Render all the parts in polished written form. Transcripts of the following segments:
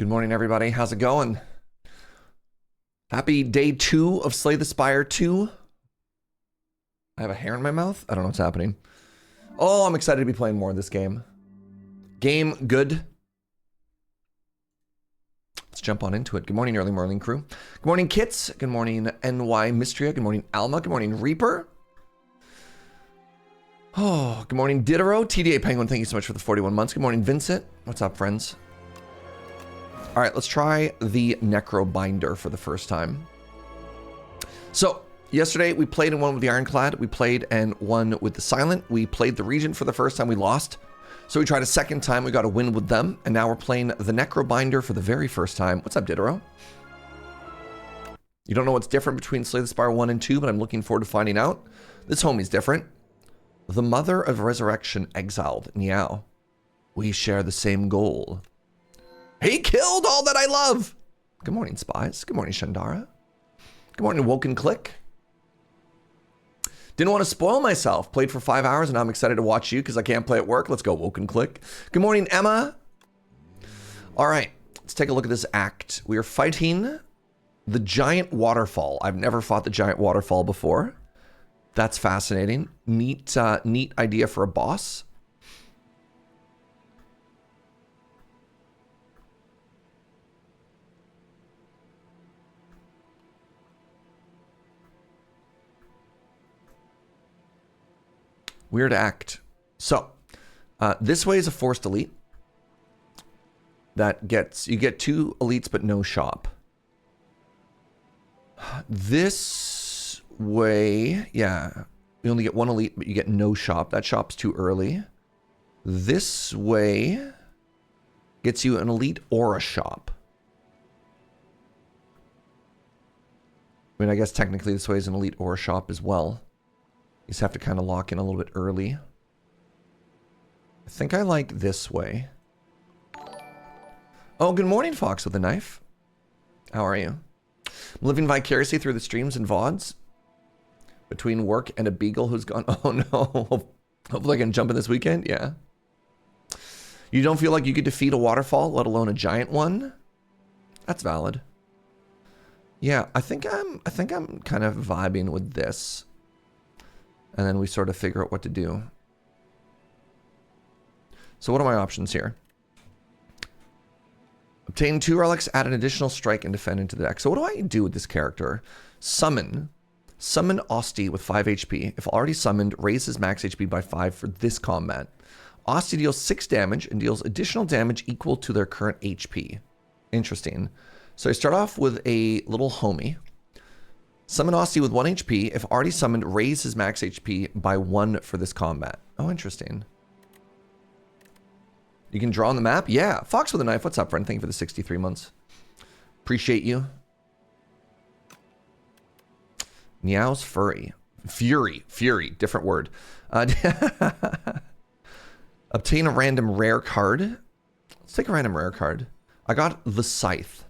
Good morning, everybody. How's it going? Happy day 2 of Slay the Spire 2. I have a hair in my mouth. I don't know what's happening. Oh, I'm excited to be playing more of this game. Game good. Let's jump on into it. Good morning, early morning crew. Good morning, Kits. Good morning, NY Mystria. Good morning, Alma. Good morning, Reaper. Oh, good morning, Diderot. TDA Penguin, thank you so much for the 41 months. Good morning, Vincent. What's up, friends? All right, let's try the Necrobinder for the first time. So, yesterday we played and won with the Ironclad. We played and won with the Silent. We played the Regent for the first time. We lost. So we tried a second time. We got a win with them. And now we're playing the Necrobinder for the very first time. What's up, Diderot? You don't know what's different between Slay the Spire 1 and 2, but I'm looking forward to finding out. This homie's different. The Mother of Resurrection exiled. Meow. We share the same goal. He killed all that I love. Good morning, Spies. Good morning, Shandara. Good morning, Woken Click. Didn't want to spoil myself. Played for 5 hours and now I'm excited to watch you because I can't play at work. Let's go, Woken Click. Good morning, Emma. All right, let's take a look at this act. We are fighting the giant waterfall. I've never fought the giant waterfall before. That's fascinating. Neat idea for a boss. Weird act. So, this way is a forced elite. That gets, you get 2 elites but no shop. This way, yeah, you only get 1 elite but you get no shop. That shop's too early. This way gets you an elite or a shop. I mean, I guess technically this way is an elite or a shop as well. You just have to kind of lock in a little bit early. I think I like this way. Oh, good morning, Fox with a knife. How are you? I'm living vicariously through the streams and VODs. Between work and a beagle who's gone. Oh no. Hopefully I can jump in this weekend. Yeah. You don't feel like you could defeat a waterfall, let alone a giant one? That's valid. Yeah, I think I'm kind of vibing with this. And then we sort of figure out what to do. So what are my options here? Obtain 2 relics, add an additional strike and defend into the deck. So what do I do with this character? Summon. Summon Osti with 5 HP. If already summoned, raise his max HP by 5 for this combat. Osti deals 6 damage and deals additional damage equal to their current HP. Interesting. So I start off with a little homie. Summon Osti with 1 HP. If already summoned, raise his max HP by 1 for this combat. Oh, interesting. You can draw on the map? Yeah. Fox with a knife. What's up, friend? Thank you for the 63 months. Appreciate you. Meow's furry. Fury. Fury. Different word. Obtain a random rare card. Let's take a random rare card. I got the Scythe.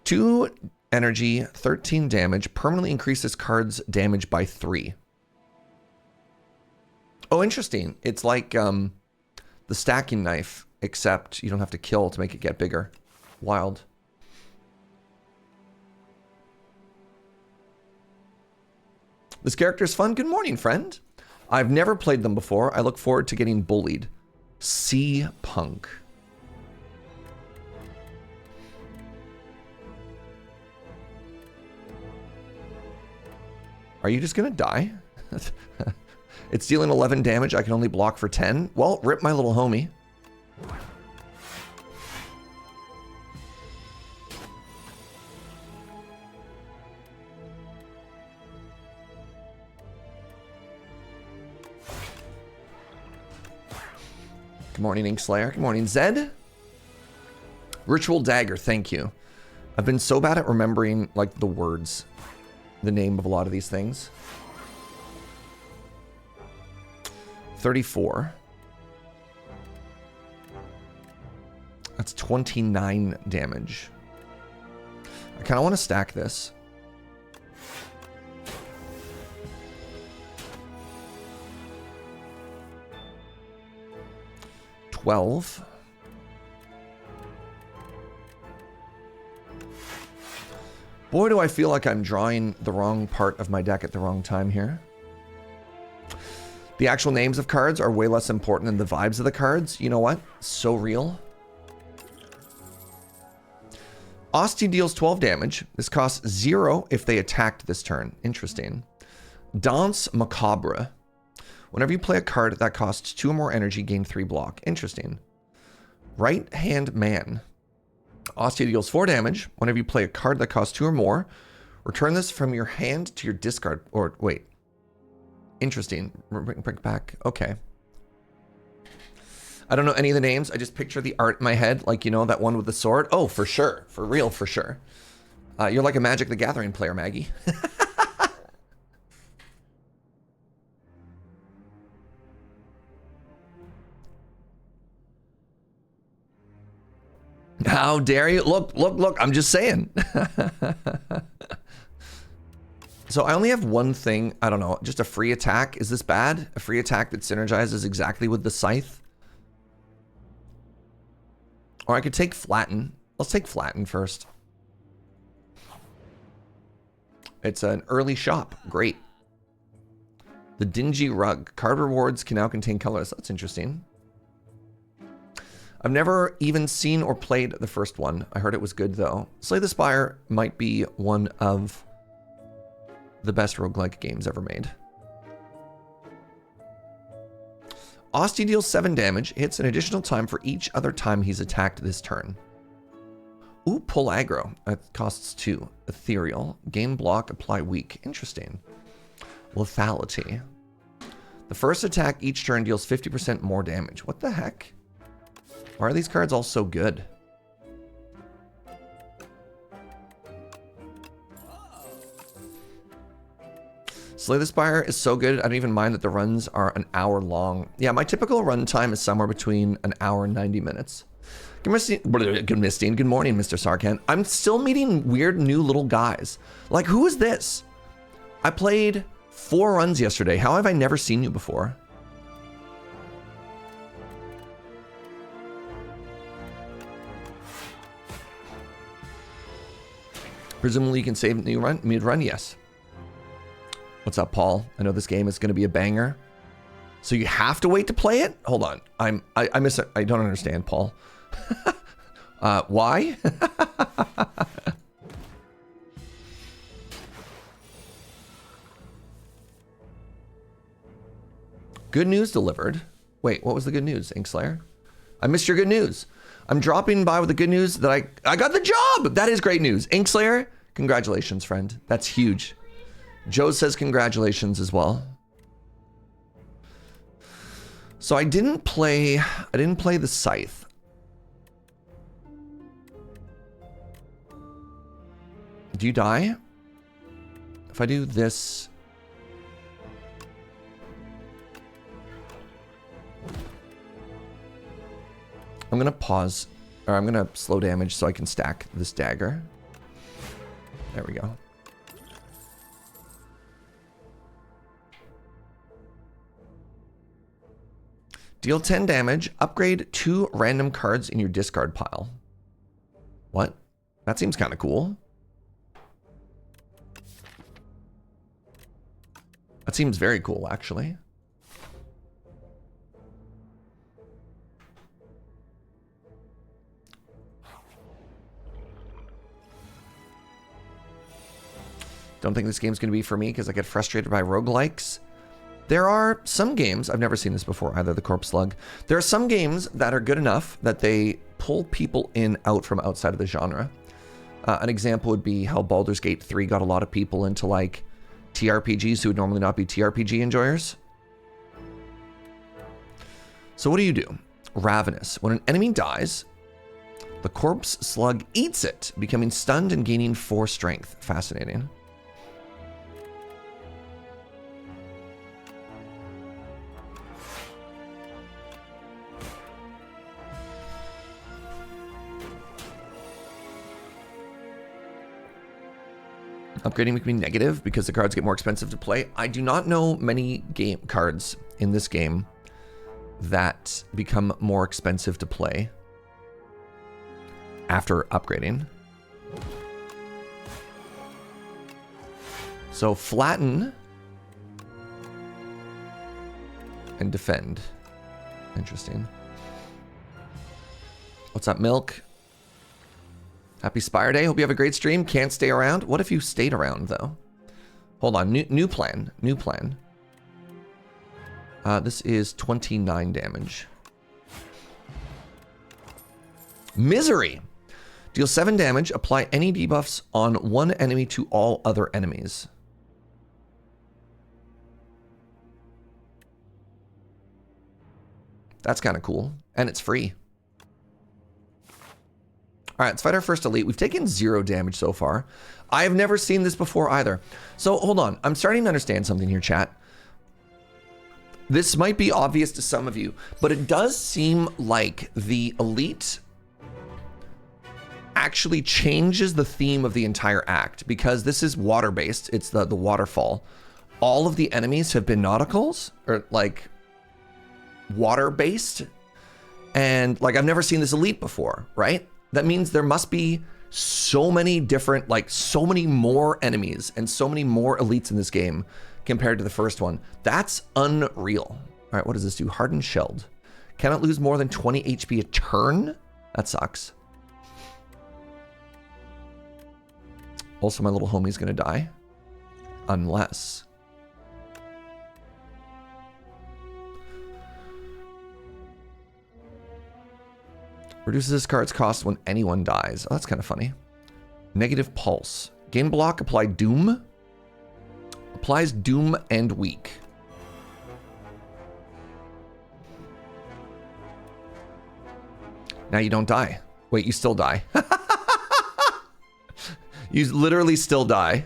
2 energy, 13 damage, permanently increases card's damage by 3. Oh, interesting. It's like the stacking knife, except you don't have to kill to make it get bigger. Wild. This character is fun. Good morning, friend. I've never played them before. I look forward to getting bullied. Sea Punk. Are you just gonna die? It's dealing 11 damage. I can only block for 10. Well, rip my little homie. Good morning, Inkslayer. Good morning, Zed. Ritual Dagger, thank you. I've been so bad at remembering, like, the words. The name of a lot of these things. 34. That's 29 damage. I kind of want to stack this. 12. Boy, do I feel like I'm drawing the wrong part of my deck at the wrong time here. The actual names of cards are way less important than the vibes of the cards. You know what? So real. Asti deals 12 damage. This costs 0 if they attacked this turn. Interesting. Danse Macabre. Whenever you play a card that costs 2 or more energy, gain 3 block. Interesting. Right Hand Man. Asti deals 4 damage. Whenever you play a card that costs 2 or more, return this from your hand to your discard. Or wait. Interesting. Bring back. Okay. I don't know any of the names. I just picture the art in my head. Like, you know, that one with the sword. Oh, for sure. For real, for sure. You're like a Magic the Gathering player, Maggie. How dare you? Look, look, look. I'm just saying. So I only have one thing. I don't know. Just a free attack. Is this bad? A free attack that synergizes exactly with the Scythe? Or I could take Flatten. Let's take Flatten first. It's an early shop. Great. The Dingy Rug. Card rewards can now contain colors. That's interesting. I've never even seen or played the first one. I heard it was good, though. Slay the Spire might be one of the best roguelike games ever made. Asti deals 7 damage, hits an additional time for each other time he's attacked this turn. Ooh, pull aggro. That costs 2. Ethereal. Gain block, apply weak. Interesting. Lethality. The first attack each turn deals 50% more damage. What the heck? Why are these cards all so good? Slay the Spire is so good, I don't even mind that the runs are an hour long. Yeah, my typical run time is somewhere between an hour and 90 minutes. Good morning, Mr. Sarkhan. I'm still meeting weird new little guys. Like, who is this? I played 4 runs yesterday. How have I never seen you before? Presumably you can save mid-run, yes. What's up, Paul? I know this game is going to be a banger. So you have to wait to play it? Hold on. I don't understand, Paul. Why? Good news delivered. Wait, what was the good news, Inkslayer? I missed your good news. I'm dropping by with the good news that I got the job. That is great news. Inkslayer, congratulations, friend. That's huge. Joe says congratulations as well. So I didn't play the Scythe. Do you die? If I do this, I'm gonna pause, or I'm gonna slow damage so I can stack this dagger. There we go. Deal 10 damage, upgrade 2 random cards in your discard pile. What? That seems kind of cool. That seems very cool, actually. Don't think this game's going to be for me because I get frustrated by roguelikes. There are some games, I've never seen this before either, the Corpse Slug. There are some games that are good enough that they pull people out from outside of the genre. An example would be how Baldur's Gate 3 got a lot of people into like TRPGs who would normally not be TRPG enjoyers. So what do? Ravenous. When an enemy dies, the Corpse Slug eats it, becoming stunned and gaining 4 strength. Fascinating. Upgrading would be negative because the cards get more expensive to play. I do not know many game cards in this game that become more expensive to play after upgrading. So flatten and defend. Interesting. What's up, Milk? Happy Spire Day. Hope you have a great stream. Can't stay around. What if you stayed around, though? Hold on. New plan. New plan. This is 29 damage. Misery. Deal 7 damage. Apply any debuffs on one enemy to all other enemies. That's kind of cool. And it's free. All right, let's fight our first elite. We've taken 0 damage so far. I have never seen this before either. So hold on. I'm starting to understand something here, chat. This might be obvious to some of you, but it does seem like the elite actually changes the theme of the entire act, because this is water-based. It's the waterfall. All of the enemies have been nauticals, or like water-based. And like, I've never seen this elite before, right? That means there must be so many different, like so many more enemies and so many more elites in this game compared to the first one. That's unreal. All right, what does this do? Hardened Shelled. Cannot lose more than 20 HP a turn? That sucks. Also, my little homie's gonna die. Unless... reduces this card's cost when anyone dies. Oh, that's kind of funny. Negative Pulse. Gain block, apply Doom. Applies Doom and Weak. Now you don't die. Wait, you still die. You literally still die.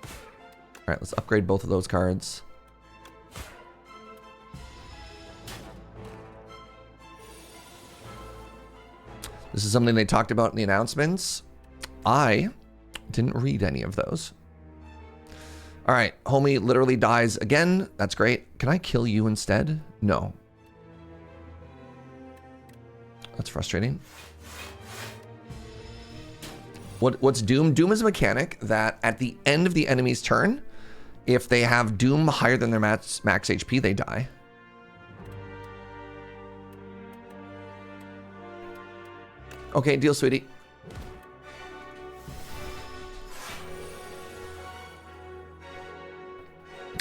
All right, let's upgrade both of those cards. This is something they talked about in the announcements. I didn't read any of those. All right, homie literally dies again. That's great. Can I kill you instead? No. That's frustrating. What's Doom? Doom is a mechanic that at the end of the enemy's turn, if they have Doom higher than their max HP, they die. Okay, deal, sweetie.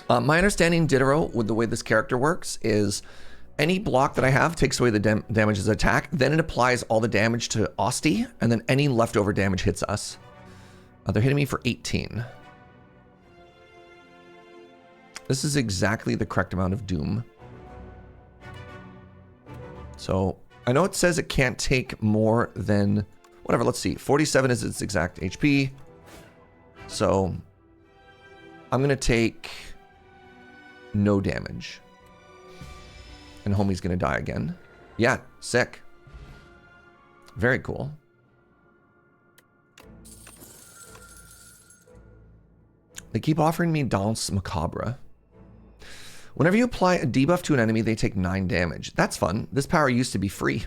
My understanding, Diderot, with the way this character works, is any block that I have takes away the damage as attack, then it applies all the damage to Osti, and then any leftover damage hits us. They're hitting me for 18. This is exactly the correct amount of Doom. So... I know it says it can't take more than, whatever, let's see. 47 is its exact HP. So I'm going to take no damage. And homie's going to die again. Yeah, sick. Very cool. They keep offering me Danse Macabre. Whenever you apply a debuff to an enemy, they take 9 damage. That's fun. This power used to be free.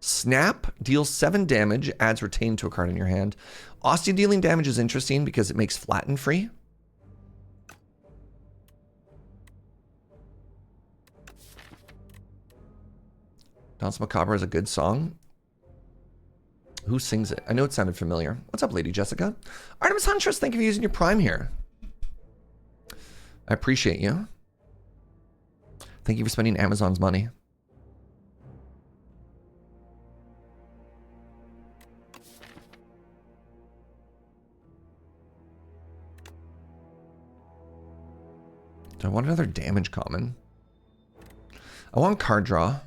Snap deals 7 damage, adds retain to a card in your hand. Osti dealing damage is interesting because it makes flatten free. Danse Macabre is a good song. Who sings it? I know it sounded familiar. What's up, Lady Jessica? Artemis Huntress, thank you for using your Prime here. I appreciate you. Thank you for spending Amazon's money. Do I want another damage common? I want card draw.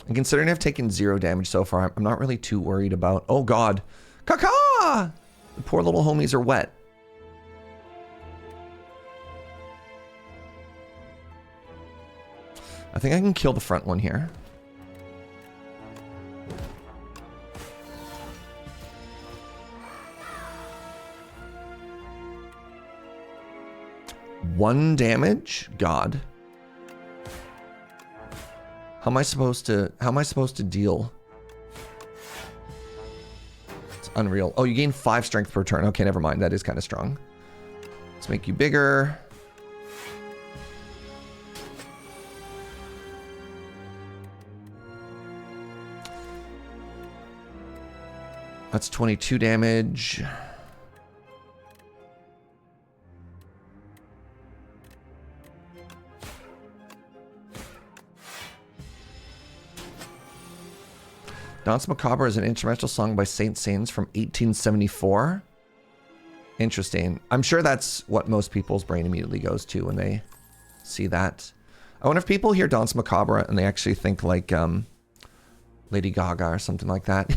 And considering I've taken 0 damage so far, I'm not really too worried about... Oh, God. Caca! The poor little homies are wet. I think I can kill the front one here. One damage? God. How am I supposed to deal unreal. Oh, you gain 5 strength per turn. Okay, never mind. That is kind of strong. Let's make you bigger. That's 22 damage. Danse Macabre is an instrumental song by Saint Saëns from 1874. Interesting. I'm sure that's what most people's brain immediately goes to when they see that. I wonder if people hear Danse Macabre and they actually think like Lady Gaga or something like that.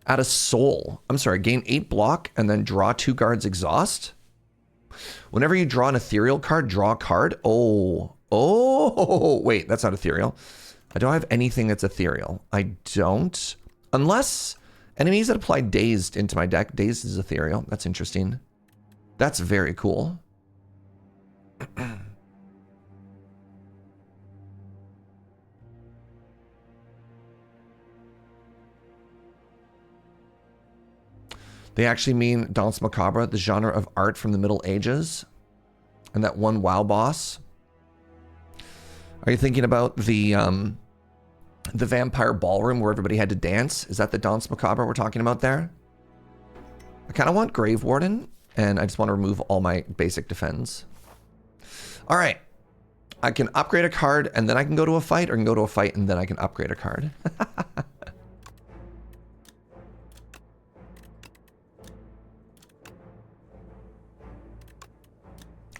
Add a soul. I'm sorry, gain 8 block and then draw 2 guards exhaust. Whenever you draw an ethereal card, draw a card. Oh, wait, that's not ethereal. I don't have anything that's ethereal. I don't. Unless enemies that apply Dazed into my deck. Dazed is ethereal. That's interesting. That's very cool. They actually mean Danse Macabre, the genre of art from the Middle Ages. And that one WoW boss. Are you thinking about the vampire ballroom where everybody had to dance? Is that the Danse Macabre we're talking about there? I kind of want Grave Warden, and I just want to remove all my basic defense. All right. I can upgrade a card, and then I can go to a fight, or I can go to a fight, and then I can upgrade a card.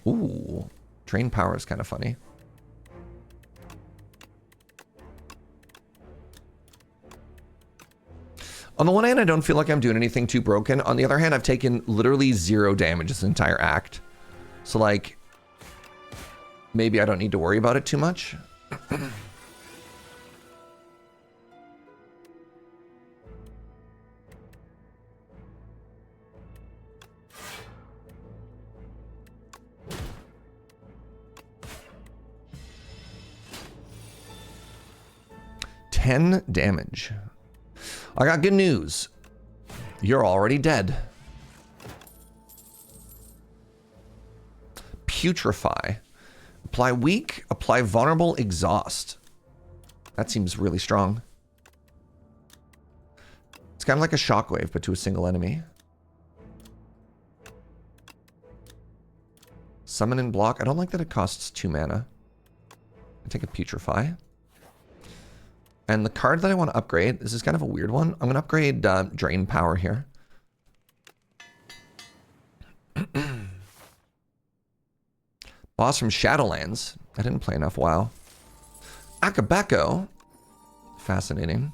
Ooh. Drain power is kind of funny. On the one hand, I don't feel like I'm doing anything too broken. On the other hand, I've taken literally 0 damage this entire act. So, like, maybe I don't need to worry about it too much. $10 damage. I got good news. You're already dead. Putrefy. Apply weak, apply vulnerable, exhaust. That seems really strong. It's kind of like a shockwave, but to a single enemy. Summon and block. I don't like that it costs 2 mana. I take a Putrefy. And the card that I want to upgrade, this is kind of a weird one. I'm going to upgrade Drain Power here. Boss from Shadowlands. I didn't play enough WoW. Akabeko. Fascinating.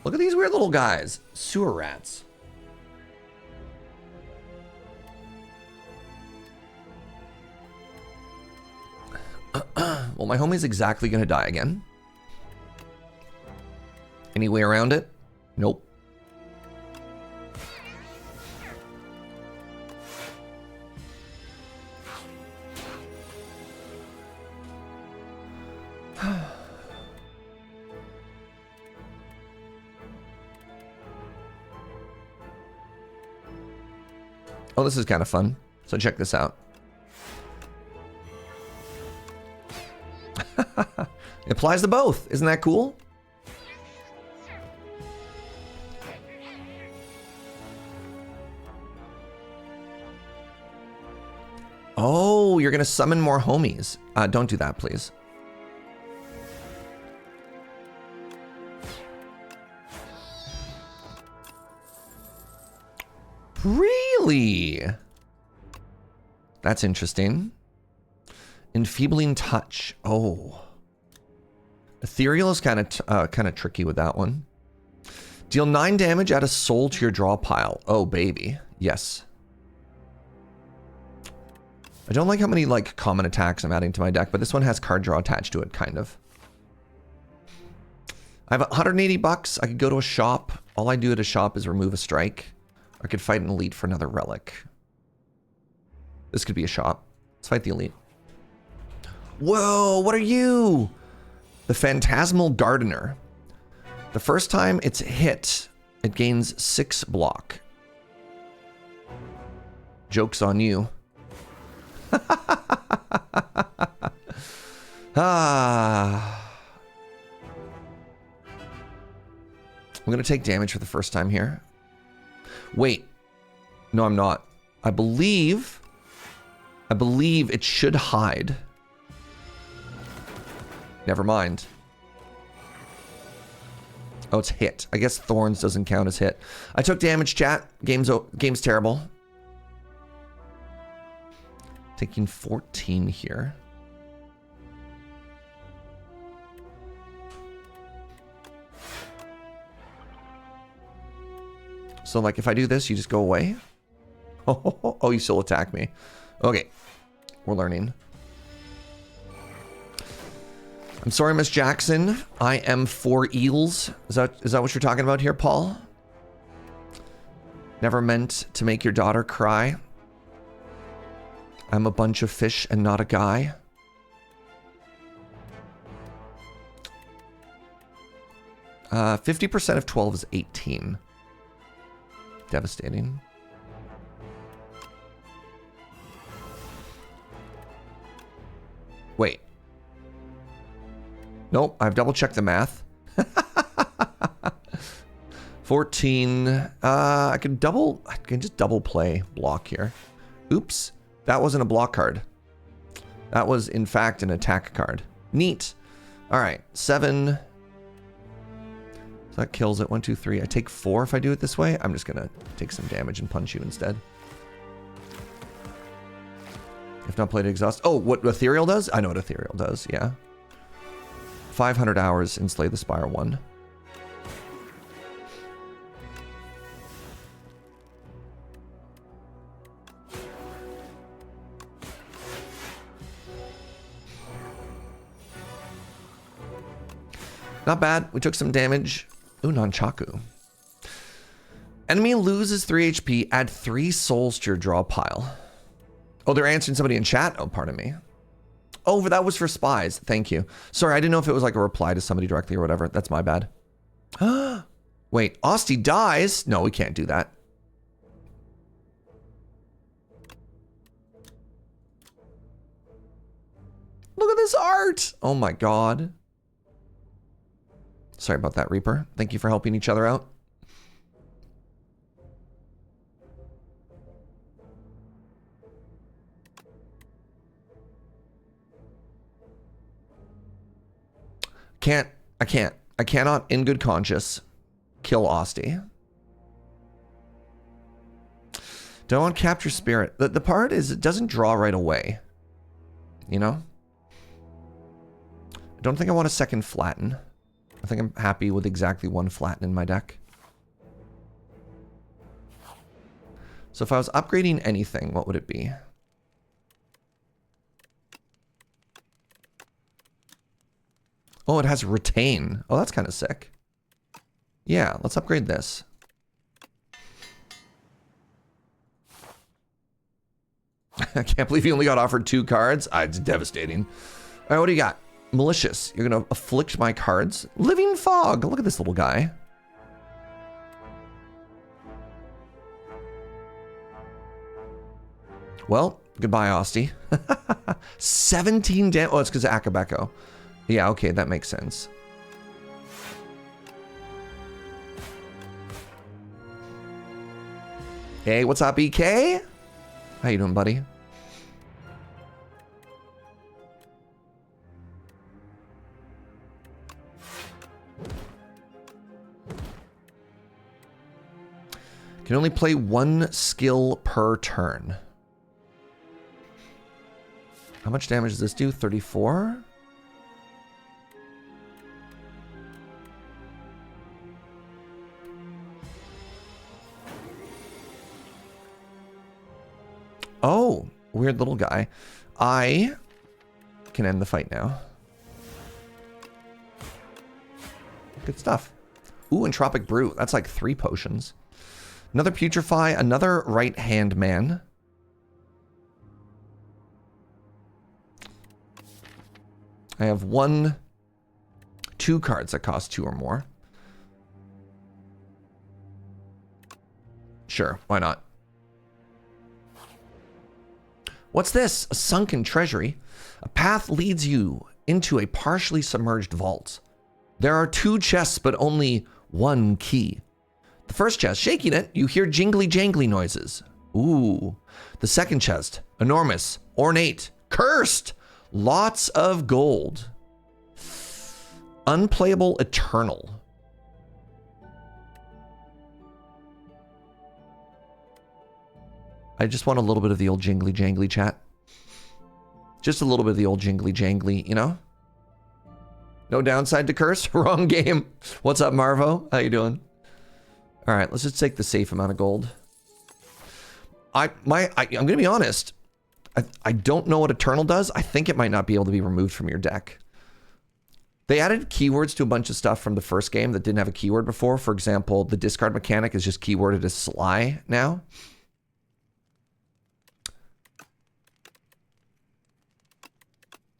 Look at these weird little guys. Sewer rats. Well, my homie's exactly going to die again. Any way around it? Nope. Oh, this is kind of fun. So check this out. It applies to both. Isn't that cool? Oh, you're going to summon more homies. Don't do that, please. Really? That's interesting. Enfeebling touch. Oh. Ethereal is kind of tricky with that one. Deal 9 damage, add a soul to your draw pile. Oh, baby. Yes. I don't like how many like common attacks I'm adding to my deck, but this one has card draw attached to it, kind of. I have 180 bucks. I could go to a shop. All I do at a shop is remove a strike. I could fight an elite for another relic. This could be a shop. Let's fight the elite. Whoa, what are you? The Phantasmal Gardener. The first time it's hit, it gains 6 block. Joke's on you. Ah. I'm going to take damage for the first time here. Wait. No, I'm not. I believe it should hide. Never mind. Oh, it's hit. I guess Thorns doesn't count as hit. I took damage, chat. Game's terrible. Taking 14 here. So, like, if I do this, you just go away? Oh, you still attack me. Okay. We're learning. I'm sorry, Miss Jackson. I am 4 eels. Is that what you're talking about here, Paul? Never meant to make your daughter cry. I'm a bunch of fish and not a guy. Uh, 50% of 12 is 18. Devastating. Wait. Nope, I've double checked the math. 14. I can just double play block here. Oops, that wasn't a block card. That was in fact an attack card. Neat. All right, 7. So that kills it. 1, 2, 3. I take 4 if I do it this way. I'm just gonna take some damage and punch you instead. If not played exhaust. Oh, what Ethereal does? I know what Ethereal does, yeah. 500 hours in Slay the Spire 1. Not bad. We took some damage. Ooh, Nunchaku. Enemy loses 3 HP. Add 3 souls to your draw pile. Oh, they're answering somebody in chat? Oh, pardon me. Oh, but that was for spies. Thank you. Sorry, I didn't know if it was like a reply to somebody directly or whatever. That's my bad. Wait, Osty dies? No, we can't do that. Look at this art. Oh my god. Sorry about that, Reaper. Thank you for helping each other out. I cannot, in good conscience, kill Osty. Don't want to capture spirit. The part is, it doesn't draw right away. You know? I don't think I want a second flatten. I think I'm happy with exactly 1 flatten in my deck. So if I was upgrading anything, what would it be? Oh, it has retain. Oh, that's kind of sick. Yeah, let's upgrade this. I can't believe you only got offered 2 cards. It's devastating. All right, what do you got? Malicious. You're going to afflict my cards. Living Fog. Look at this little guy. Well, goodbye, Osty. 17 damage. Oh, it's because of Akabeko. Yeah, okay, that makes sense. Hey, what's up, EK? How you doing, buddy? Can only play 1 skill per turn. How much damage does this do? 34? Oh, weird little guy. I can end the fight now. Good stuff. Ooh, Entropic Brew. That's like 3 potions. Another Putrefy, another Right Hand Man. I have 2 cards that cost 2 or more. Sure, why not? What's this? A sunken treasury. A path leads you into a partially submerged vault. There are 2 chests, but only 1 key. The first chest, shaking it, you hear jingly jangly noises. Ooh. The second chest, enormous, ornate, cursed, lots of gold. Unplayable eternal. I just want a little bit of the old jingly jangly, chat. Just a little bit of the old jingly jangly, you know? No downside to curse? Wrong game. What's up, Marvo? How you doing? All right, let's just take the safe amount of gold. I'm going to be honest. I don't know what Eternal does. I think it might not be able to be removed from your deck. They added keywords to a bunch of stuff from the first game that didn't have a keyword before. For example, the discard mechanic is just keyworded as Sly now.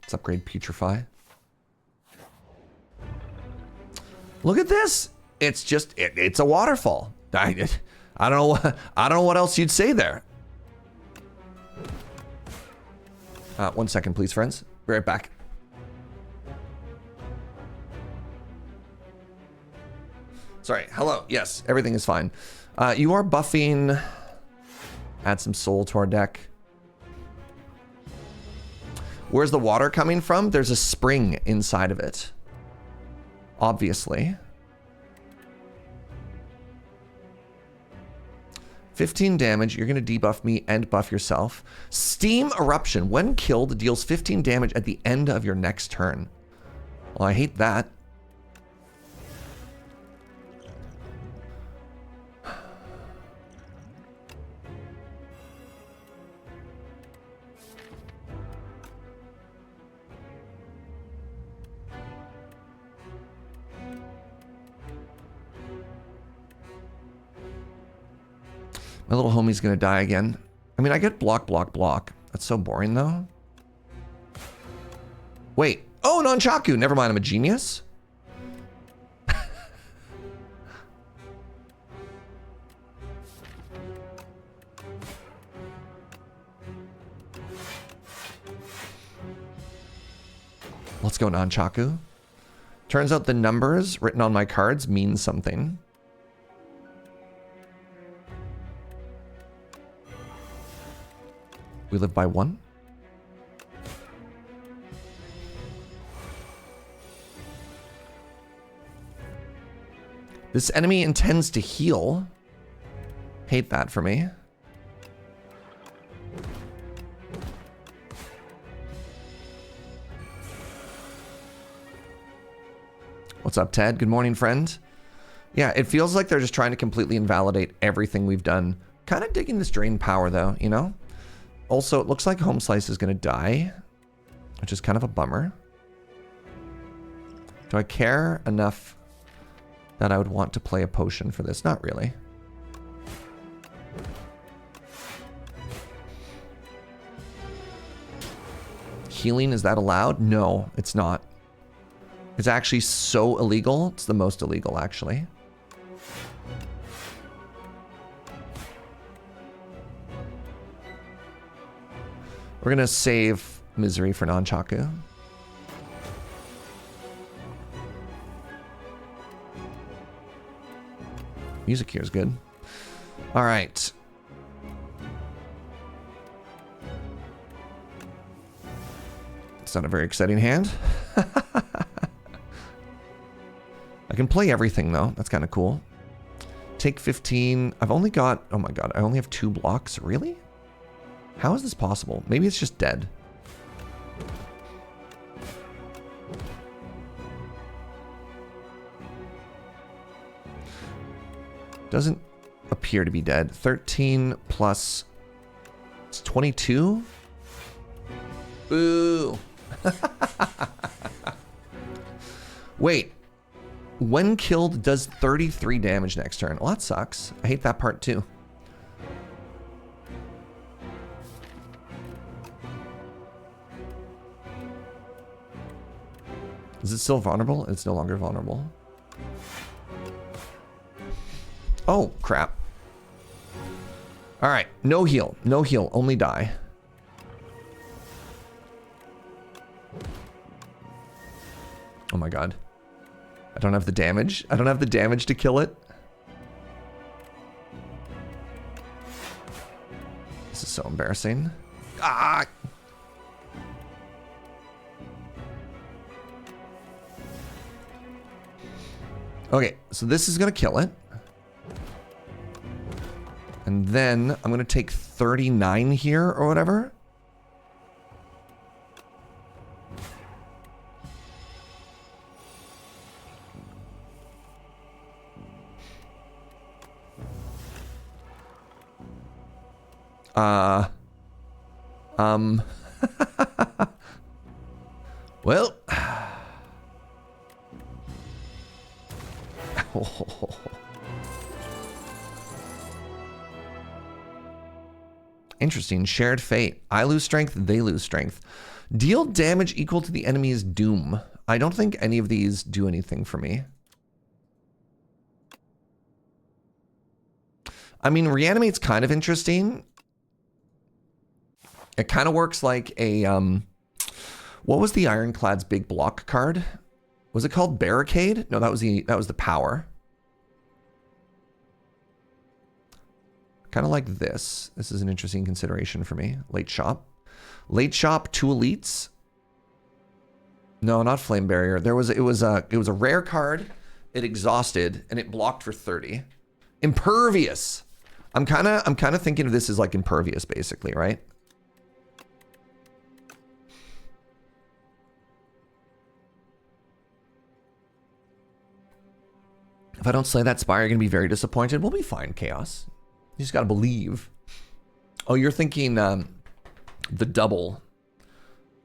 Let's upgrade Putrefy. Look at this. It's just, it's a waterfall. I don't know what else you'd say there. 1 second, please, friends. Be right back. Sorry. Hello. Yes, everything is fine. You are buffing. Add some soul to our deck. Where's the water coming from? There's a spring inside of it. Obviously. 15 damage. You're going to debuff me and buff yourself. Steam Eruption. When killed, deals 15 damage at the end of your next turn. Well, I hate that. My little homie's gonna die again. I mean, I get block, block, block. That's so boring, though. Wait. Oh, Nunchaku. Never mind, I'm a genius. Let's go, Nunchaku. Turns out the numbers written on my cards mean something. We live by 1. This enemy intends to heal. Hate that for me. What's up, Ted? Good morning, friend. Yeah, it feels like they're just trying to completely invalidate everything we've done. Kind of digging this drain power, though, you know? Also, it looks like Home Slice is going to die, which is kind of a bummer. Do I care enough that I would want to play a potion for this? Not really. Healing, is that allowed? No, it's not. It's actually so illegal. It's the most illegal, actually. We're going to save Misery for Nunchaku. Music here is good. All right. It's not a very exciting hand. I can play everything, though. That's kind of cool. Take 15. I've only got... Oh, my God. I only have 2 blocks. Really? How is this possible? Maybe it's just dead. Doesn't appear to be dead. 13 plus... It's 22? Boo! Wait. When killed, does 33 damage next turn. Well, that sucks. I hate that part, too. Is it still vulnerable? It's no longer vulnerable. Oh, crap. All right, no heal. No heal, only die. Oh my god. I don't have the damage. I don't have the damage to kill it. This is so embarrassing. Ah! Okay, so this is gonna kill it. And then I'm gonna take 39 here or whatever. Well. Interesting. Shared fate. I lose strength, they lose strength. Deal damage equal to the enemy's doom. I don't think any of these do anything for me. I mean, reanimate's kind of interesting. It kind of works like a, what was the Ironclad's big block card? Was it called Barricade? No, that was the power. Kind of like this. This is an interesting consideration for me. Late shop. Late shop, 2 elites. No, not Flame Barrier. It was a rare card. It exhausted and it blocked for 30. Impervious. I'm kind of thinking of this as like Impervious basically, right? If I don't slay that Spire, you're going to be very disappointed. We'll be fine, Chaos. You just got to believe. Oh, you're thinking the double.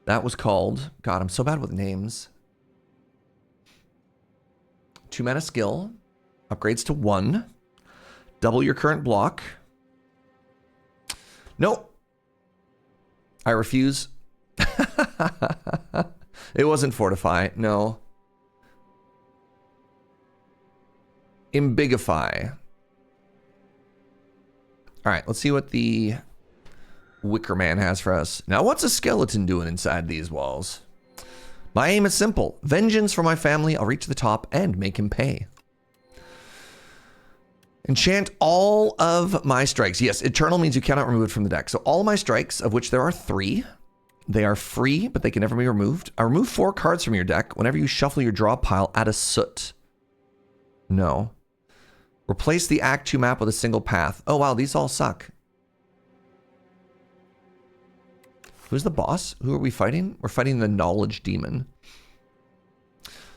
That was called... God, I'm so bad with names. 2 mana skill. Upgrades to 1. Double your current block. Nope. I refuse. It wasn't Fortify. No. Embigify. All right, let's see what the Wicker Man has for us. Now, what's a skeleton doing inside these walls? My aim is simple. Vengeance for my family. I'll reach the top and make him pay. Enchant all of my strikes. Yes, Eternal means you cannot remove it from the deck. So all my strikes, of which there are 3, they are free, but they can never be removed. I remove 4 cards from your deck. Whenever you shuffle your draw pile, add a soot. No. Replace the Act 2 map with a single path. Oh, wow, these all suck. Who's the boss? Who are we fighting? We're fighting the Knowledge Demon.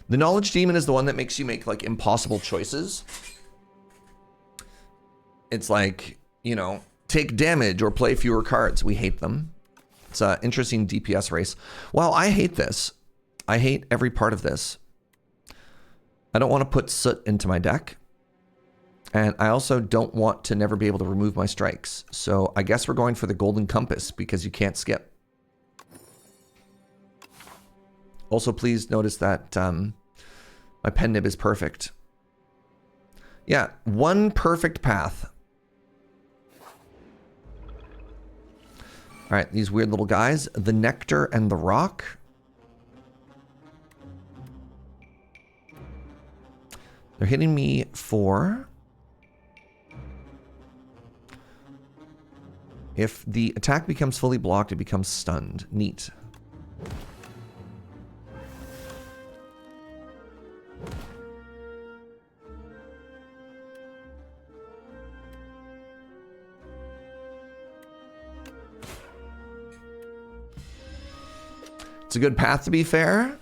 The Knowledge Demon is the one that makes you make, like, impossible choices. It's like, you know, take damage or play fewer cards. We hate them. It's an interesting DPS race. Wow, I hate this. I hate every part of this. I don't want to put soot into my deck. And I also don't want to never be able to remove my strikes. So I guess we're going for the Golden Compass because you can't skip. Also, please notice that my pen nib is perfect. Yeah, 1 perfect path. All right, these weird little guys. The Nectar and the Rock. They're hitting me for... If the attack becomes fully blocked, it becomes stunned. Neat. It's a good path, to be fair.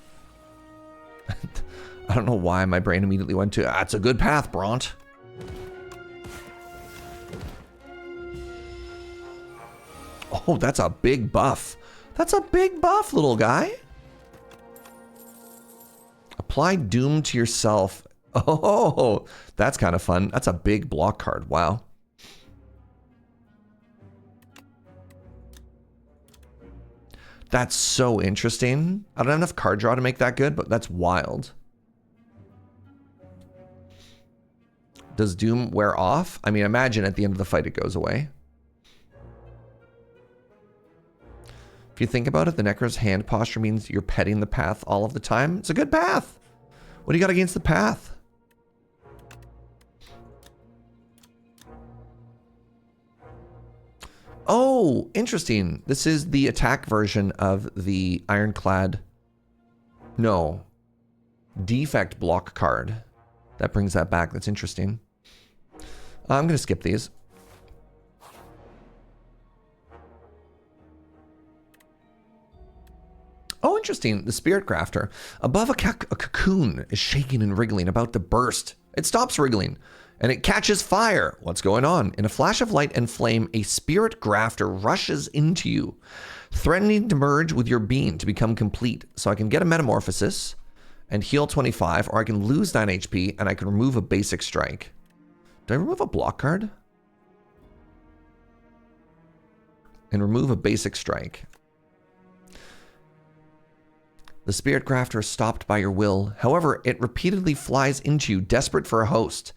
I don't know why my brain immediately went to, it's a good path, Bront. Oh, that's a big buff. That's a big buff, little guy. Apply Doom to yourself. Oh, that's kind of fun. That's a big block card. Wow. That's so interesting. I don't have enough card draw to make that good, but that's wild. Does Doom wear off? I mean, imagine at the end of the fight it goes away. If you think about it, the Necro's hand posture means you're petting the path all of the time. It's a good path. What do you got against the path? Oh, interesting. This is the attack version of the Ironclad. No. Defect block card. That brings that back. That's interesting. I'm going to skip these. Oh, interesting. The Spirit Crafter. Above a cocoon is shaking and wriggling, about to burst. It stops wriggling, and it catches fire. What's going on? In a flash of light and flame, a Spirit Grafter rushes into you, threatening to merge with your being to become complete. So I can get a Metamorphosis and heal 25, or I can lose 9 HP, and I can remove a basic strike. Do I remove a block card? And remove a basic strike. The Spirit Crafter is stopped by your will. However, it repeatedly flies into you, desperate for a host.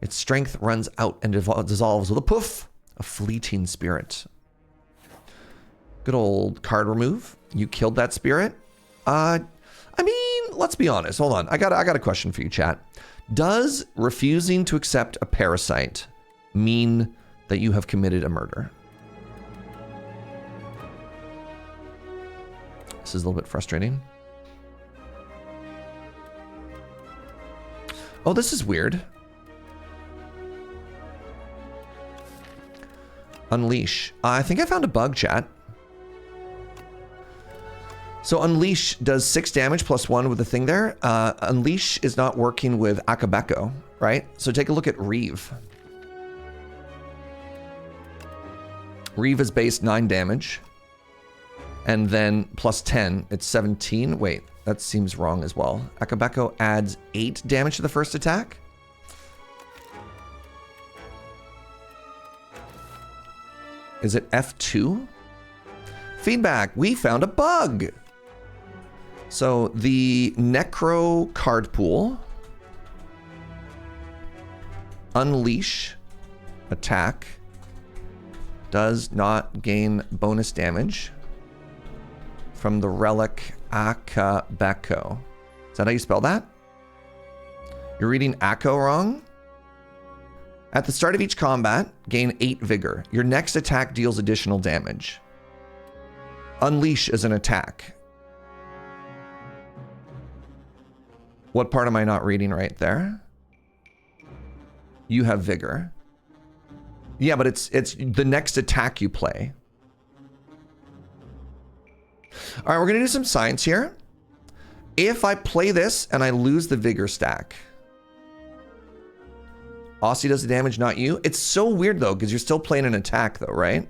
Its strength runs out and dissolves with a poof, a fleeting spirit. Good old card remove. You killed that spirit? I mean, let's be honest. Hold on. I got a question for you, chat. Does refusing to accept a parasite mean that you have committed a murder? This is a little bit frustrating. Oh, this is weird. Unleash. I think I found a bug, chat. So Unleash does 6 damage plus 1 with the thing there. Unleash is not working with Akabeko, right? So take a look at Reeve. Reeve is base 9 damage. And then plus 10, it's 17. Wait, that seems wrong as well. Akabeko adds 8 damage to the first attack. Is it F2? Feedback, we found a bug. So the Necro card pool, Unleash, attack, does not gain bonus damage from the relic Akabeko. Is that how you spell that? You're reading Akko wrong? At the start of each combat, gain 8 vigor. Your next attack deals additional damage. Unleash is an attack. What part am I not reading right there? You have vigor. Yeah, but it's the next attack you play. All right, we're gonna do some science here. If I play this and I lose the vigor stack, Aussie does the damage, not you. It's so weird though, because you're still playing an attack though, right?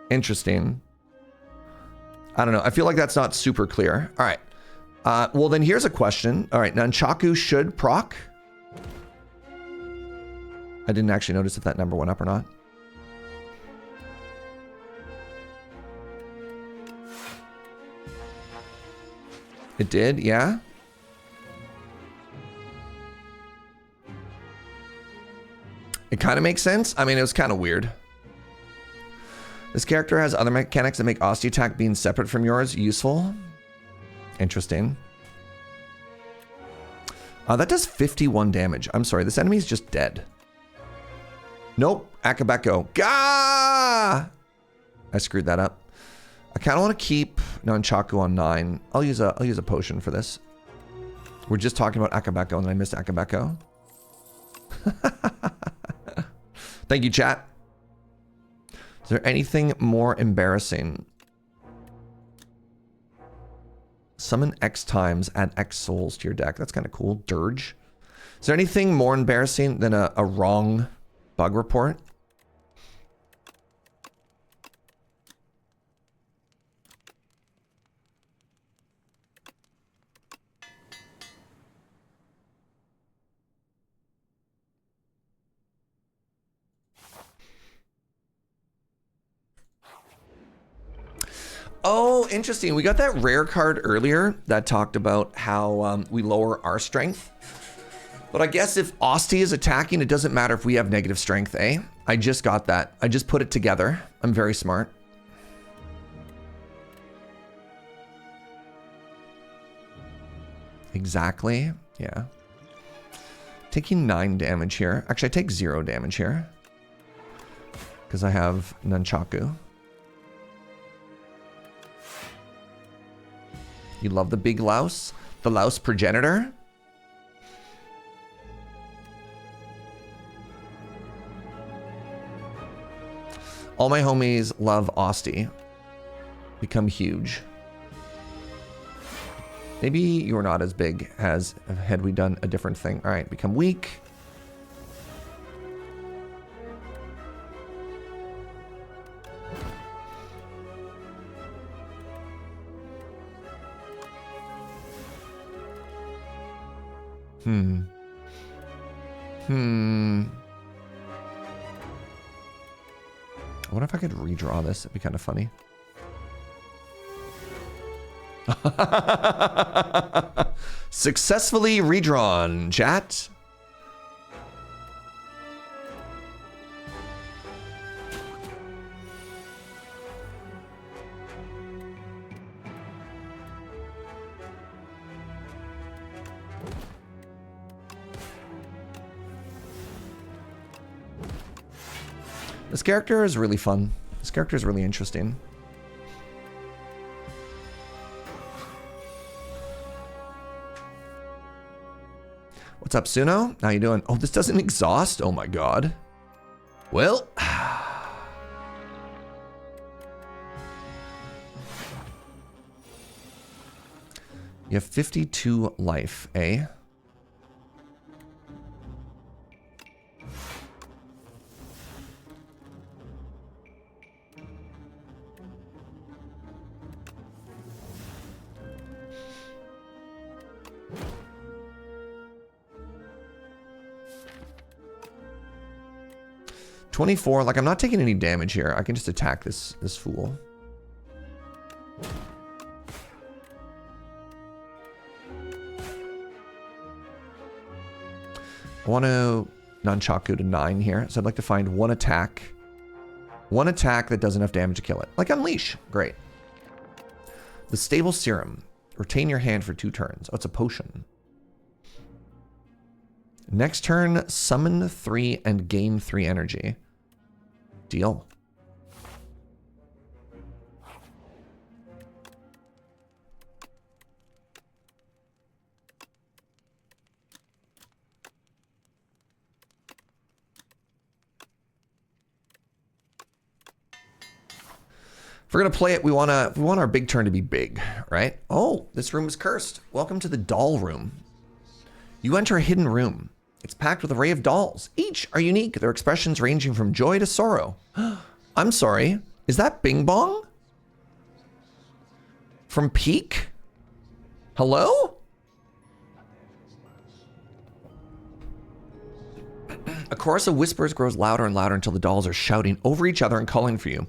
Interesting. I don't know. I feel like that's not super clear. All right. Well, then here's a question. All right, Nunchaku should proc. I didn't actually notice if that number went up or not. It did, yeah. It kind of makes sense. I mean, it was kind of weird. This character has other mechanics that make Aussie attack being separate from yours useful. Interesting. That does 51 damage. I'm sorry, this enemy is just dead. Nope, Akabeko. Gah! I screwed that up. I kind of want to keep Nunchaku on 9. I'll use a potion for this. We're just talking about Akabeko and then I missed Akabeko. Thank you, chat. Is there anything more embarrassing? Summon X times, add X souls to your deck. That's kind of cool. Dirge. Is there anything more embarrassing than a wrong bug report? Oh, interesting. We got that rare card earlier that talked about how we lower our strength. But I guess if Asti is attacking, it doesn't matter if we have negative strength, eh? I just got that. I just put it together. I'm very smart. Exactly. Yeah. Taking 9 damage here. Actually, I take 0 damage here. Because I have Nunchaku. You love the big louse? The louse progenitor? All my homies love Asti. Become huge. Maybe you're not as big as had we done a different thing. All right, become weak. I wonder if I could redraw this. It'd be kind of funny. Successfully redrawn, chat. This character is really fun. This character is really interesting. What's up, Suno? How you doing? Oh, this doesn't exhaust? Oh my god. Well. You have 52 life, eh? $24, like I'm not taking any damage here. I can just attack this fool. I want to Nunchaku to 9 here. So I'd like to find one attack that does enough damage to kill it. Like Unleash, great. The Stable Serum. Retain your hand for 2 turns. Oh, it's a potion. Next turn, summon 3 and gain 3 energy. Deal. If we're gonna play it, we want our big turn to be big, right? Oh, this room is cursed. Welcome to the doll room. You enter a hidden room. It's packed with an array of dolls. Each are unique, their expressions ranging from joy to sorrow. I'm sorry, is that Bing Bong? From Peak? Hello? A chorus of whispers grows louder and louder until the dolls are shouting over each other and calling for you.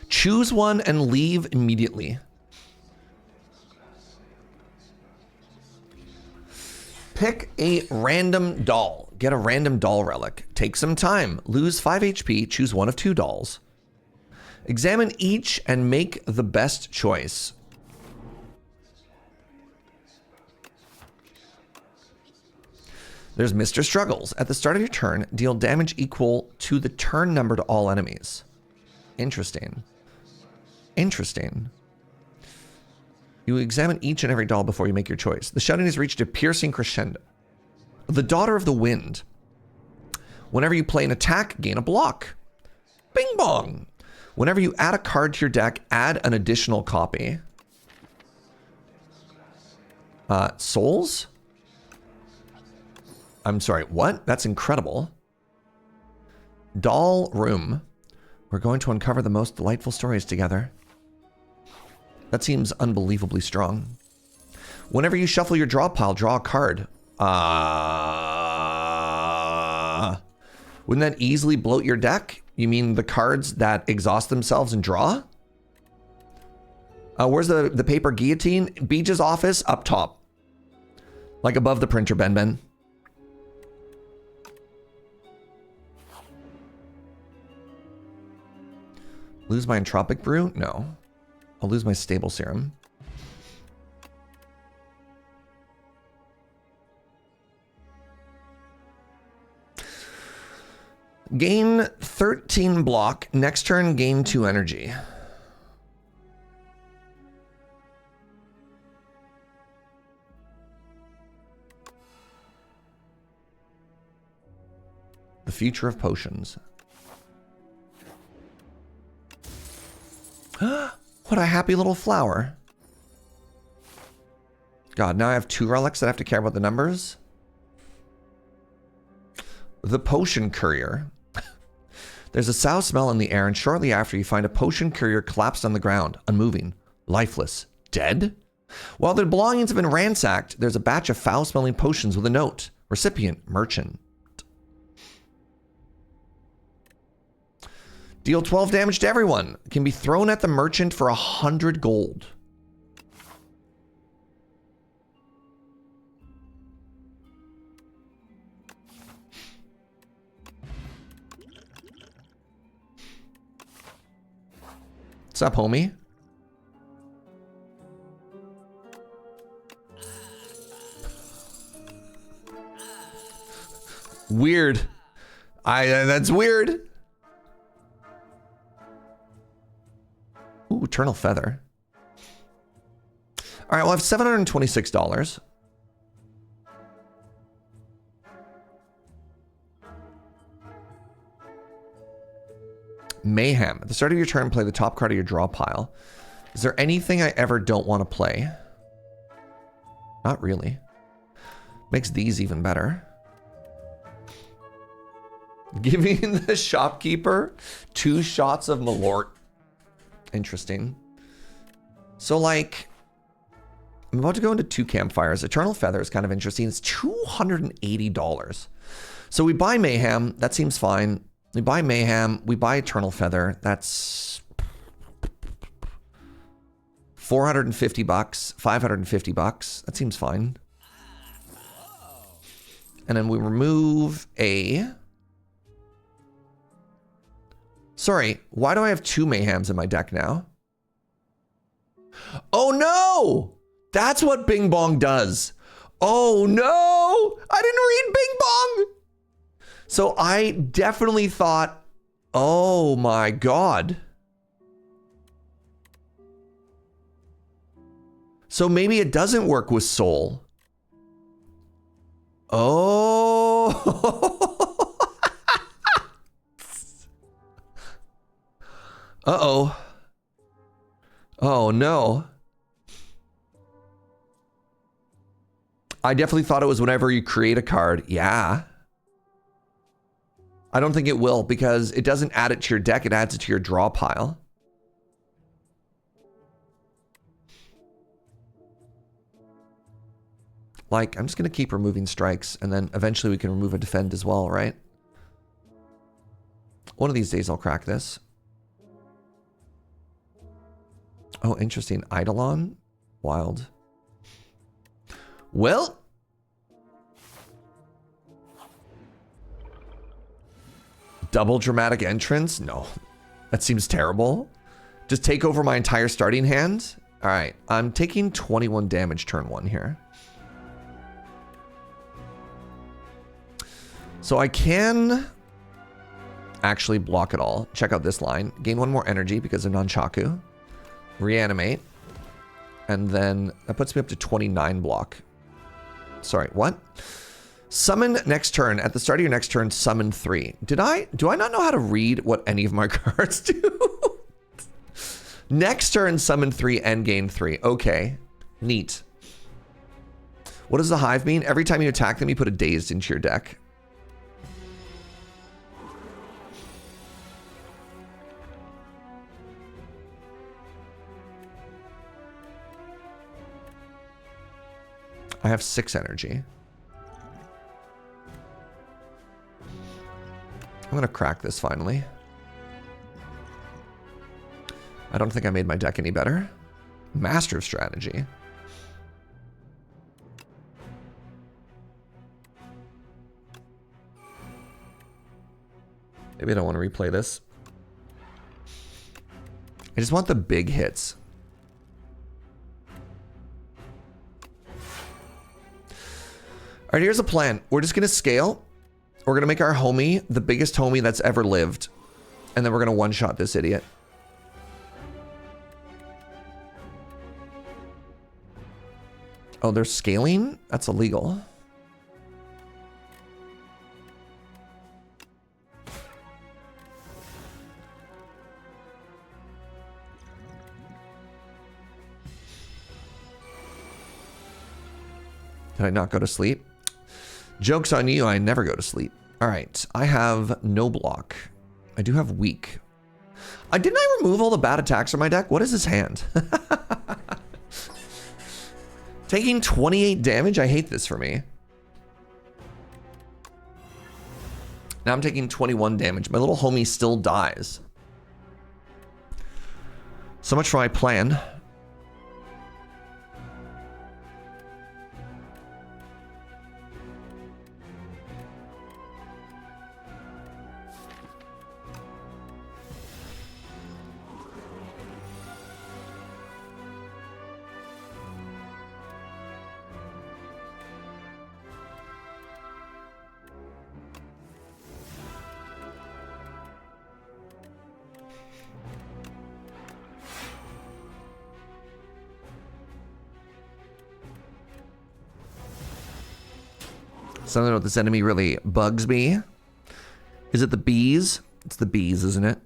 Choose one and leave immediately. Pick a random doll. Get a random doll relic. Take some time. Lose 5 HP. Choose one of 2 dolls. Examine each and make the best choice. There's Mr. Struggles. At the start of your turn, deal damage equal to the turn number to all enemies. Interesting. Interesting. You examine each and every doll before you make your choice. The shouting has reached a piercing crescendo. The Daughter of the Wind. Whenever you play an attack, gain a block. Bing bong. Whenever you add a card to your deck, add an additional copy. Souls? I'm sorry, what? That's incredible. Doll Room. We're going to uncover the most delightful stories together. That seems unbelievably strong. Whenever you shuffle your draw pile, draw a card. Wouldn't that easily bloat your deck? You mean the cards that exhaust themselves and draw? Where's the paper guillotine? Beach's office, up top. Like above the printer, Ben. Lose my Entropic Brew? No. I'll lose my Stable Serum. Gain 13 block. Next turn, gain 2 energy. The future of potions. What a happy little flower. God, now I have 2 relics that I have to care about the numbers. The Potion Courier. There's a sour smell in the air, and shortly after you find a Potion Courier collapsed on the ground, unmoving, lifeless, dead? While their belongings have been ransacked, there's a batch of foul-smelling potions with a note. Recipient, merchant. Deal 12 damage to everyone. Can be thrown at the merchant for 100 gold. What's up, homie? Weird. That's weird. Ooh, Eternal Feather. All right, well, I have $726. Mayhem. At the start of your turn, play the top card of your draw pile. Is there anything I ever don't want to play? Not really. Makes these even better. Giving the shopkeeper 2 shots of Malort. Interesting. So, like, I'm about to go into 2 campfires. Eternal Feather is kind of interesting. It's $280. So we buy Mayhem. That seems fine. We buy Mayhem. We buy Eternal Feather. That's $450, $550. That seems fine. And then we remove a... Sorry, why do I have 2 Mayhems in my deck now? Oh no! That's what Bing Bong does. Oh no! I didn't read Bing Bong! So I definitely thought, oh my God. So maybe it doesn't work with Soul. Oh. Uh-oh. Oh, no. I definitely thought it was whenever you create a card. Yeah. I don't think it will because it doesn't add it to your deck. It adds it to your draw pile. Like, I'm just going to keep removing strikes and then eventually we can remove a defend as well, right? One of these days I'll crack this. Oh, interesting. Eidolon? Wild. Well. Double dramatic entrance? No. That seems terrible. Just take over my entire starting hand? Alright, I'm taking 21 damage turn 1 here. So I can actually block it all. Check out this line. Gain 1 more energy because of Nunchaku. Reanimate. And then that puts me up to 29 block. Sorry, what? Summon next turn. At the start of your next turn, summon 3. Do I not know how to read what any of my cards do? Next turn, summon 3 and gain 3. Okay. Neat. What does the hive mean? Every time you attack them, you put a dazed into your deck. I have 6 energy. I'm gonna crack this finally. I don't think I made my deck any better. Master of Strategy. Maybe I don't want to replay this. I just want the big hits. All right, here's a plan. We're just gonna scale. We're gonna make our homie the biggest homie that's ever lived. And then we're gonna one-shot this idiot. Oh, they're scaling? That's illegal. Did I not go to sleep? Joke's on you, I never go to sleep. All right, I have no block. I do have weak. Didn't I remove all the bad attacks from my deck? What is his hand? Taking 28 damage? I hate this for me. Now I'm taking 21 damage. My little homie still dies. So much for my plan. Something about this enemy really bugs me. Is it the bees? It's the bees, isn't it?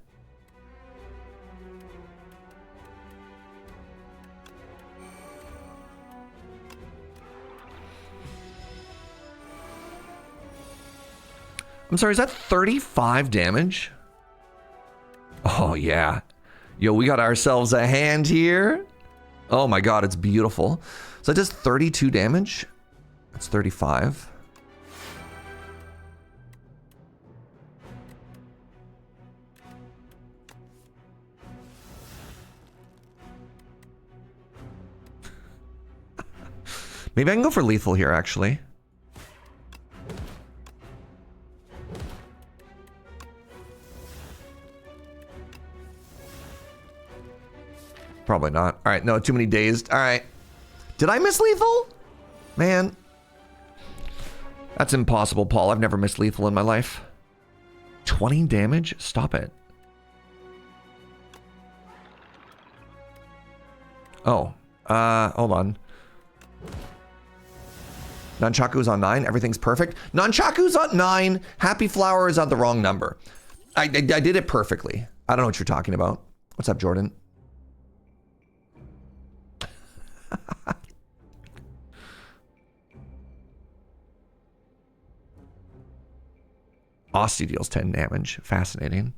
I'm sorry, is that 35 damage? Oh, yeah. Yo, we got ourselves a hand here. Oh my god, it's beautiful. So it does 32 damage. That's 35. Maybe I can go for lethal here, actually. Probably not. All right, no, too many dazed. All right. Did I miss lethal? Man. That's impossible, Paul. I've never missed lethal in my life. 20 damage? Stop it. Oh. Hold on. Nunchaku's on 9. Everything's perfect. Nunchaku's on 9. Happy Flower is on the wrong number. I did it perfectly. I don't know what you're talking about. What's up, Jordan? Austie deals 10 damage. Fascinating.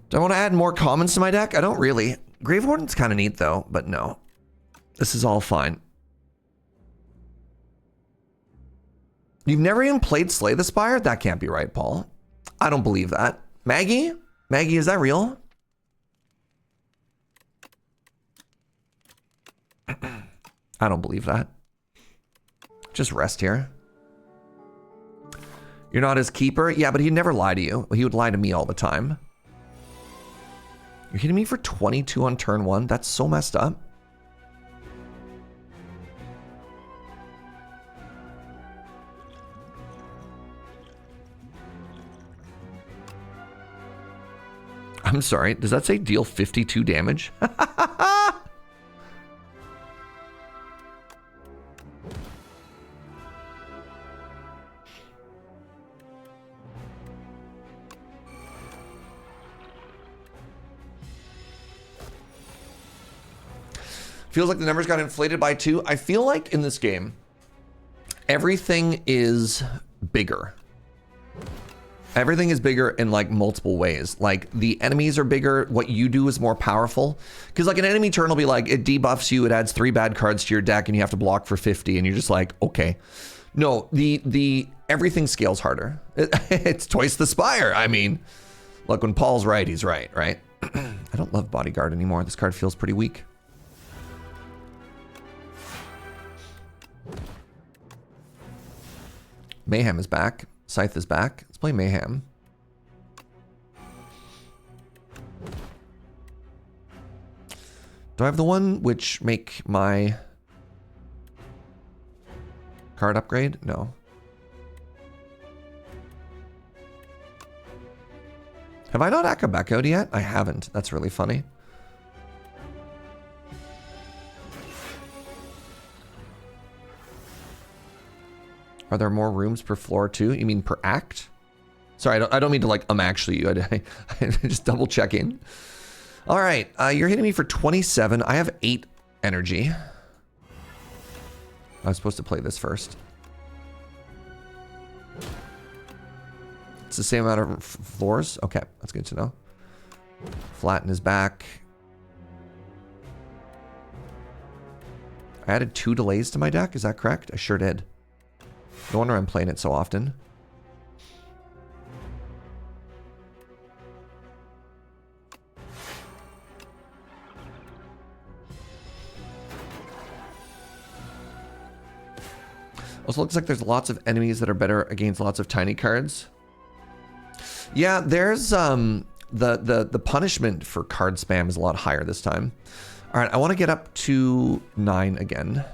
Do I want to add more commons to my deck? I don't really. Grave Warden's kind of neat, though, but no. This is all fine. You've never even played Slay the Spire? That can't be right, Paul. I don't believe that. Maggie? Maggie, is that real? I don't believe that. Just rest here. You're not his keeper? Yeah, but he'd never lie to you. He would lie to me all the time. You're hitting me for 22 on turn 1? That's so messed up. I'm sorry, does that say deal 52 damage? Feels like the numbers got inflated by 2. I feel like in this game, everything is bigger. Everything is bigger in like multiple ways. Like the enemies are bigger. What you do is more powerful. Because like an enemy turn will be like, it debuffs you. It adds 3 bad cards to your deck and you have to block for 50. And you're just like, okay. No, the everything scales harder. It's twice the Spire. I mean, look, when Paul's right, he's right, right? I don't love Bodyguard anymore. This card feels pretty weak. Mayhem is back. Scythe is back. Let's play Mayhem. Do I have the one which make my card upgrade? No. Have I not Akabeko'd yet? I haven't. That's really funny. Are there more rooms per floor too? You mean per act? Sorry, I don't mean to like actually you. I just double checking. All right, you're hitting me for 27. I have 8 energy. I was supposed to play this first. It's the same amount of floors? Okay, that's good to know. Flatten his back. I added 2 delays to my deck, is that correct? I sure did. No wonder I'm playing it so often. Also looks like there's lots of enemies that are better against lots of tiny cards. Yeah, there's the punishment for card spam is a lot higher this time. All right, I want to get up to 9 again.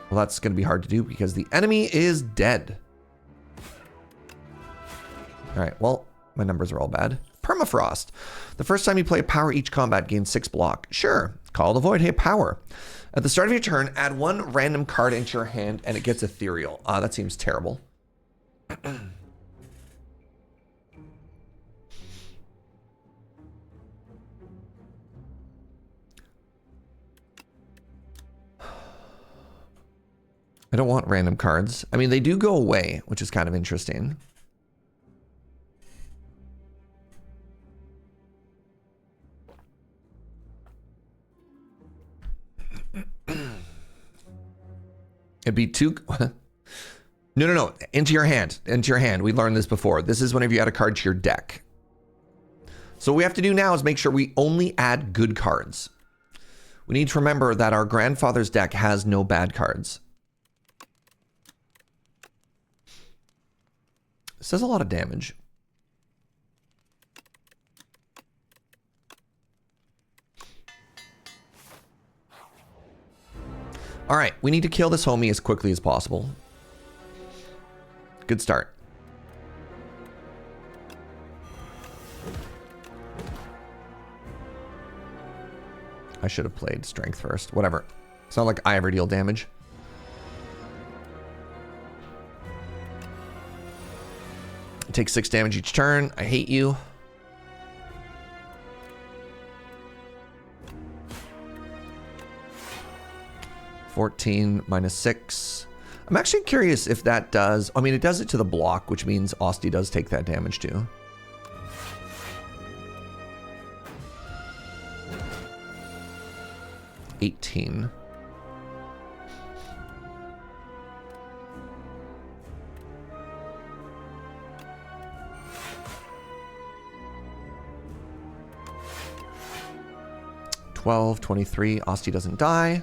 Well, that's going to be hard to do because the enemy is dead. All right, well, my numbers are all bad. Permafrost. The first time you play a power each combat gains 6 block. Sure. Call the Void. Hey, power. At the start of your turn, add 1 random card into your hand and it gets ethereal. That seems terrible. I don't want random cards. I mean, they do go away, which is kind of interesting. It'd be too... No. Into your hand. Into your hand. We learned this before. This is whenever you add a card to your deck. So what we have to do now is make sure we only add good cards. We need to remember that our grandfather's deck has no bad cards. This does a lot of damage. All right, we need to kill this homie as quickly as possible. Good start. I should have played strength first. Whatever. It's not like I ever deal damage. Take 6 damage each turn. I hate you. $14 minus 6. I'm actually curious if that does... I mean, it does it to the block, which means Osti does take that damage too. $18. $12, $23. Osti doesn't die.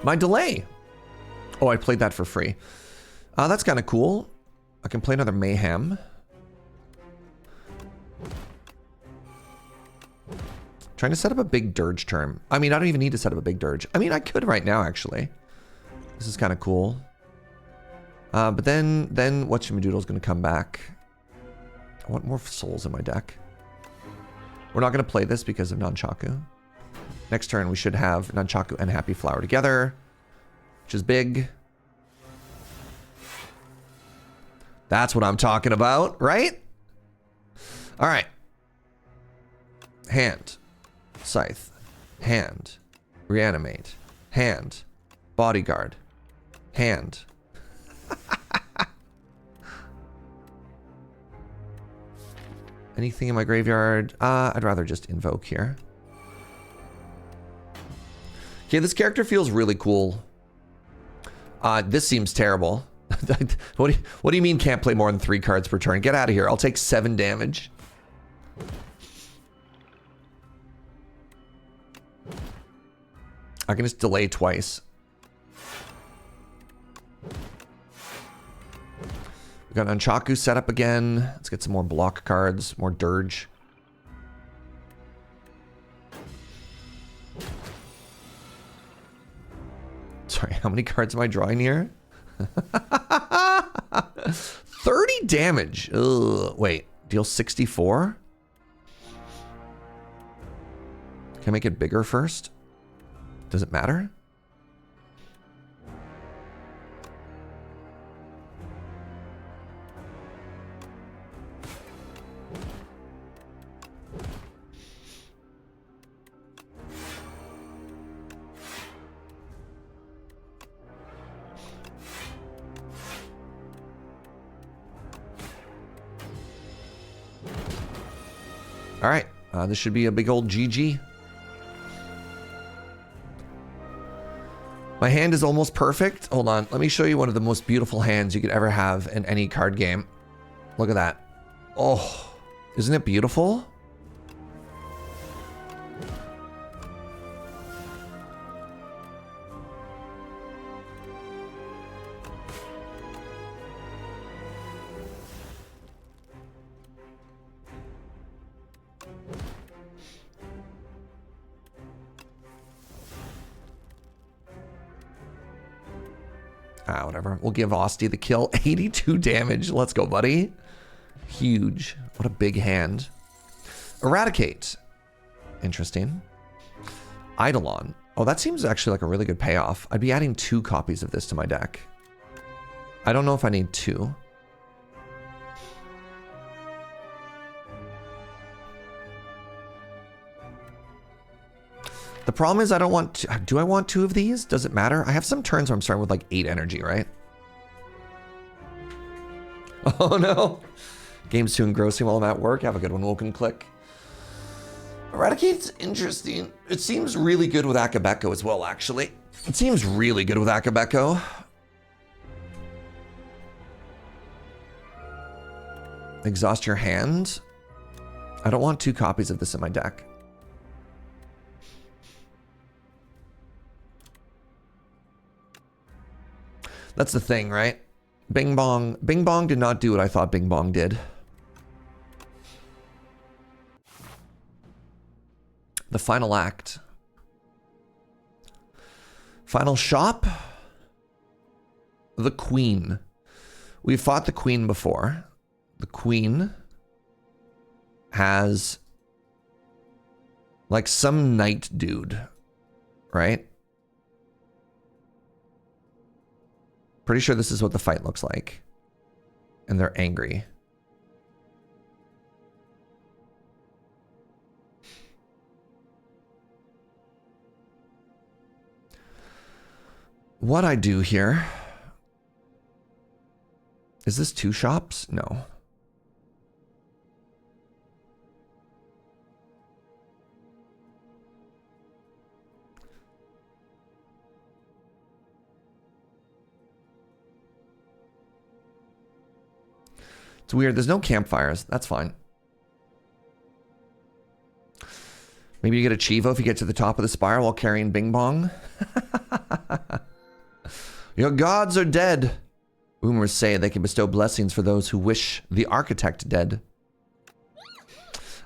My delay. Oh, I played that for free. That's kind of cool. I can play another Mayhem. Trying to set up a big dirge turn. I mean, I don't even need to set up a big dirge. I mean, I could right now, actually. This is kind of cool. But then Whatchamadoodle's going to come back. I want more souls in my deck. We're not going to play this because of Nunchaku. Next turn, we should have Nunchaku and Happy Flower together, which is big. That's what I'm talking about, right? All right. Hand. Scythe. Hand. Reanimate. Hand. Bodyguard. Hand. Anything in my graveyard? I'd rather just invoke here. Okay, this character feels really cool. This seems terrible. What do you mean can't play more than 3 cards per turn? Get out of here. I'll take 7 damage. I can just delay twice. We We got Nunchaku set up again. Let's get some more block cards, more Dirge. Sorry, how many cards am I drawing here? 30 damage. Ugh, wait, deal 64? Can I make it bigger first? Does it matter? All right, this should be a big old GG. My hand is almost perfect. Hold on, let me show you one of the most beautiful hands you could ever have in any card game. Look at that. Oh, isn't it beautiful? Whatever. We'll give Asti the kill. 82 damage. Let's go, buddy. Huge. What a big hand. Eradicate. Interesting. Eidolon. Oh, that seems actually like a really good payoff. I'd be adding 2 copies of this to my deck. I don't know if I need 2. The problem is I don't want to, do I want 2 of these? Does it matter? I have some turns where I'm starting with like 8 energy, right? Oh no. Game's too engrossing while I'm at work. Have a good one, Woken Click. Eradicate's interesting. It seems really good with Akabeko as well, actually. It seems really good with Akabeko. Exhaust your hand. I don't want 2 copies of this in my deck. That's the thing, right? Bing Bong. Bing Bong did not do what I thought Bing Bong did. The final act. Final shop. The Queen. We've fought the Queen before. The Queen has like some knight dude, right? Pretty sure this is what the fight looks like. And they're angry. What I do here... Is this 2 shops? No. It's weird. There's no campfires. That's fine. Maybe you get a Chivo if you get to the top of the Spire while carrying Bing Bong. Your gods are dead. Rumors say they can bestow blessings for those who wish the architect dead.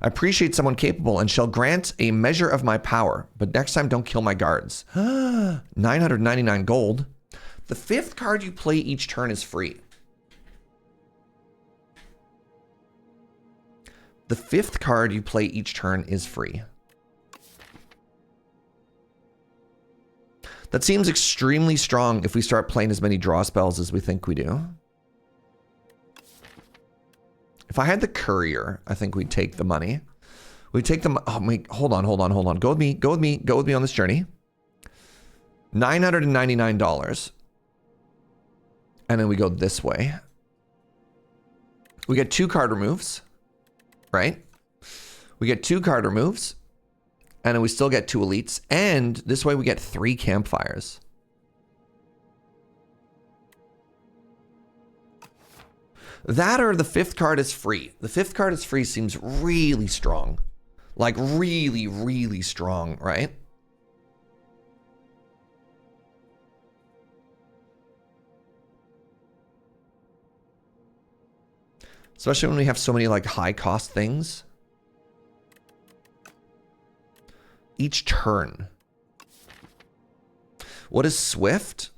I appreciate someone capable and shall grant a measure of my power, but next time don't kill my guards. 999 gold. The 5th card you play each turn is free. The 5th card you play each turn is free. That seems extremely strong if we start playing as many draw spells as we think we do. If I had the Courier, I think we'd take the money. We'd take the... Oh, wait, hold on. Go with me on this journey. $999. And then we go this way. We get 2 card removes. Right? We get 2 card removes. And then we still get 2 elites. And this way we get 3 campfires. That or the 5th card is free. The 5th card is free seems really strong. Like really, really strong, right? Especially when we have so many like high cost things. Each turn. What is Swift?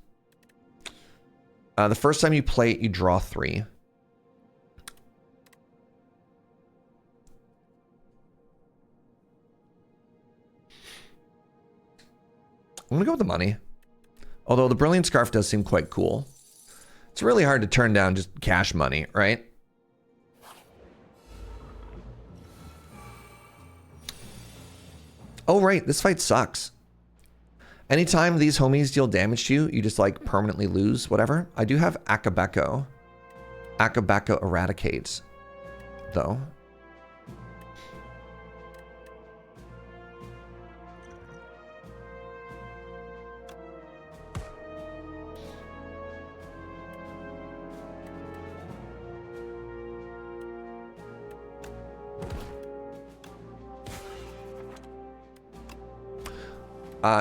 The first time you play it, you draw 3. I'm gonna go with the money. Although the Brilliant Scarf does seem quite cool. It's really hard to turn down just cash money, right? Oh, right. This fight sucks. Anytime these homies deal damage to you, you just like permanently lose whatever. I do have Akabeko. Akabeko eradicates, though.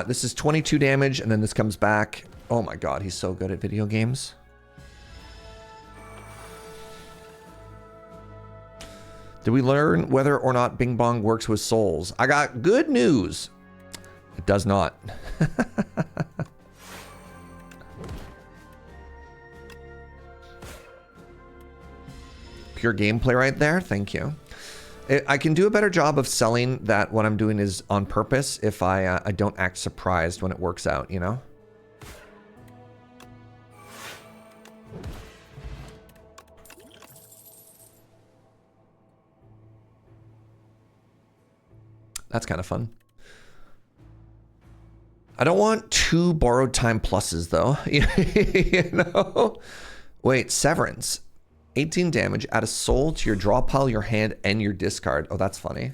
This is 22 damage, and then this comes back. Oh my god, he's so good at video games. Did we learn whether or not Bing Bong works with souls? I got good news. It does not. Pure gameplay right there. Thank you. I can do a better job of selling that what I'm doing is on purpose if I don't act surprised when it works out, you know? That's kind of fun. I don't want 2 borrowed time pluses, though. You know? Wait, Severance. 18 damage. Add a soul to your draw pile, your hand, and your discard. Oh, that's funny.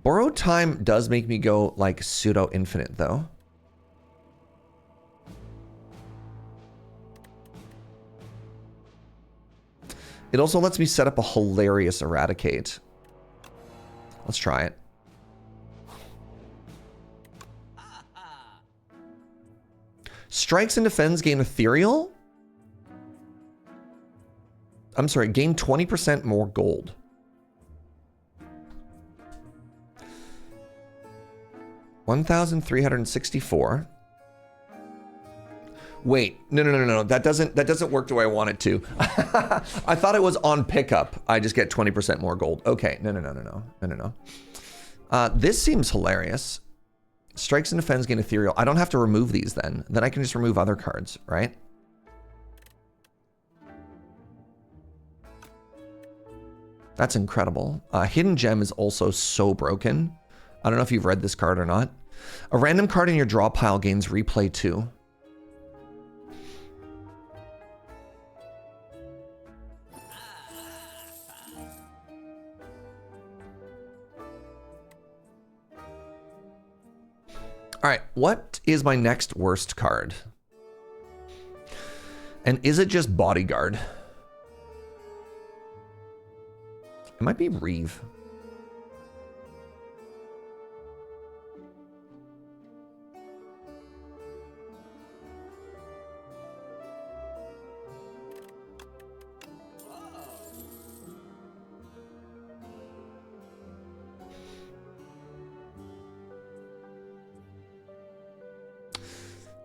Borrowed time does make me go, like, pseudo-infinite, though. It also lets me set up a hilarious Eradicate. Let's try it. Strikes and defends gain ethereal? I'm sorry, gain 20% more gold. $1,364. Wait, no. That doesn't work the way I want it to. I thought it was on pickup. I just get 20% more gold. Okay, no. This seems hilarious. Strikes and defends gain ethereal. I don't have to remove these then. Then I can just remove other cards, right? That's incredible. Hidden Gem is also so broken. I don't know if you've read this card or not. A random card in your draw pile gains replay 2. All right, what is my next worst card? And is it just Bodyguard? It might be Reeve.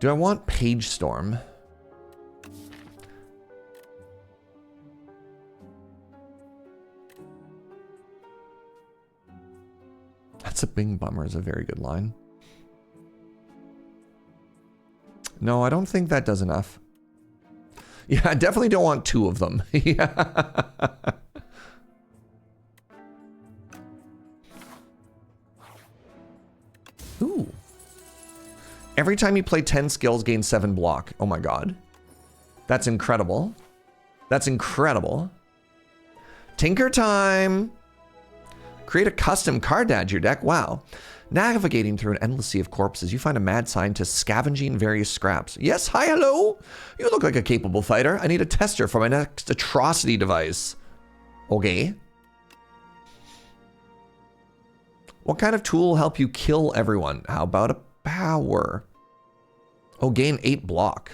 Do I want Page Storm? That's a big bummer is a very good line. No, I don't think that does enough. Yeah, I definitely don't want 2 of them. Yeah. Ooh. Every time you play 10 skills, gain 7 block. Oh my god. That's incredible. That's incredible. Tinker time. Create a custom card to add to your deck. Wow. Navigating through an endless sea of corpses, you find a mad scientist scavenging various scraps. Yes, hi, hello. You look like a capable fighter. I need a tester for my next atrocity device. Okay. What kind of tool will help you kill everyone? How about a power? Oh, gain 8 block.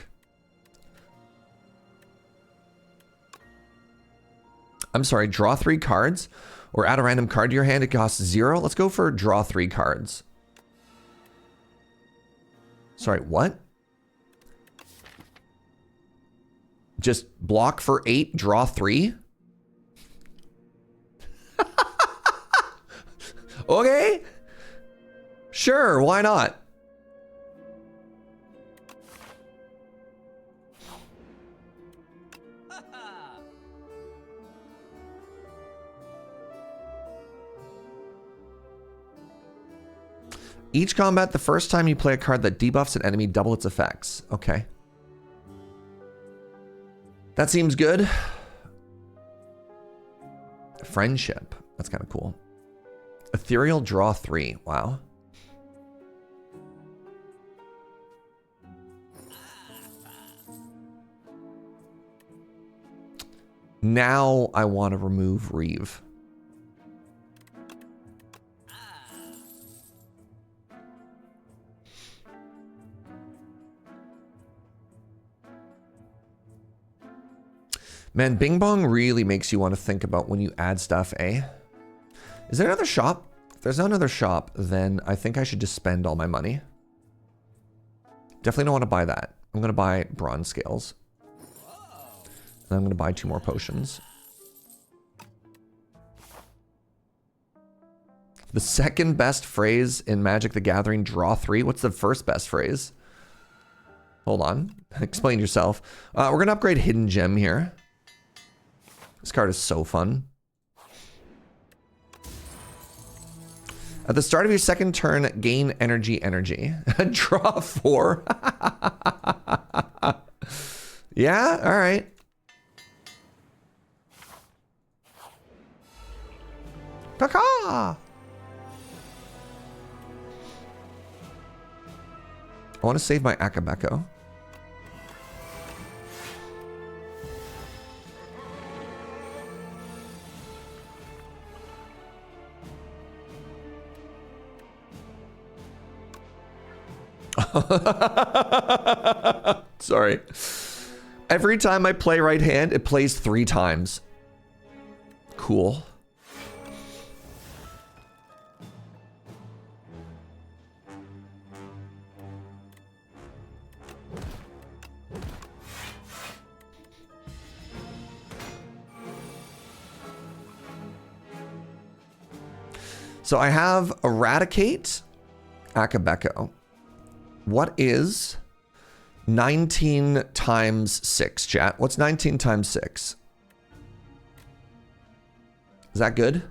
I'm sorry, draw 3 cards or add a random card to your hand. It costs 0. Let's go for draw 3 cards. Sorry, what? Just block for 8, draw 3? Okay. Sure, why not? Each combat, the first time you play a card that debuffs an enemy, double its effects. Okay. That seems good. Friendship. That's kind of cool. Ethereal, draw 3. Wow. Now I want to remove Reeve. Man, Bing Bong really makes you want to think about when you add stuff, eh? Is there another shop? If there's not another shop, then I think I should just spend all my money. Definitely don't want to buy that. I'm going to buy bronze scales. And I'm going to buy 2 more potions. The second best phrase in Magic the Gathering, draw 3. What's the first best phrase? Hold on. Explain yourself. We're going to upgrade Hidden Gem here. This card is so fun. At the start of your second turn, gain energy. Draw 4. Yeah, all right. Caca! I want to save my Akabeko. Sorry. Every time I play right hand, it plays 3 times. Cool. So I have Eradicate, Akabeko. What is 19 times 6, chat? What's 19 times 6? Is that good?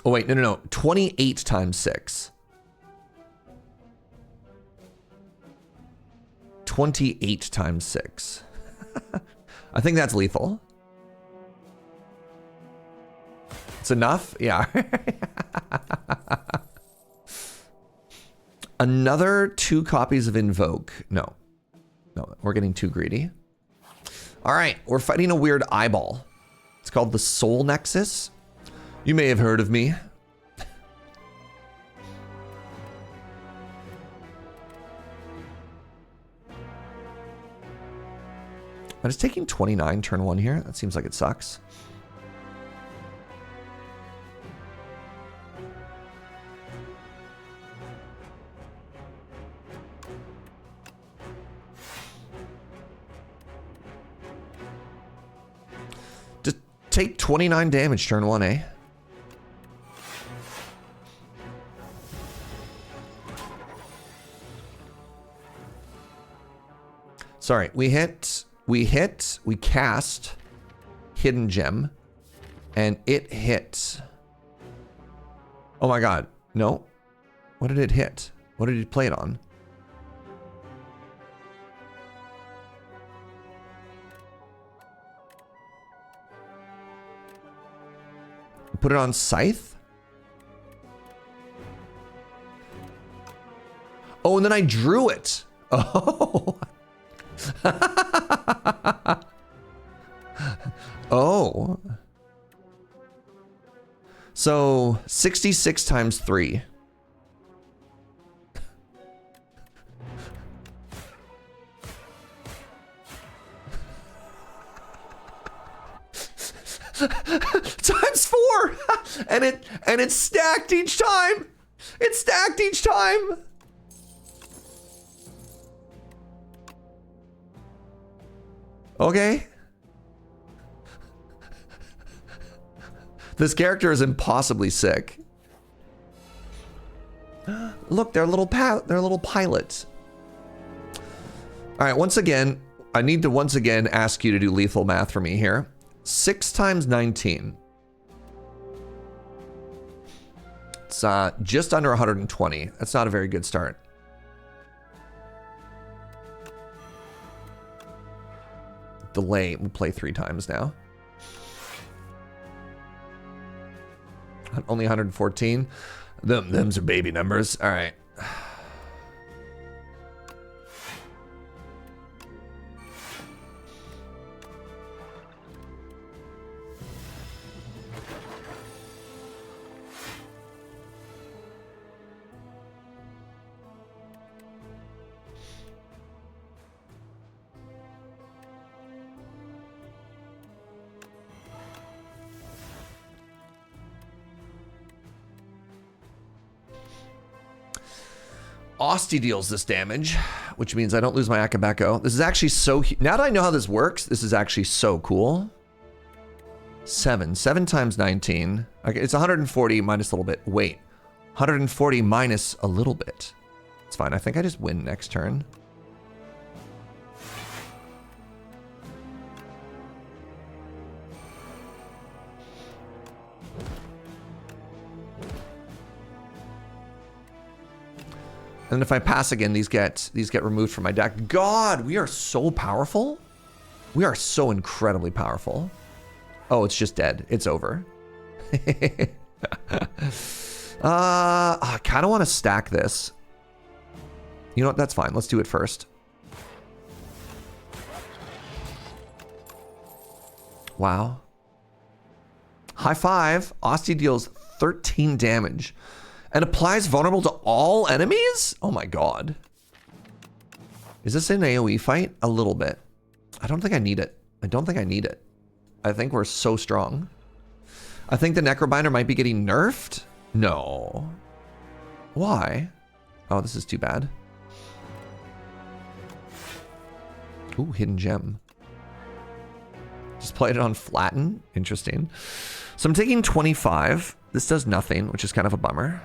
Oh, wait, no. 28 times 6. 28 times 6. I think that's lethal. It's enough? Yeah. Another 2 copies of Invoke. No, we're getting too greedy. All right, we're fighting a weird eyeball. It's called the Soul Nexus. You may have heard of me. But it's taking 29 turn 1 here. That seems like it sucks. Take 29 damage turn 1, eh? Sorry, we cast Hidden Gem, and it hit. Oh my god, no. What did it hit? What did it play it on? Put it on Scythe? Oh, and then I drew it. Oh. Oh. So 66 times 3. Times 4. and it's stacked each time. It's stacked each time. Okay. This character is impossibly sick. Look, they're little pilots. All right, once again, I need to once again ask you to do lethal math for me here. 6 times 19. It's just under 120. That's not a very good start. Delay, we'll play 3 times now. Only 114. Them's are baby numbers. All right. Osty deals this damage, which means I don't lose my Akabeko. This is actually so... Now that I know how this works, this is actually so cool. 7 times 19. Okay, it's 140 minus a little bit. Wait. 140 minus a little bit. It's fine. I think I just win next turn. And if I pass again, these get removed from my deck. God, we are so powerful. We are so incredibly powerful. Oh, it's just dead. It's over. I kind of want to stack this. You know what? That's fine. Let's do it first. Wow. High five. Osty deals 13 damage. And applies vulnerable to all enemies? Oh my god. Is this an AoE fight? A little bit. I don't think I need it. I don't think I need it. I think we're so strong. I think the Necrobinder might be getting nerfed? No. Why? Oh, this is too bad. Ooh, hidden gem. Just played it on flatten. Interesting. So I'm taking 25. This does nothing, which is kind of a bummer.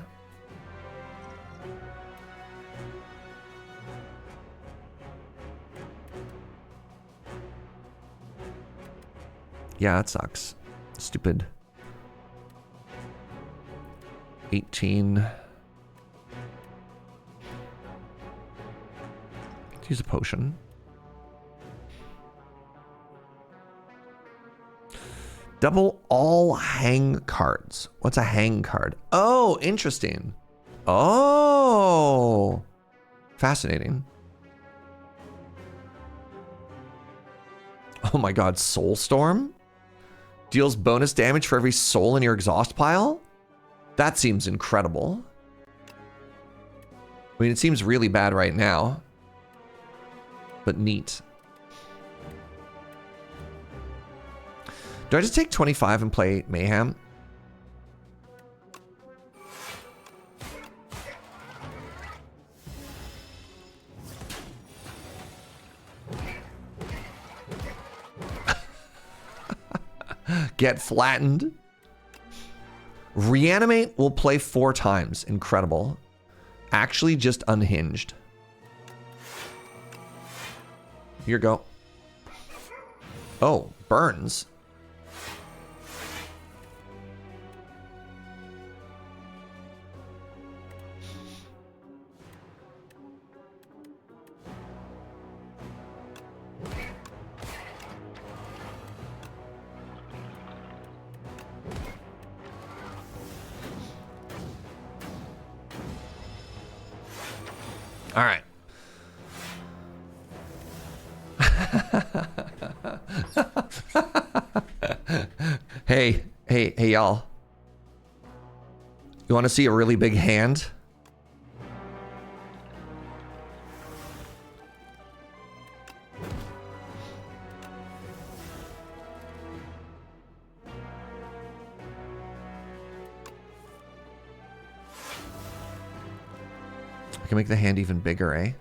Yeah, it sucks. Stupid. 18. Let's use a potion. Double all hang cards. What's a hang card? Oh, interesting. Oh, fascinating. Oh my god, Soulstorm? Deals bonus damage for every soul in your exhaust pile? That seems incredible. I mean, it seems really bad right now. But neat. Do I just take 25 and play Mayhem? Get flattened. Reanimate will play 4 times. Incredible. Actually just unhinged. Here you go. Oh, burns. All right. Hey, y'all. You want to see a really big hand? I can make the hand even bigger, eh?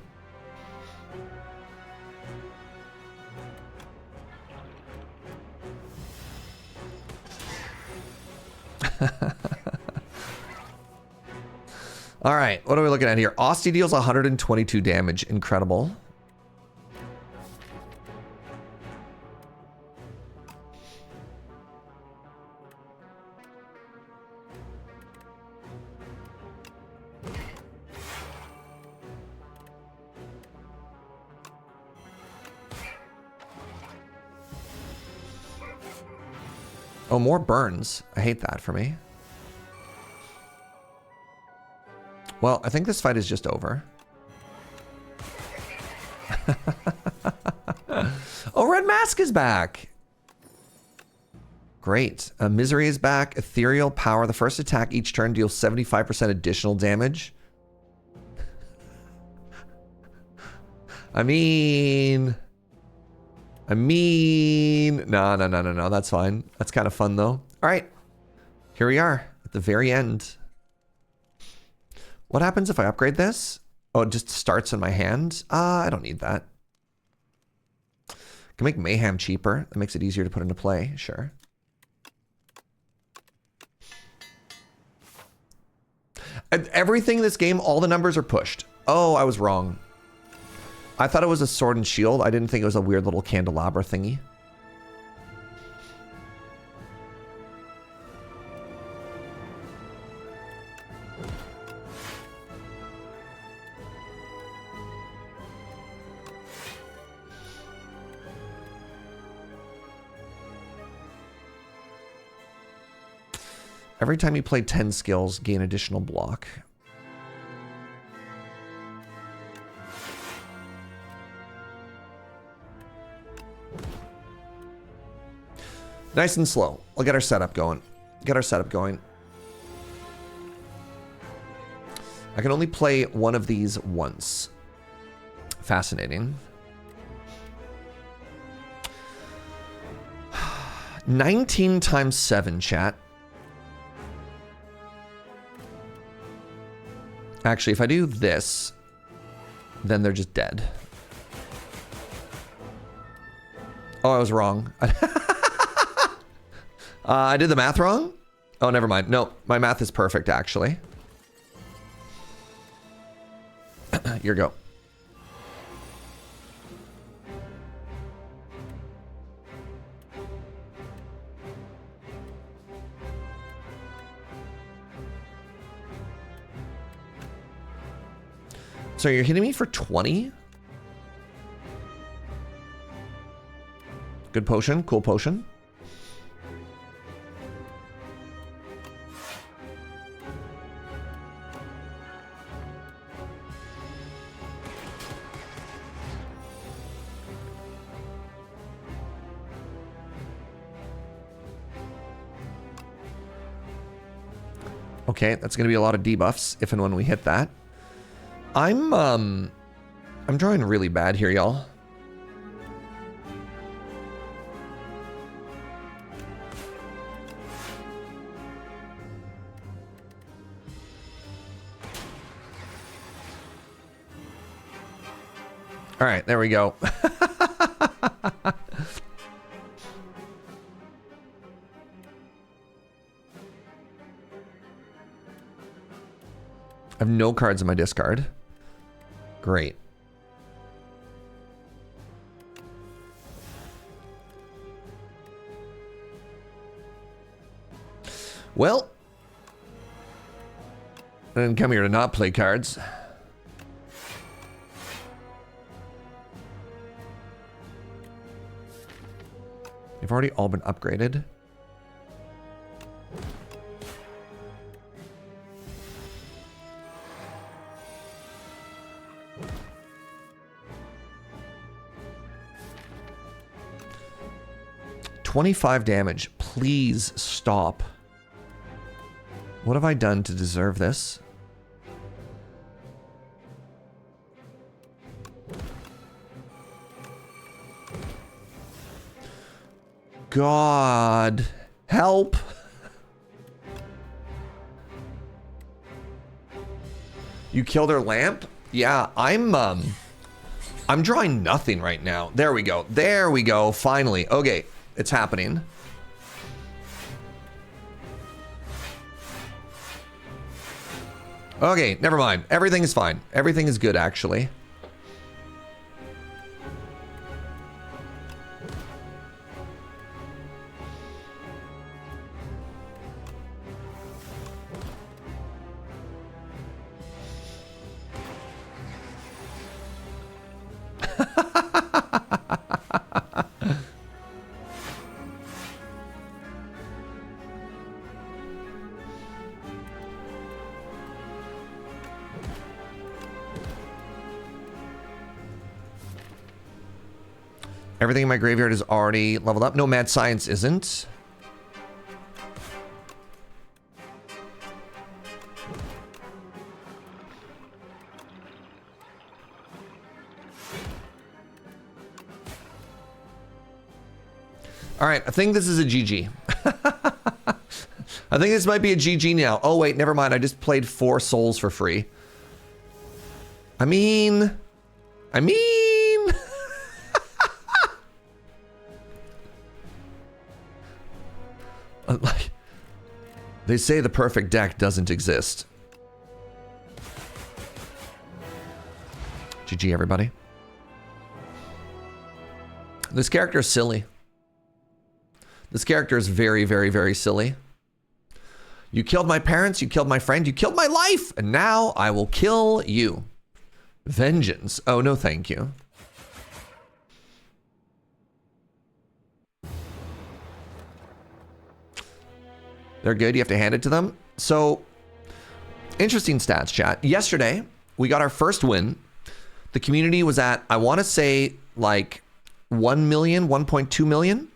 All right, what are we looking at here? Asti deals 122 damage. Incredible. Oh, more burns. I hate that for me. Well, I think this fight is just over. Oh, Red Mask is back. Great. Misery is back. Ethereal Power. The first attack each turn deals 75% additional damage. I mean... No. That's fine. That's kind of fun, though. All right. Here we are at the very end. What happens if I upgrade this? Oh, it just starts in my hand? I don't need that. Can make Mayhem cheaper. That makes it easier to put into play. Sure. And everything in this game, all the numbers are pushed. Oh, I was wrong. I thought it was a sword and shield. I didn't think it was a weird little candelabra thingy. Every time you play 10 skills, gain additional block. Nice and slow. We'll get our setup going. Get our setup going. I can only play one of these once. Fascinating. 19 times 7, chat. Actually, if I do this, then they're just dead. Oh, I was wrong. I did the math wrong? Oh, never mind. No, my math is perfect, actually. Your go. So you're hitting me for 20? Good potion. Cool potion. Okay, that's going to be a lot of debuffs if and when we hit that. I'm drawing really bad here, y'all. All right, there we go. I have no cards in my discard. Great. Well, I didn't come here to not play cards. They've already all been upgraded. $25 damage. Please stop. What have I done to deserve this? God, help. You killed her lamp? Yeah, I'm drawing nothing right now. There we go. There we go. Finally. Okay, it's happening. Okay, never mind. Everything is fine. Everything is good, actually. Everything in my graveyard is already leveled up. No, Mad Science isn't. All right, I think this is a GG. I think this might be a GG now. Oh, wait, never mind. I just played 4 souls for free. I mean... Like, they say the perfect deck doesn't exist. GG, everybody. This character is silly. This character is very, very, very silly. You killed my parents, you killed my friend, you killed my life, and now I will kill you. Vengeance. Oh, no, thank you. They're good. You have to hand it to them. So, interesting stats, chat. Yesterday, we got our first win. The community was at, I want to say, like 1 million, 1.2 million.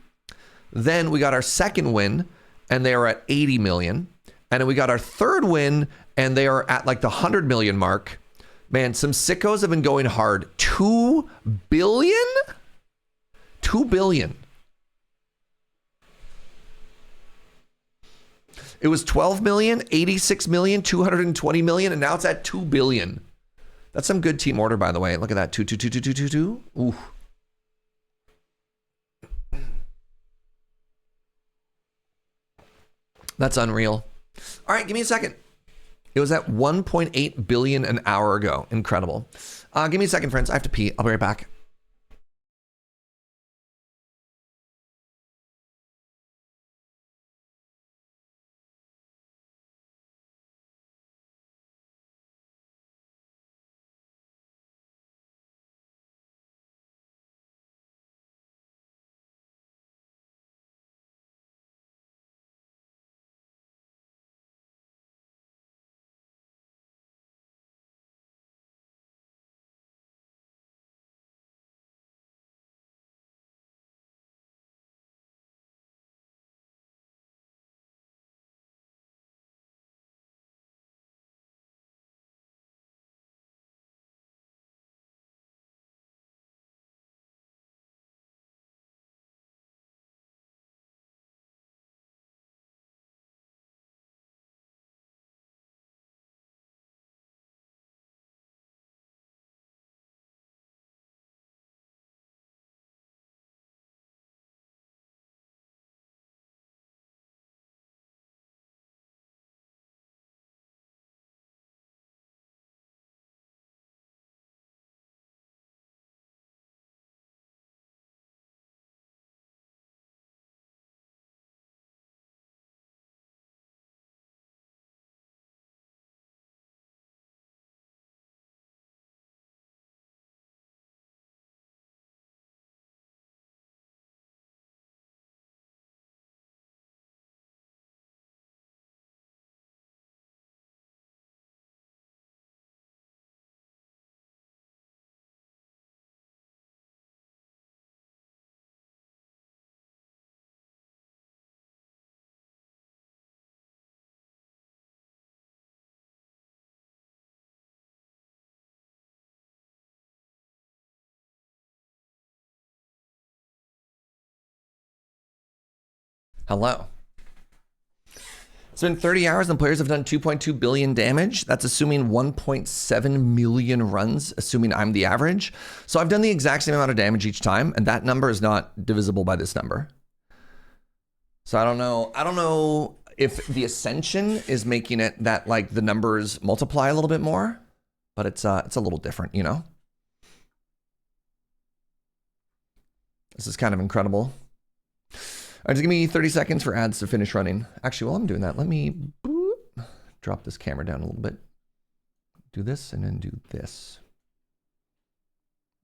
Then we got our second win, and they are at 80 million. And then we got our third win, and they are at like the 100 million mark. Man, some sickos have been going hard. 2 billion? 2 billion. It was 12 million, 86 million, 220 million, and now it's at 2 billion. That's some good team order, by the way. Look at that. 2, 2, 2, 2, 2, 2, 2. Ooh. That's unreal. All right, give me a second. It was at 1.8 billion an hour ago. Incredible. Give me a second, friends. I have to pee. I'll be right back. Hello. It's been 30 hours and players have done 2.2 billion damage. That's assuming 1.7 million runs, assuming I'm the average. So I've done the exact same amount of damage each time, and that number is not divisible by this number. So I don't know if the Ascension is making it that like the numbers multiply a little bit more, but it's a little different, you know? This is kind of incredible. All right, just give me 30 seconds for ads to finish running. Actually, while I'm doing that, let me drop this camera down a little bit. Do this and then do this.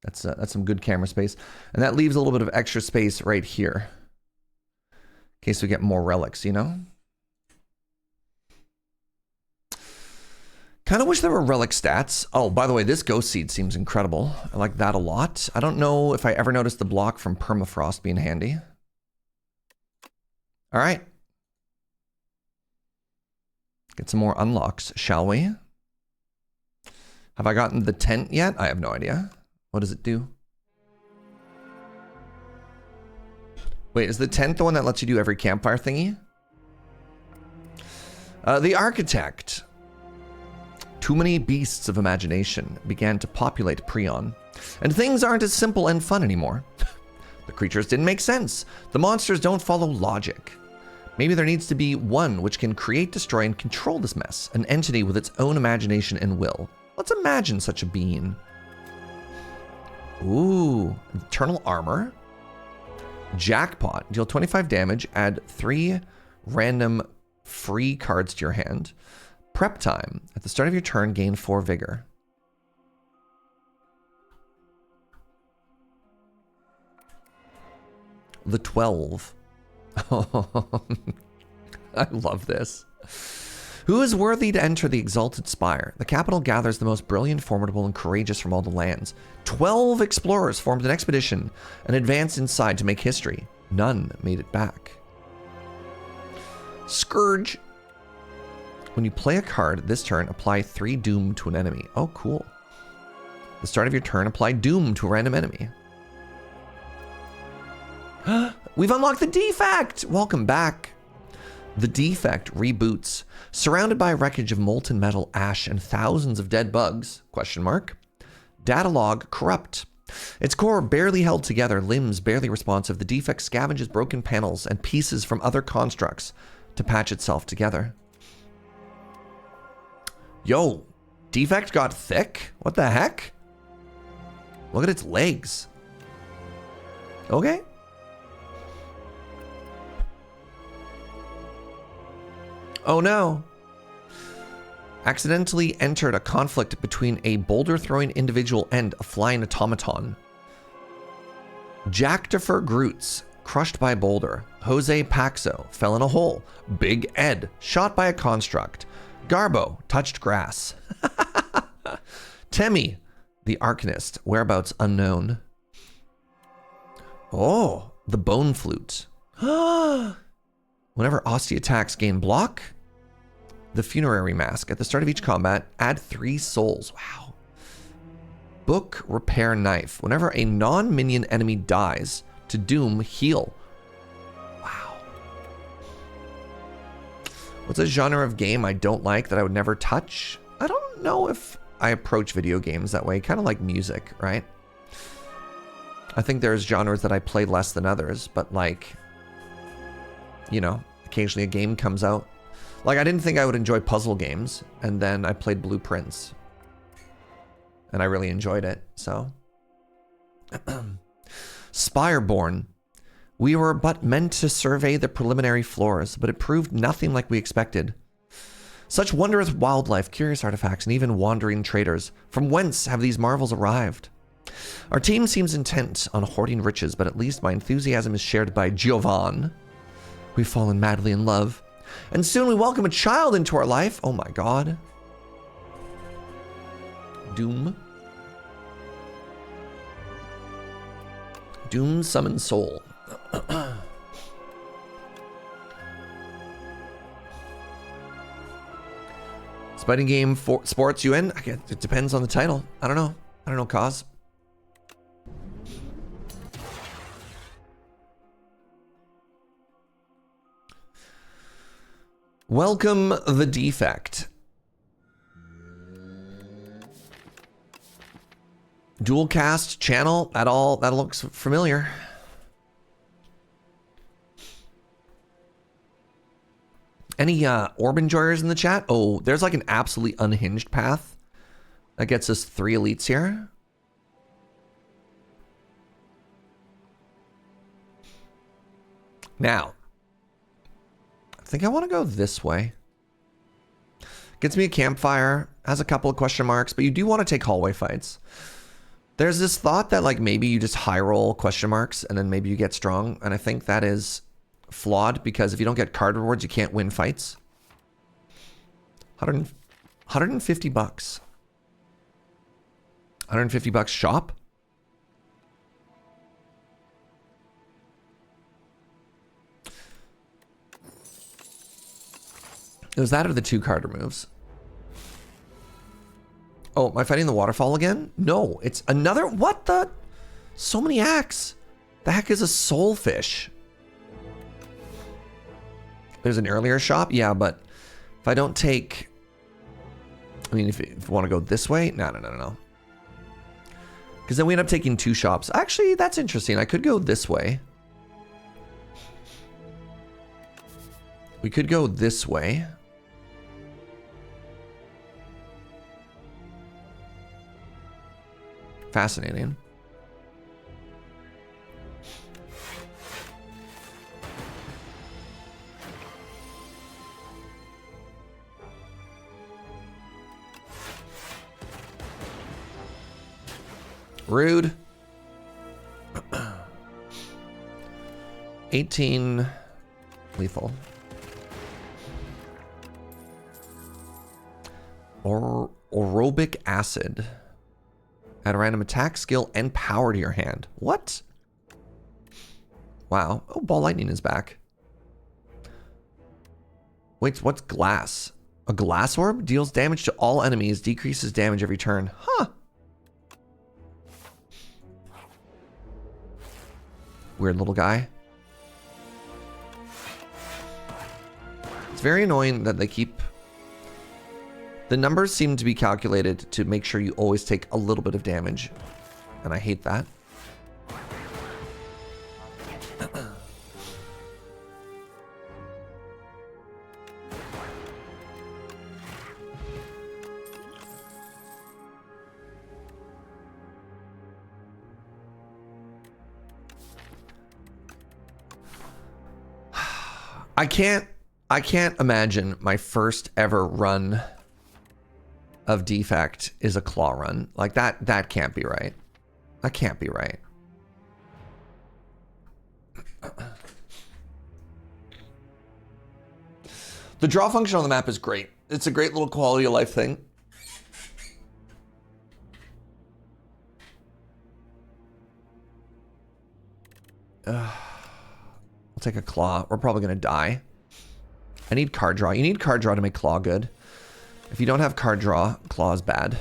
That's some good camera space. And that leaves a little bit of extra space right here. In case we get more relics, you know? Kind of wish there were relic stats. Oh, by the way, this ghost seed seems incredible. I like that a lot. I don't know if I ever noticed the block from permafrost being handy. All right. Get some more unlocks, shall we? Have I gotten the tent yet? I have no idea. What does it do? Wait, is the tent the one that lets you do every campfire thingy? The architect. Too many beasts of imagination began to populate Prion, and things aren't as simple and fun anymore. The creatures didn't make sense. The monsters don't follow logic. Maybe there needs to be one which can create, destroy, and control this mess. An entity with its own imagination and will. Let's imagine such a being. Ooh, eternal armor. Jackpot. Deal 25 damage. Add 3 random free cards to your hand. Prep time. At the start of your turn, gain 4 vigor. The 12. Oh, I love this. Who is worthy to enter the exalted Spire? The capital gathers the most brilliant, formidable, and courageous from all the lands. 12 explorers formed an expedition and advanced inside to make history. None made it back. Scourge. When you play a card this turn, apply 3 doom to an enemy. Oh, cool. At the start of your turn, apply doom to a random enemy. We've unlocked the Defect! Welcome back. The Defect reboots. Surrounded by a wreckage of molten metal, ash, and thousands of dead bugs, question mark. Data log corrupt. Its core barely held together, limbs barely responsive. The Defect scavenges broken panels and pieces from other constructs to patch itself together. Yo, Defect got thick? What the heck? Look at its legs. Okay. Oh no. Accidentally entered a conflict between a boulder-throwing individual and a flying automaton. Jack Defer Groots, crushed by a boulder. Jose Paxo, fell in a hole. Big Ed, shot by a construct. Garbo, touched grass. Temi, the Arcanist, whereabouts unknown. Oh, the Bone Flute. Whenever Ostie attacks, gain block. The Funerary Mask. At the start of each combat, add 3 souls. Wow. Book Repair Knife. Whenever a non-minion enemy dies, to doom, heal. Wow. What's a genre of game I don't like that I would never touch? I don't know if I approach video games that way. Kind of like music, right? I think there's genres that I play less than others, but like, you know, occasionally a game comes out. Like, I didn't think I would enjoy puzzle games, and then I played Blueprints. And I really enjoyed it, so. Spireborn. We were but meant to survey the preliminary floors, but it proved nothing like we expected. Such wondrous wildlife, curious artifacts, and even wandering traders. From whence have these marvels arrived? Our team seems intent on hoarding riches, but at least my enthusiasm is shared by Giovan. We've fallen madly in love. And soon we welcome a child into our life. Oh my god. Doom. Doom Summon Soul. Fighting game for sports you in? I guess it depends on the title. I don't know. I don't know, cause. Welcome the Defect. Dual cast channel, that looks familiar. Any orb enjoyers in the chat? Oh, there's like an absolutely unhinged path that gets us 3 elites here. Now, I think I want to go this way. Gets me a campfire, has a couple of question marks, but you do want to take hallway fights. There's this thought that like maybe you just high roll question marks and then maybe you get strong, and I think that is flawed because if you don't get card rewards, you can't win fights. 150 bucks. 150 bucks shop? It was that or the 2 card removes. Oh, am I fighting the waterfall again? No, it's another, what the? So many acts. The heck is a soulfish? There's an earlier shop? Yeah, but if I don't take, I mean, if you want to go this way, no. Because then we end up taking 2 shops. Actually, that's interesting. I could go this way. We could go this way. Fascinating. Rude. 18 lethal. Or aerobic acid. Add a random attack, skill, and power to your hand. What? Wow. Oh, ball lightning is back. Wait, what's glass? A glass orb deals damage to all enemies, decreases damage every turn. Huh. Weird little guy. It's very annoying that they keep... The numbers seem to be calculated to make sure you always take a little bit of damage. And I hate that. I can't imagine my first ever run of Defect is a claw run. Like that can't be right. That can't be right. The draw function on the map is great. It's a great little quality of life thing. I'll take a claw. We're probably gonna die. I need card draw. You need card draw to make claw good. If you don't have card draw, claw is bad.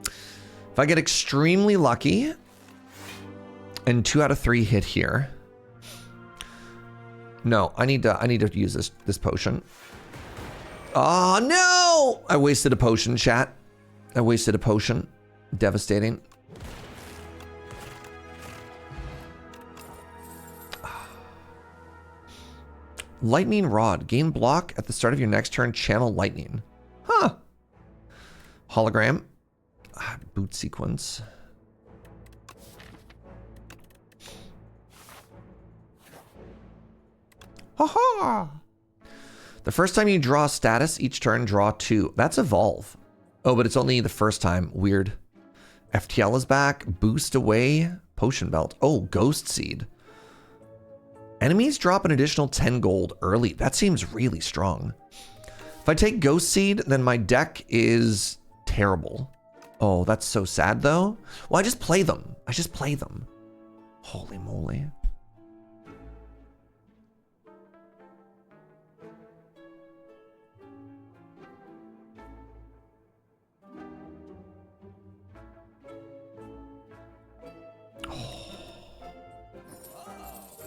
If I get extremely lucky and 2 out of 3 hit here. No, I need to use this potion. Oh no! I wasted a potion, chat. I wasted a potion. Devastating. Lightning Rod. Gain block at the start of your next turn. Channel lightning. Huh. Hologram. Boot sequence. Ha-ha! The first time you draw status, each turn draw 2. That's evolve. Oh, but it's only the first time. Weird. FTL is back. Boost away. Potion belt. Oh, ghost seed. Enemies drop an additional 10 gold early. That seems really strong. If I take ghost seed, then my deck is terrible. Oh, that's so sad though. Well, I just play them. I just play them. Holy moly.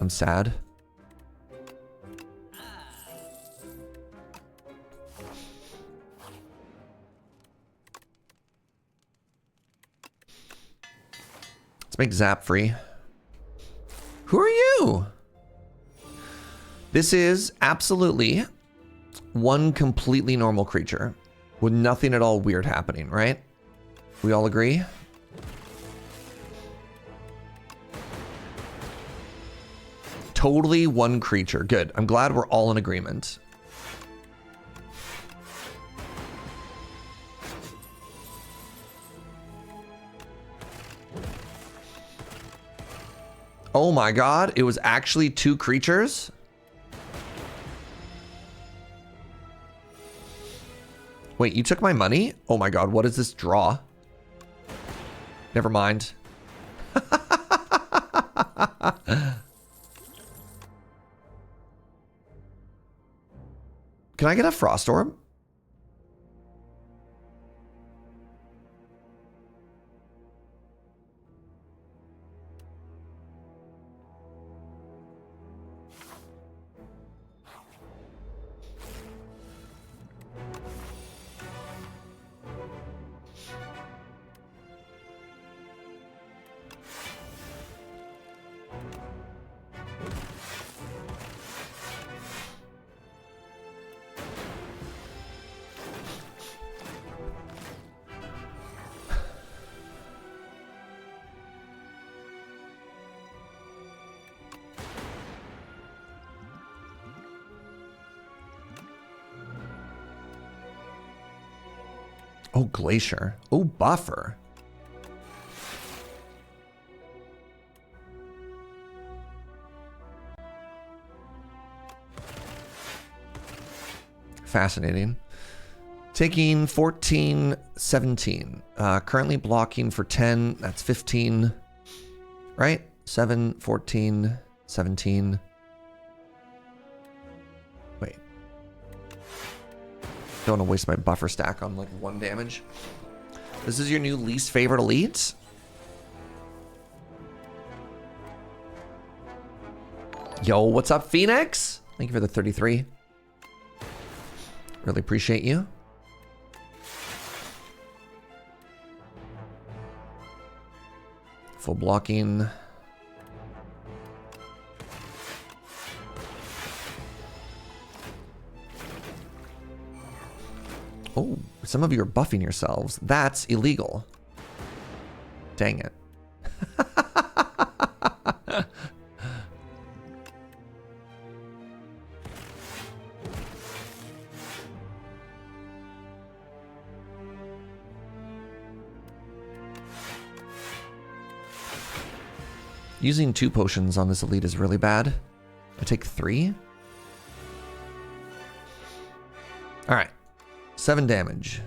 I'm sad. Let's make Zap free. Who are you? This is absolutely one completely normal creature with nothing at all weird happening, right? We all agree? Totally one creature. Good. I'm glad we're all in agreement. Oh my god, it was actually 2 creatures? Wait, you took my money? Oh my god, what is this draw? Never mind. Can I get a Frost Orb? Oh, Glacier. Oh, Buffer. Fascinating. Taking 14, 17. Currently blocking for 10. That's 15. Right? 7, 14, 17. Wait. Don't want to waste my buffer stack on like 1 damage. This is your new least favorite elite? Yo, what's up, Phoenix? Thank you for the 33. Really appreciate you. Full blocking. Oh, some of you are buffing yourselves. That's illegal. Dang it. Using 2 potions on this elite is really bad. I take 3. All right. 7 damage.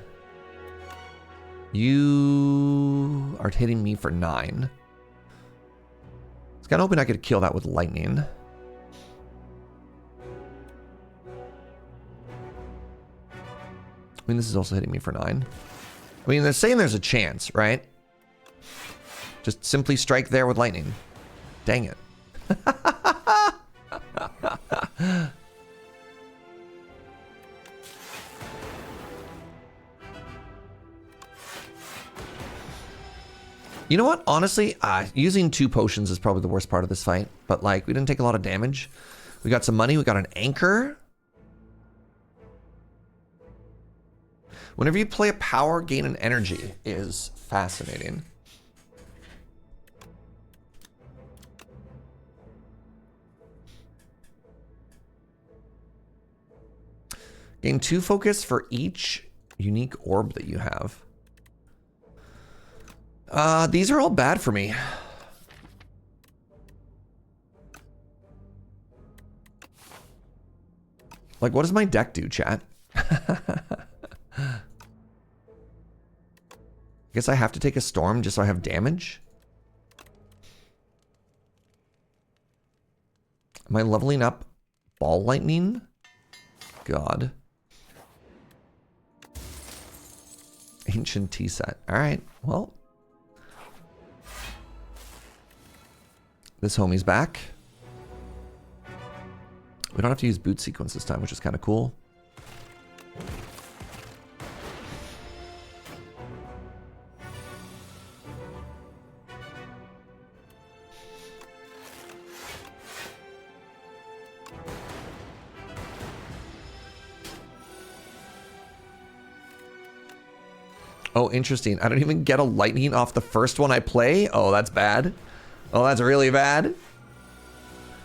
You are hitting me for 9. I was kind of hoping I could kill that with lightning. I mean, this is also hitting me for 9. I mean, they're saying there's a chance, right? Just simply strike there with lightning. Dang it. You know what? Honestly, using 2 potions is probably the worst part of this fight. But, like, we didn't take a lot of damage. We got some money. We got an anchor. Whenever you play a power, gain an energy is fascinating. Gain 2 focus for each unique orb that you have. These are all bad for me. Like, what does my deck do, chat? I guess I have to take a storm just so I have damage. Am I leveling up ball lightning? God. Ancient tea set. All right, well. This homie's back. We don't have to use boot sequence this time, which is kind of cool. Oh, interesting. I don't even get a lightning off the first one I play. Oh, that's bad. Oh, that's really bad.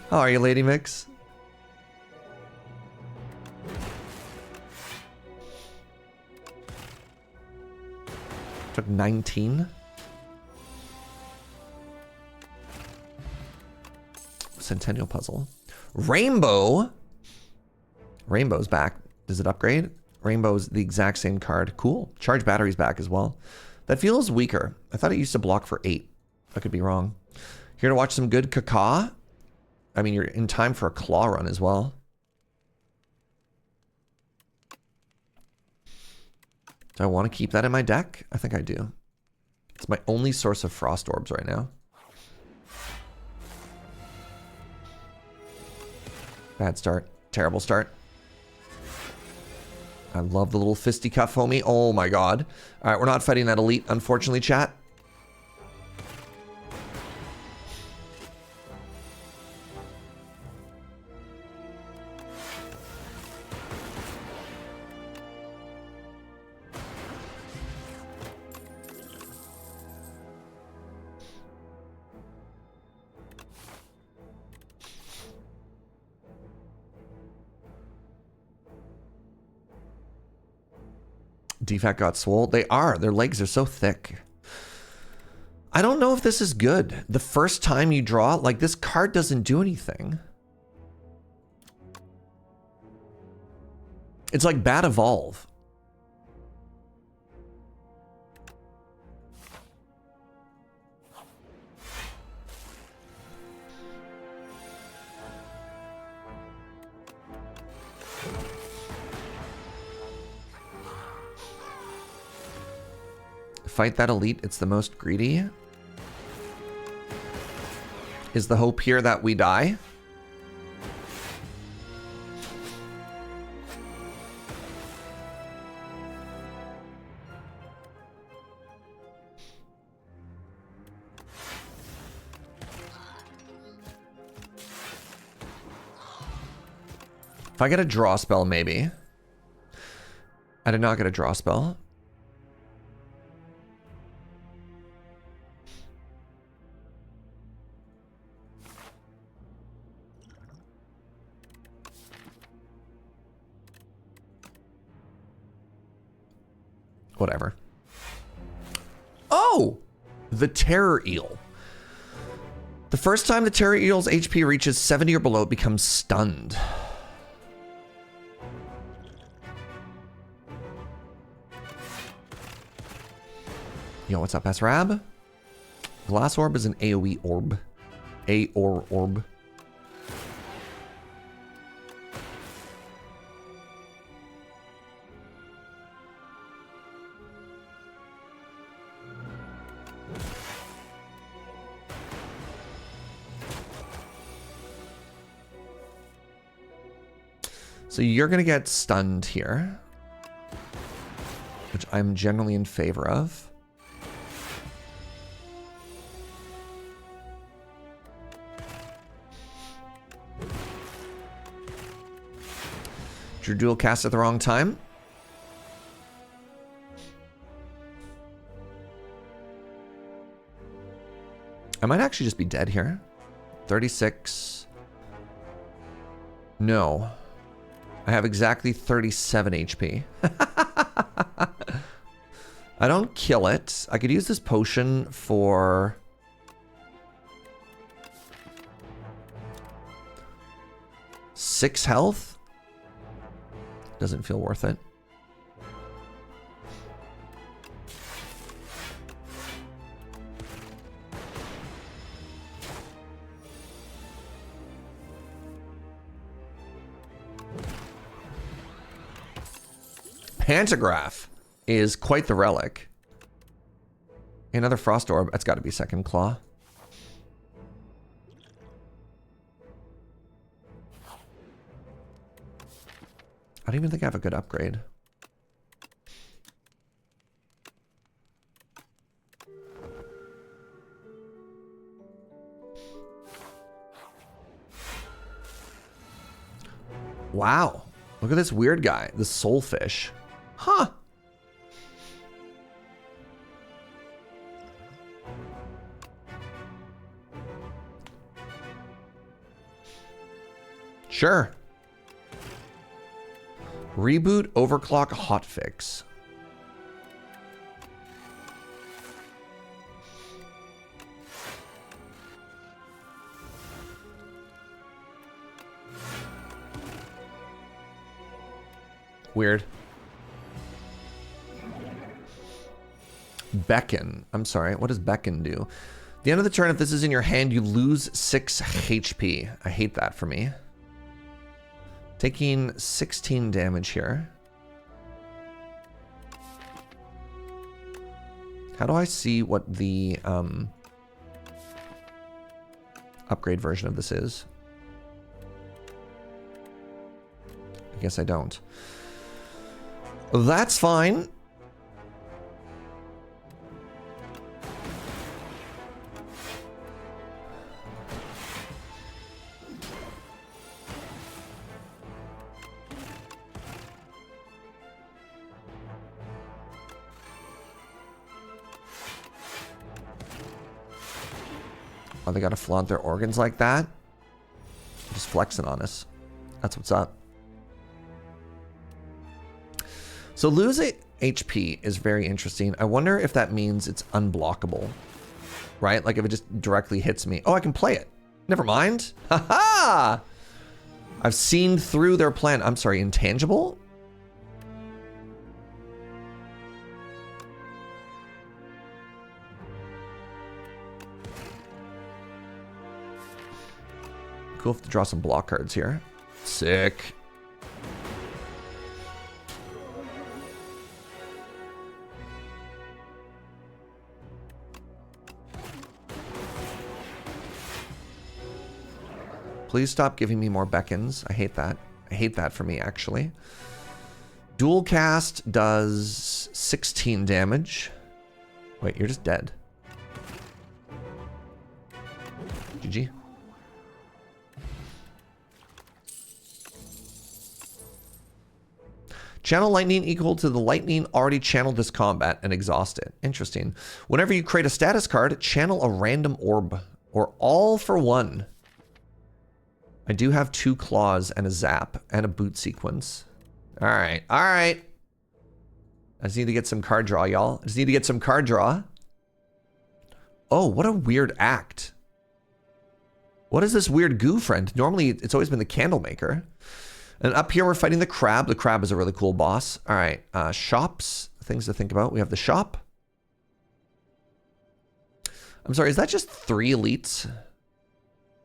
How are you, Lady Mix? Took 19. Centennial puzzle. Rainbow. Rainbow's back. Does it upgrade? Rainbow's the exact same card. Cool. Charge battery's back as well. That feels weaker. I thought it used to block for 8. I could be wrong. Here to watch some good caca. I mean, you're in time for a claw run as well. Do I want to keep that in my deck? I think I do. It's my only source of frost orbs right now. Bad start. Terrible start. I love the little fisticuff, homie. Oh my god. All right, we're not fighting that elite, unfortunately, chat. Defect got swole. They are. Their legs are so thick. I don't know if this is good. The first time you draw, like, this card doesn't do anything. It's like bad evolve. Fight that elite, it's the most greedy. Is the hope here that we die? If I get a draw spell, maybe. I did not get a draw spell. Whatever. Oh! The Terror Eel. The first time the Terror Eel's HP reaches 70 or below, it becomes stunned. Yo, what's up, S-Rab? Glass Orb is an AoE orb. A-or orb. So you're going to get stunned here, which I'm generally in favor of. Drew dual cast at the wrong time. I might actually just be dead here. 36. No. I have exactly 37 HP. I don't kill it. I could use this potion for... six health. Doesn't feel worth it. Pantograph is quite the relic. Another Frost Orb. That's got to be Second Claw. I don't even think I have a good upgrade. Wow. Look at this weird guy, the soulfish. Huh. Sure. Reboot overclock hotfix. Weird. Beckon. I'm sorry. What does Beckon do? The end of the turn, if this is in your hand, you lose 6 HP. I hate that for me. Taking 16 damage here. How do I see what the upgrade version of this is? I guess I don't. That's fine. Oh, they gotta flaunt their organs like that? Just flexing on us. That's what's up. So losing HP is very interesting. I wonder if that means it's unblockable, right? Like if it just directly hits me. Oh, I can play it. Never mind. Haha! I've seen through their plan. I'm sorry, intangible? Cool to draw some block cards here. Sick. Please stop giving me more beckons. I hate that. I hate that for me, actually. Dual cast does 16 damage. Wait, you're just dead. GG. Channel lightning equal to the lightning already channeled this combat and exhaust it. Interesting. Whenever you create a status card, channel a random orb or all for one. I do have 2 claws and a zap and a boot sequence. All right. All right. I just need to get some card draw, y'all. I just need to get some card draw. Oh, what a weird act. What is this weird goo friend? Normally, it's always been the candle maker. And up here, we're fighting the crab. The crab is a really cool boss. All right. Shops. Things to think about. We have the shop. I'm sorry. Is that just 3 elites?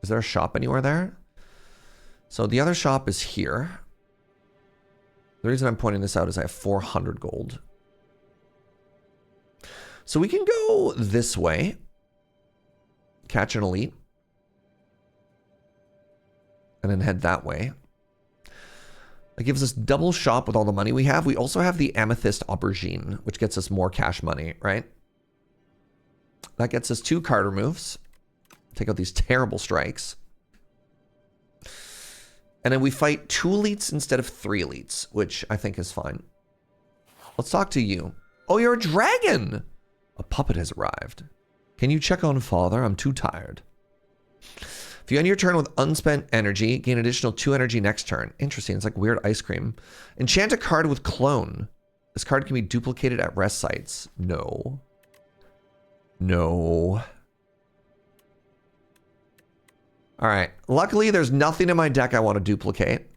Is there a shop anywhere there? So the other shop is here. The reason I'm pointing this out is I have 400 gold. So we can go this way. Catch an elite. And then head that way. That gives us double shop with all the money we have. We also have the Amethyst Aubergine, which gets us more cash money, right? That gets us 2 card removes. Take out these terrible strikes. And then we fight 2 elites instead of 3 elites, which I think is fine. Let's talk to you. Oh, you're a dragon! A puppet has arrived. Can you check on father? I'm too tired. If you end your turn with unspent energy, gain additional 2 energy next turn. Interesting. It's like weird ice cream. Enchant a card with clone. This card can be duplicated at rest sites. No. No. All right. Luckily, there's nothing in my deck I want to duplicate.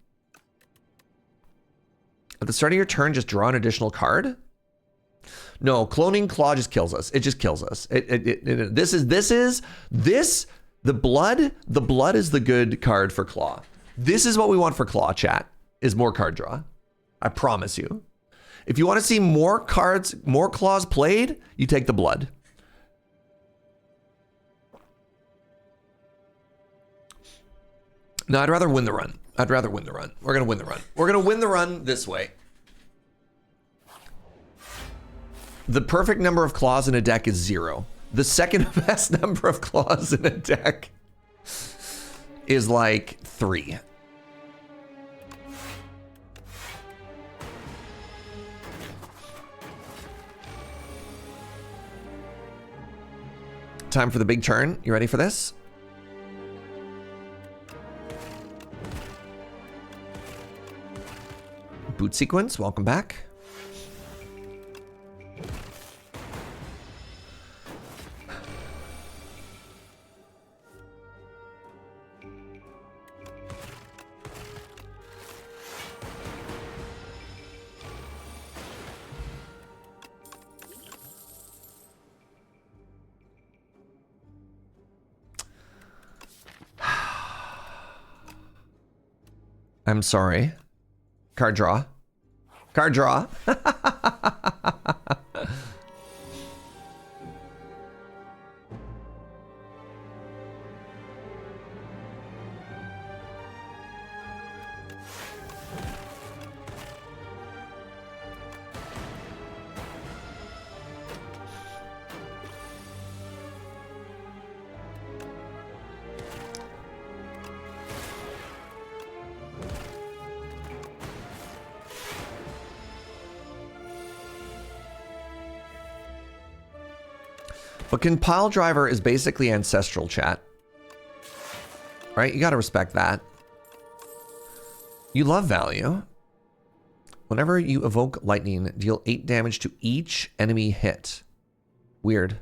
At the start of your turn, just draw an additional card. No, cloning claw just kills us. It just kills us. The blood is the good card for claw. This is what we want for claw, chat, is more card draw. I promise you. If you want to see more cards, more claws played, you take the blood. No, I'd rather win the run. I'd rather win the run. We're going to win the run. We're going to win the run this way. The perfect number of claws in a deck is 0. The second best number of claws in a deck is like 3. Time for the big turn. You ready for this? Boot sequence, welcome back. I'm sorry. Card draw. Card draw. But Compile Driver is basically ancestral, chat. Right? You gotta respect that. You love value. Whenever you evoke lightning, deal 8 damage to each enemy hit. Weird.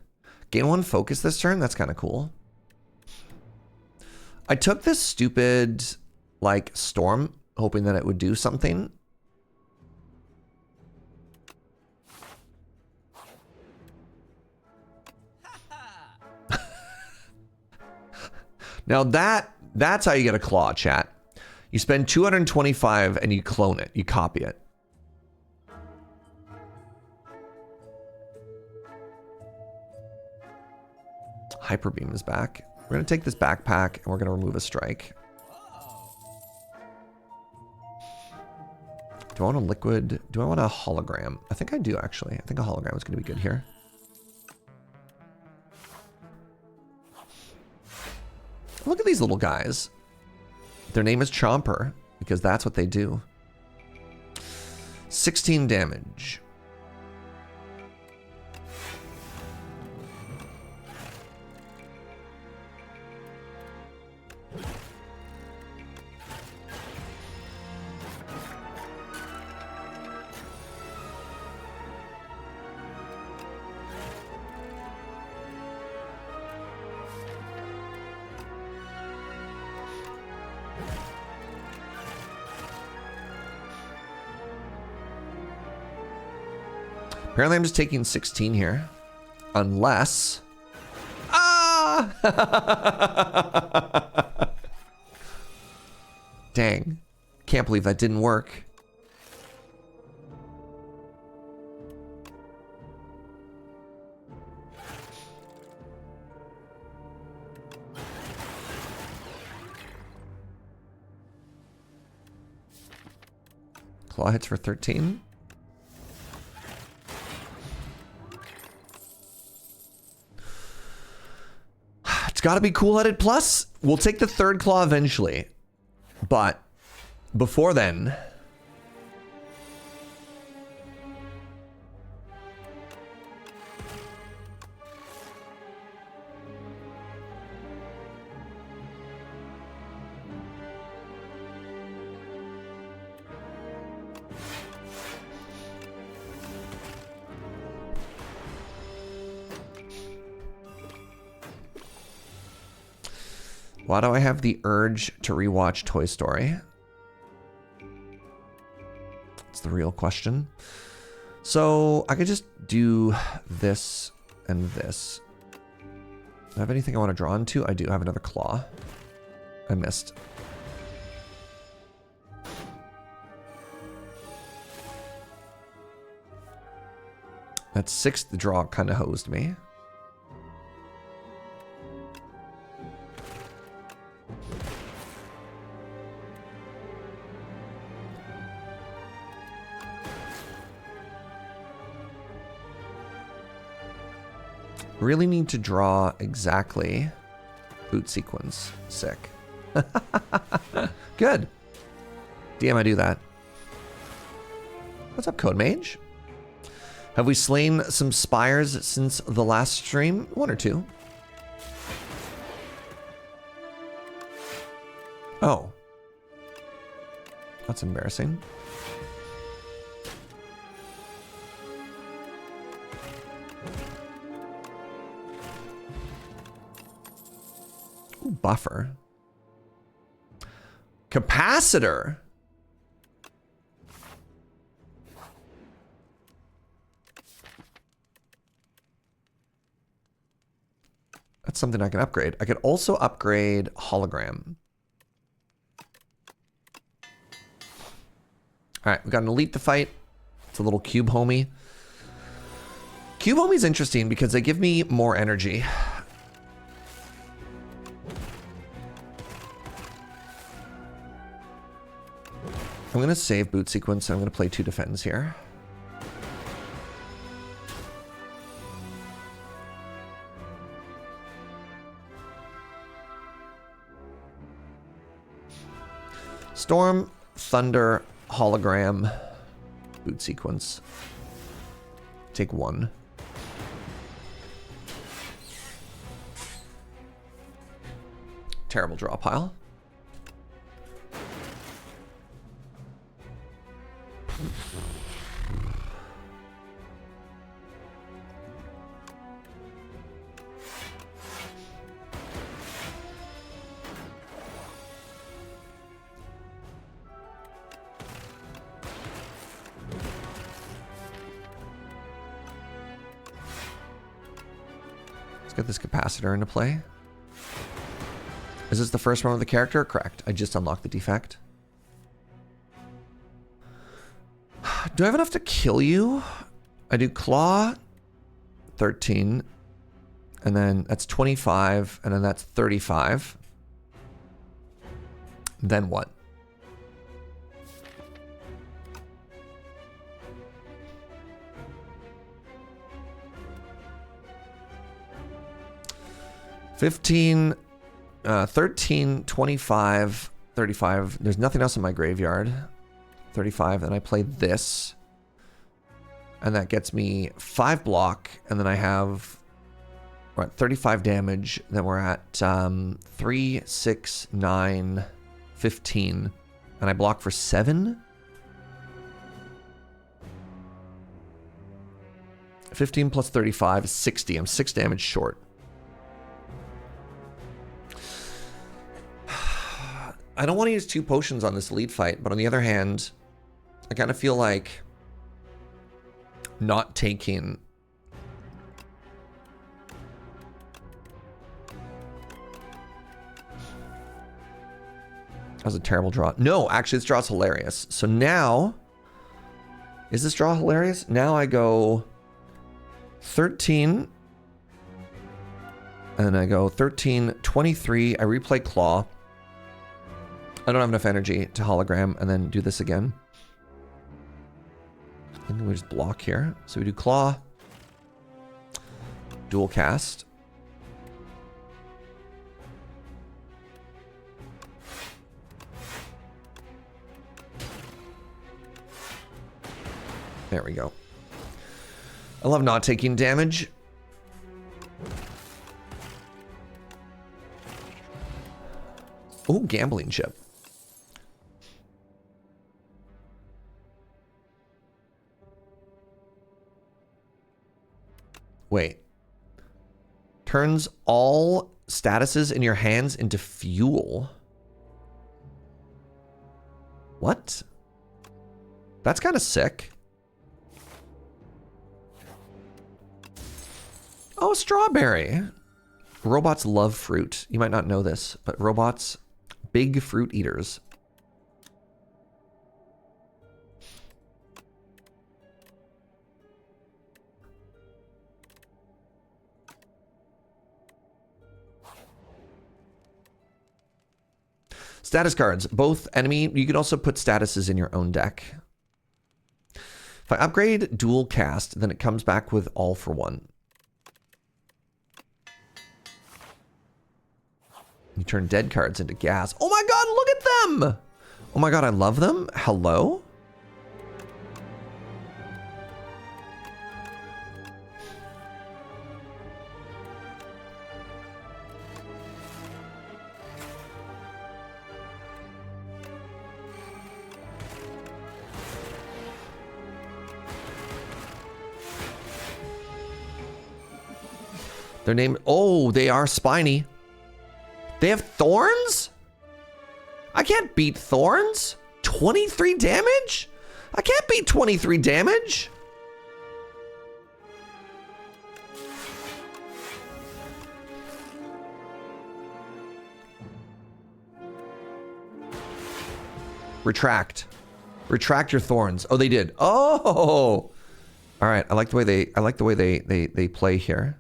Gain 1 focus this turn? That's kind of cool. I took this stupid, like, storm, hoping that it would do something. Now that's how you get a claw, chat. You spend 225 and you clone it. You copy it. Hyper Beam is back. We're going to take this backpack and we're going to remove a strike. Do I want a liquid? Do I want a hologram? I think I do, actually. I think a hologram is going to be good here. Look at these little guys. Their name is Chomper, because that's what they do. 16 damage. Apparently I'm just taking 16 here. Unless... Ah! Dang. Can't believe that didn't work. Claw hits for 13. It's got to be cool-headed plus. We'll take the third claw eventually. But before then... Why do I have the urge to rewatch Toy Story? It's the real question. So I could just do this and this. Do I have anything I want to draw into? I do have another claw. I missed. That 6th draw kind of hosed me. Really need to draw exactly boot sequence. Sick. Good. DM, I do that. What's up, Code Mage? Have we slain some spires since the last stream? 1 or 2. Oh. That's embarrassing. Ooh, buffer. Capacitor. That's something I can upgrade. I could also upgrade hologram. All right, we got an elite to fight. It's a little cube homie. Cube homie's interesting because they give me more energy. I'm going to save boot sequence. I'm going to play 2 defends here. Storm, thunder, hologram, boot sequence. Take 1. Terrible draw pile. Let's get this capacitor into play. Is this the first one with the character? Correct. I just unlocked the defect. Do I have enough to kill you? I do claw, 13, and then that's 25, and then that's 35. Then what? $15, 13, 25, 35. There's nothing else in my graveyard. 35, and I play this. And that gets me 5 block, and then I have, we're at 35 damage, then we're at 3, 6, 9, 15, and I block for 7? 15 plus 35 is 60. I'm 6 damage short. I don't want to use 2 potions on this lead fight, but on the other hand, I kind of feel like not taking that was a terrible draw. No, actually this draw's hilarious. So now, is this draw hilarious? Now I go 13, and then I go 13, 23, I replay claw. I don't have enough energy to hologram, and then do this again. And we just block here. So we do claw, dual cast. There we go. I love not taking damage. Oh, gambling chip. Wait. Turns all statuses in your hands into fuel. What? That's kind of sick. Oh, strawberry. Robots love fruit. You might not know this, but robots, big fruit eaters. Status cards, both enemy. You can also put statuses in your own deck. If I upgrade dual cast, then it comes back with all for one. You turn dead cards into gas. Oh my god, look at them! Oh my god, I love them. Hello? Their name, oh, they are spiny. They have thorns? I can't beat thorns. 23 damage? I can't beat 23 damage. Retract. Retract your thorns. Oh, they did. Oh. All right. I like the way they play here.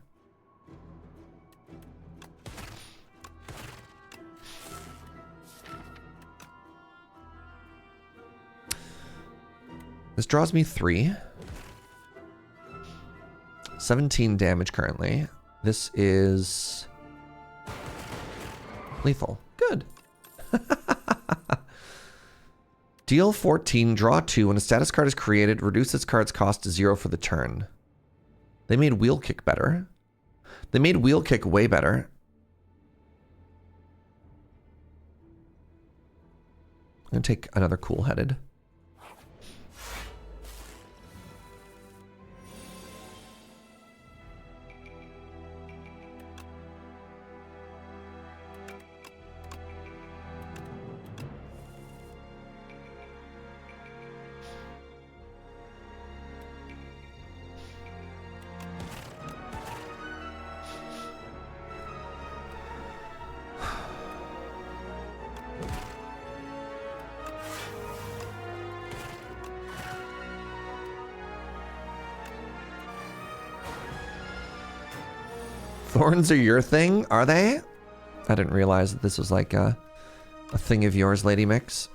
This draws me 3. 17 damage currently. This is lethal. Good. Deal 14, draw 2. When a status card is created, reduce its card's cost to 0 for the turn. They made Wheel Kick better. They made Wheel Kick way better. I'm going to take another Cool-Headed. Thorns are your thing, are they? I didn't realize that this was like a thing of yours, Lady Mix.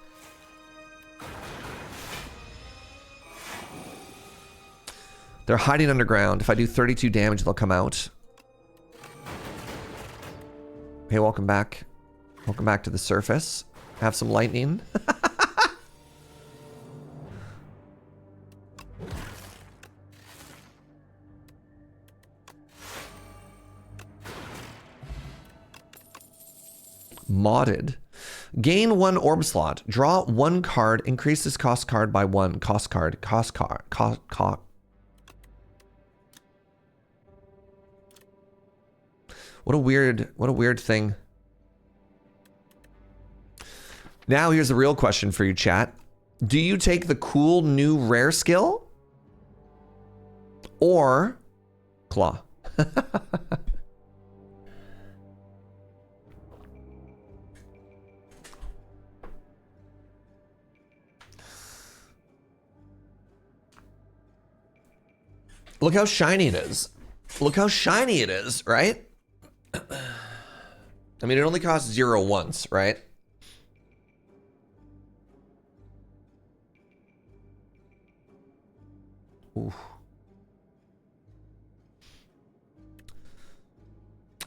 They're hiding underground. If I do 32 damage, they'll come out. Hey, welcome back. Welcome back to the surface. Have some lightning. Modded. Gain 1 orb slot. Draw 1 card. Increase this cost card by 1. Cost card. What a weird thing. Now here's the real question for you, chat. Do you take the cool new rare skill? Or Claw? Look how shiny it is. Look how shiny it is, right? I mean, it only costs 0 once, right? Ooh.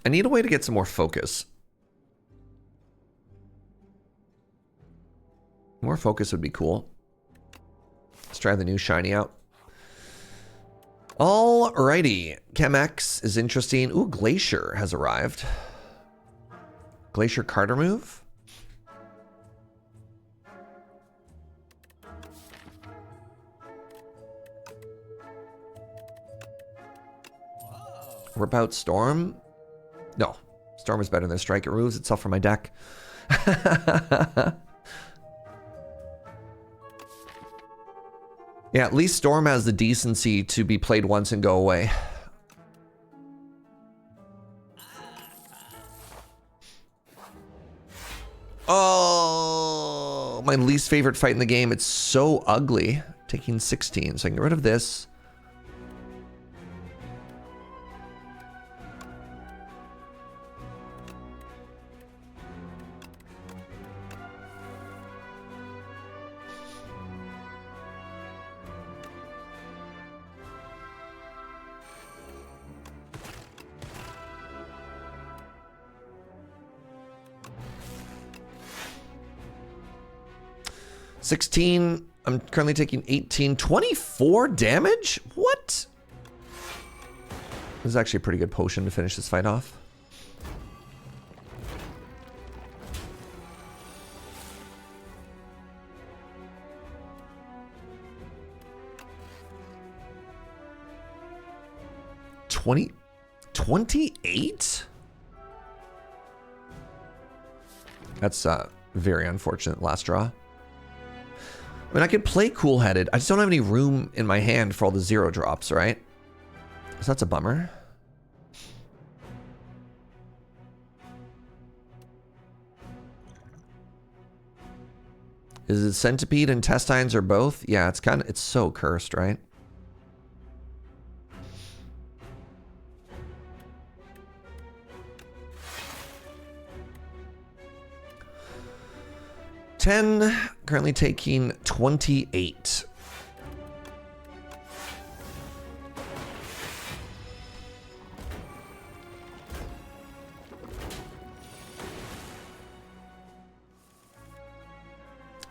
I need a way to get some more focus. More focus would be cool. Let's try the new shiny out. Alrighty, Chemex is interesting. Ooh, Glacier has arrived. Glacier card remove. Rip out Storm. No, Storm is better than Strike. It removes itself from my deck. Yeah, at least Storm has the decency to be played once and go away. Oh, my least favorite fight in the game. It's so ugly. Taking 16, so I can get rid of this. 16. I'm currently taking 18. 24 damage? What? This is actually a pretty good potion to finish this fight off. $20, 28? That's very unfortunate last draw. I mean, I could play cool-headed. I just don't have any room in my hand for all the 0 drops, right? So that's a bummer. Is it Centipede, Intestines, or both? Yeah, it's so cursed, right? Currently taking 28.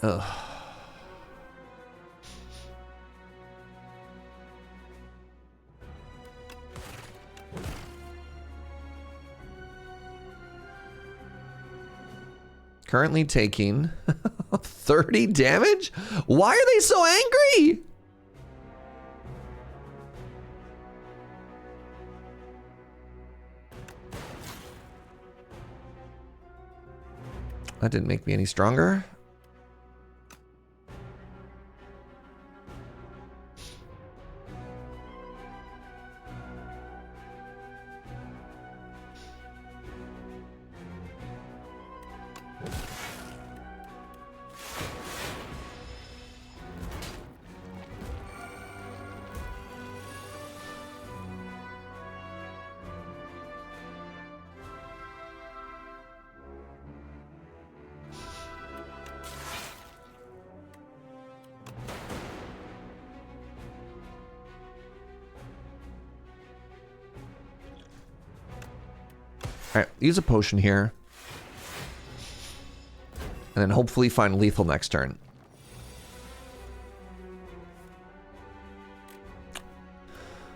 Ugh. Currently taking 30 damage? Why are they so angry? That didn't make me any stronger. Alright, use a potion here. And then hopefully find lethal next turn.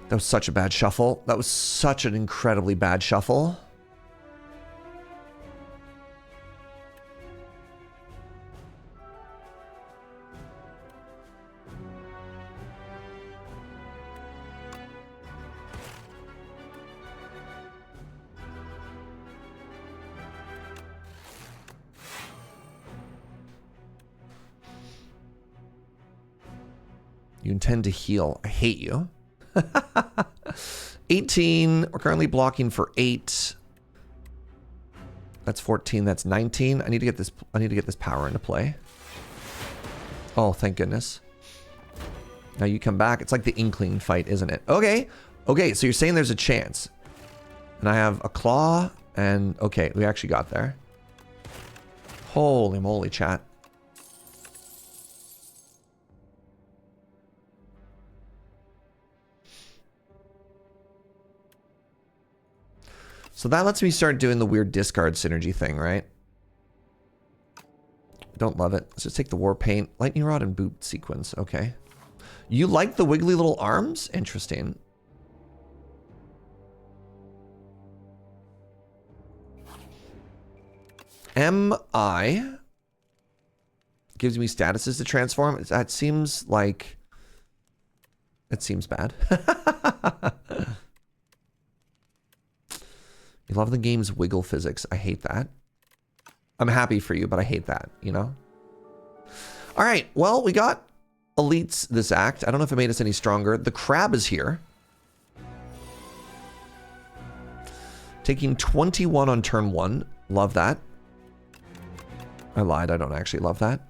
That was such a bad shuffle. That was such an incredibly bad shuffle. You intend to heal. I hate you. 18. We're currently blocking for 8. That's 14. That's 19. I need to get this power into play. Oh, thank goodness. Now you come back. It's like the Inkling fight, isn't it? Okay. Okay, so you're saying there's a chance. And I have a claw and okay, we actually got there. Holy moly, chat. So that lets me start doing the weird discard synergy thing, right? Don't love it. Let's just take the War Paint, Lightning Rod, and Boot Sequence. Okay. You like the wiggly little arms? Interesting. MI gives me statuses to transform. That seems like... It seems bad. You love the game's wiggle physics. I hate that. I'm happy for you, but I hate that, you know? All right, well, we got elites this act. I don't know if it made us any stronger. The crab is here. Taking 21 on turn 1. Love that. I lied. I don't actually love that.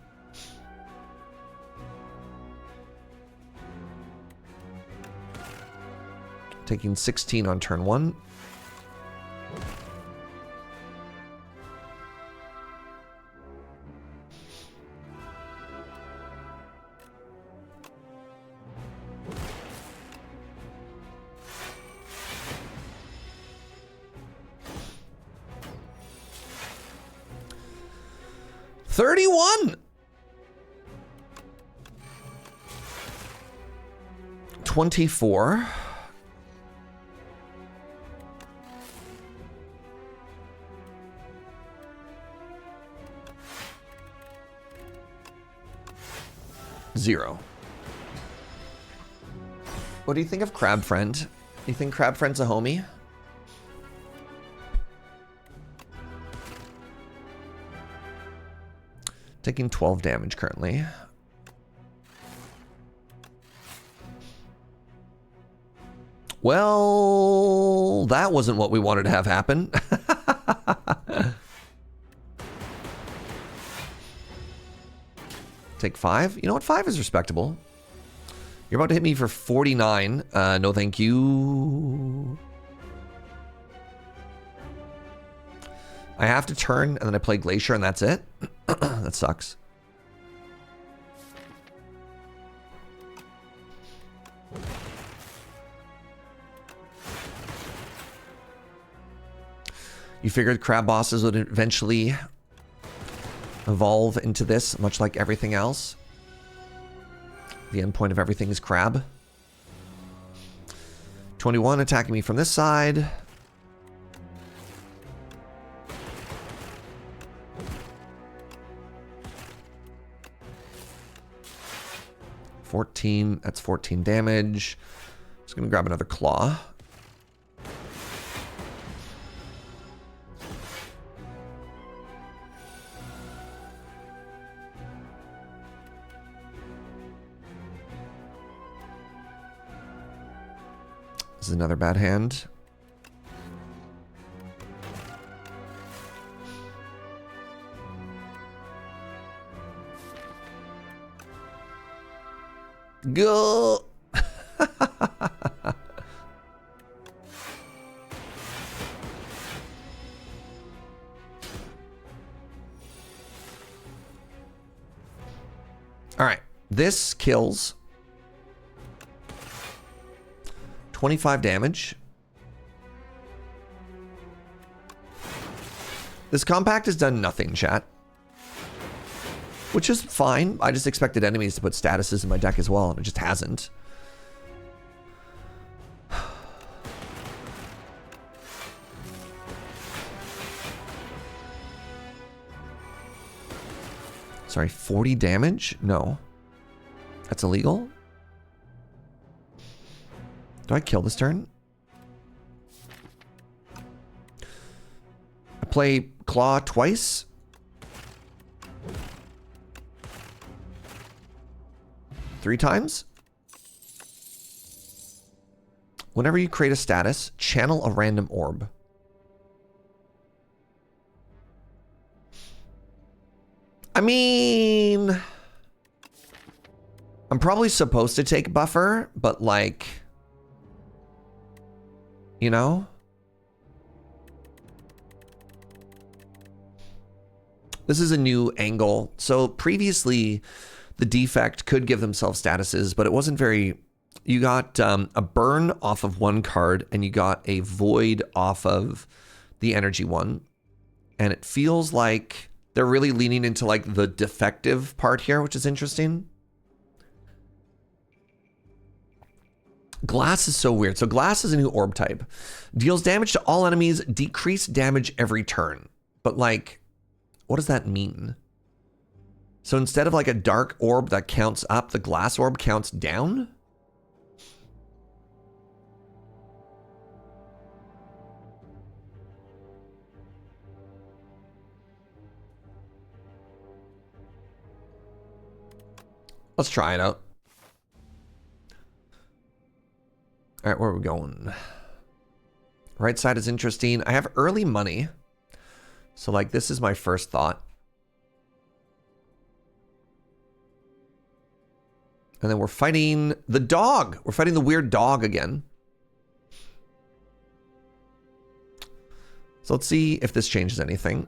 Taking 16 on turn 1. 24. Zero. What do you think of Crab Friend? You think Crab Friend's a homie? Taking 12 damage currently. Well, that wasn't what we wanted to have happen. Take 5. You know what? 5 is respectable. You're about to hit me for 49. No, thank you. I have to turn, and then I play Glacier, and that's it. That sucks. You figured crab bosses would eventually evolve into this, much like everything else. The endpoint of everything is crab. 21 attacking me from this side. That's 14 damage. Just gonna grab another claw. This is another bad hand. Go. All right, this kills 25 damage. This compact has done nothing, chat. Which is fine. I just expected enemies to put statuses in my deck as well, and it just hasn't. Sorry, 40 damage? No. That's illegal? Do I kill this turn? I play Claw twice. Three times. Whenever you create a status, channel a random orb. I mean, I'm probably supposed to take buffer, but like, you know? This is a new angle. So previously, the Defect could give themselves statuses, but it wasn't very... You got a burn off of one card, and you got a void off of the energy one. And it feels like they're really leaning into like the defective part here, which is interesting. Glass is so weird. So glass is a new orb type. Deals damage to all enemies, decrease damage every turn. But like, what does that mean? So instead of like a dark orb that counts up, the glass orb counts down? Let's try it out. All right, where are we going? Right side is interesting. I have early money. So like, this is my first thought. And then we're fighting the dog. We're fighting the weird dog again. So let's see if this changes anything.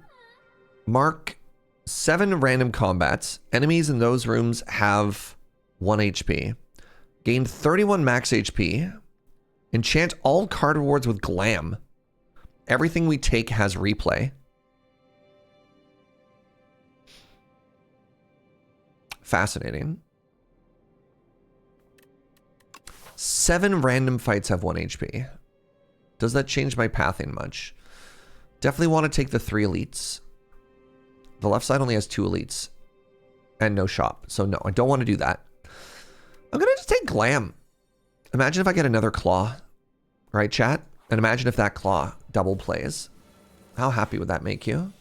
Mark 7 random combats. Enemies in those rooms have 1 HP. Gain 31 max HP. Enchant all card rewards with Glam. Everything we take has replay. Fascinating. 7 random fights have 1 HP. Does that change my pathing much? Definitely want to take the 3 elites. The left side only has 2 elites. And no shop. So no, I don't want to do that. I'm going to just take Glam. Imagine if I get another claw. Right, chat? And imagine if that claw double plays. How happy would that make you?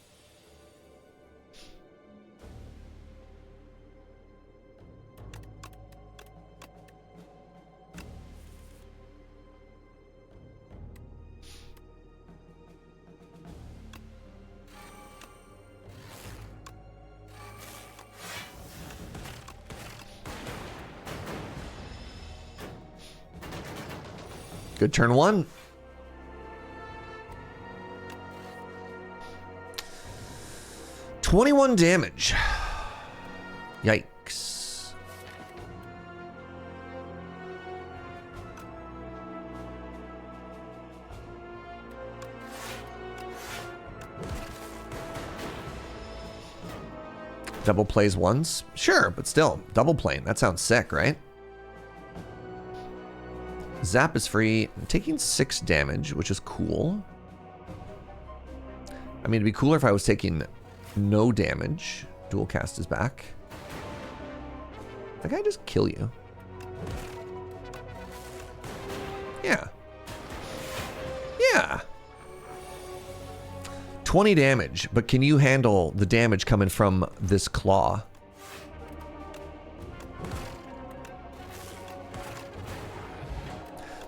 Good turn 1. $21 damage. Yikes. Double plays once? Sure, but still, double playing. That sounds sick, right? Zap is free. I'm taking 6 damage, which is cool. I mean, it'd be cooler if I was taking no damage. Dual cast is back. That guy just kill you. Yeah. Yeah. 20 damage, but can you handle the damage coming from this claw?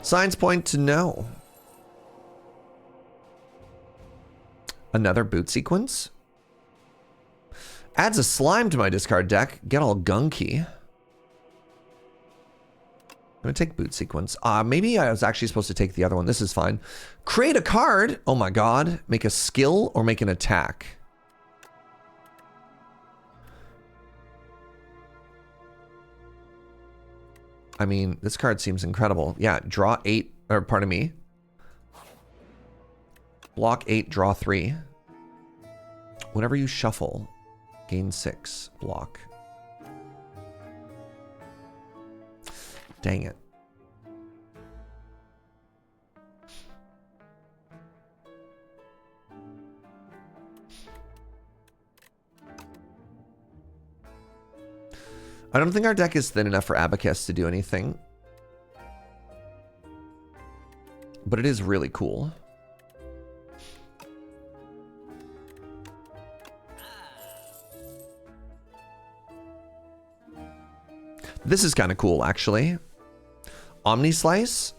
Signs point to no. Another boot sequence. Adds a slime to my discard deck. Get all gunky. I'm gonna take boot sequence. Maybe I was actually supposed to take the other one. This is fine. Create a card. Oh my god. Make a skill or make an attack. I mean, this card seems incredible. Yeah, draw 8, or pardon me. Block 8, draw 3. Whenever you shuffle, gain 6, block. Dang it. I don't think our deck is thin enough for Abacus to do anything. But it is really cool. This is kind of cool, actually. Omni Slice.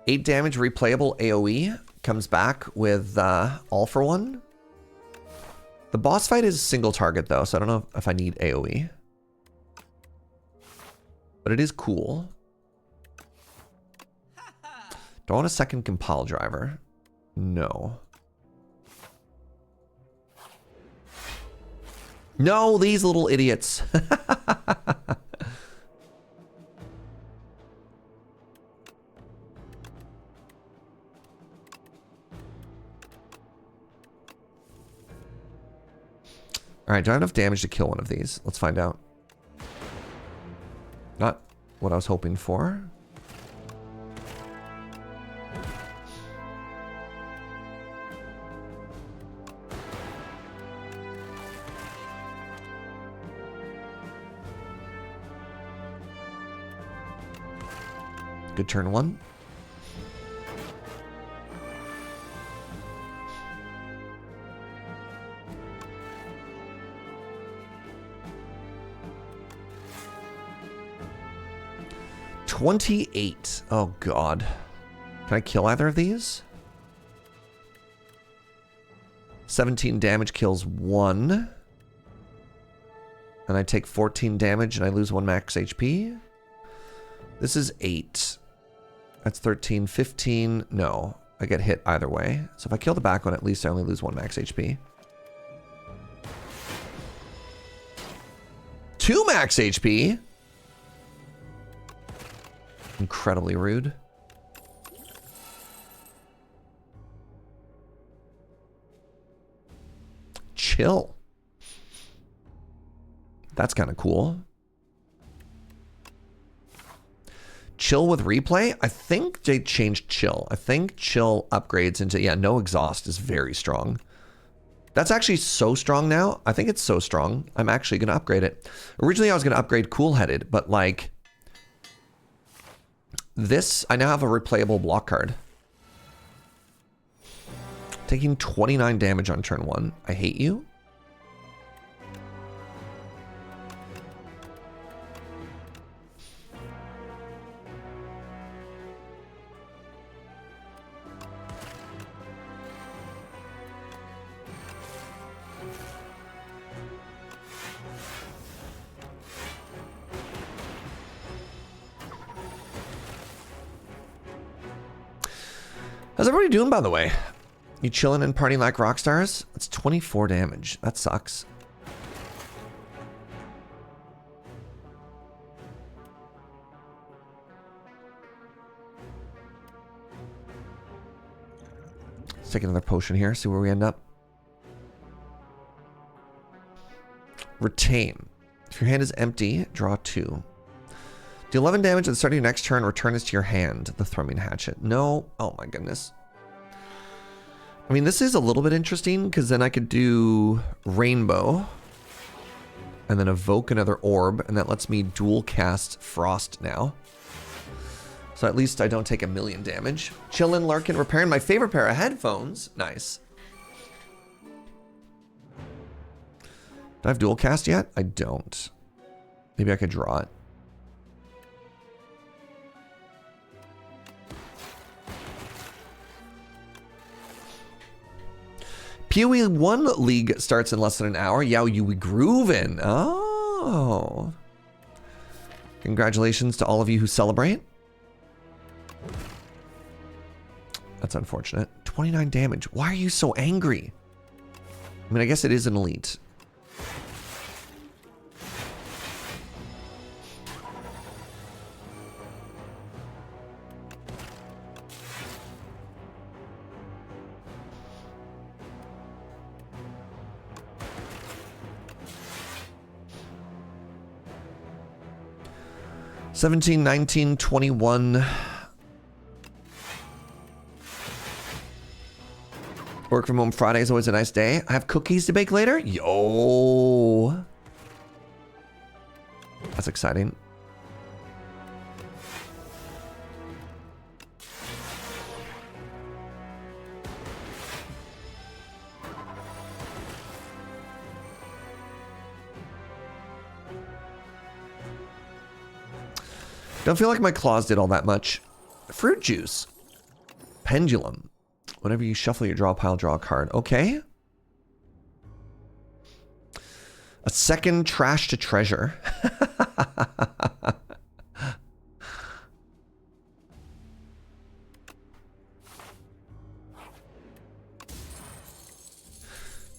8 damage replayable AoE. Comes back with All for One. The boss fight is single target though, so I don't know if I need AoE. But it is cool. Do I want a second compile driver? No. No, these little idiots. All right, do I have enough damage to kill one of these? Let's find out. Not what I was hoping for. Good turn 1. $28. Oh god. Can I kill either of these? 17 damage kills 1. And I take 14 damage and I lose 1 max HP. This is 8. That's 13, 15. No, I get hit either way. So if I kill the back one, at least I only lose 1 max HP. 2 max HP? Incredibly rude. Chill. That's kind of cool. Chill with replay? I think they changed chill. I think chill upgrades into, yeah, no exhaust is very strong. That's actually so strong now. I think it's so strong. I'm actually going to upgrade it. Originally, I was going to upgrade cool-headed, but like this, I now have a replayable block card. Taking 29 damage on turn 1. I hate you. How's everybody doing, by the way? You chilling and partying like rock stars? It's 24 damage. That sucks. Let's take another potion here, see where we end up. Retain. If your hand is empty, draw 2. Deal 11 damage at the start of your next turn. Return this to your hand. The Thrumming Hatchet. No. Oh my goodness. I mean, this is a little bit interesting because then I could do Rainbow and then evoke another orb, and that lets me dual cast Frost now. So at least I don't take 1,000,000 damage. Chillin', lurkin', repairing my favorite pair of headphones. Nice. Do I have dual cast yet? I don't. Maybe I could draw it. PoE 1 League starts in less than an hour. Yow, you be groovin'. Oh. Congratulations to all of you who celebrate. That's unfortunate. 29 damage. Why are you so angry? I mean, I guess it is an elite. $17, $19, $21. Work from home Friday is always a nice day. I have cookies to bake later. Yo. That's exciting. Don't feel like my claws did all that much. Fruit juice. Pendulum. Whenever you shuffle your draw pile, draw a card. Okay. A second trash to treasure.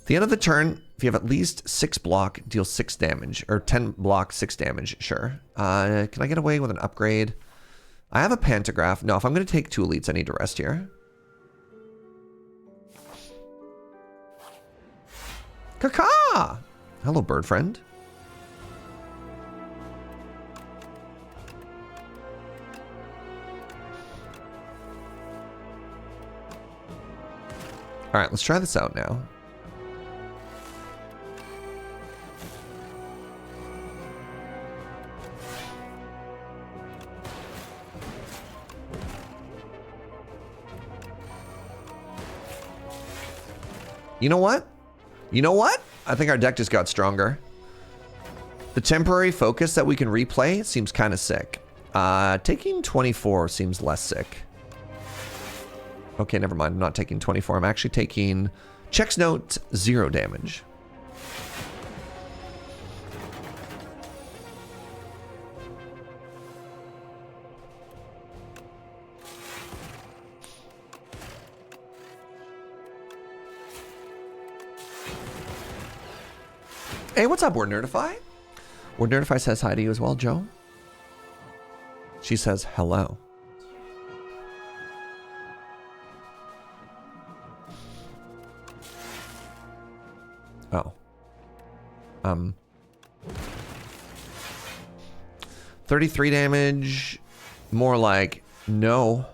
The end of the turn, if you have at least 6 block, deal 6 damage. Or 10 block, 6 damage, sure. Can I get away with an upgrade? I have a pantograph. No, if I'm going to take 2 elites, I need to rest here. Kaka! Hello, bird friend. All right, let's try this out now. You know what? You know what? I think our deck just got stronger. The temporary focus that we can replay seems kind of sick. Taking 24 seems less sick. Okay, never mind. I'm not taking 24. I'm actually taking Check's Note 0 damage. Hey, what's up, Word Nerdify? Word Nerdify says hi to you as well, Joe. She says hello. Oh. 33 damage. More like, no.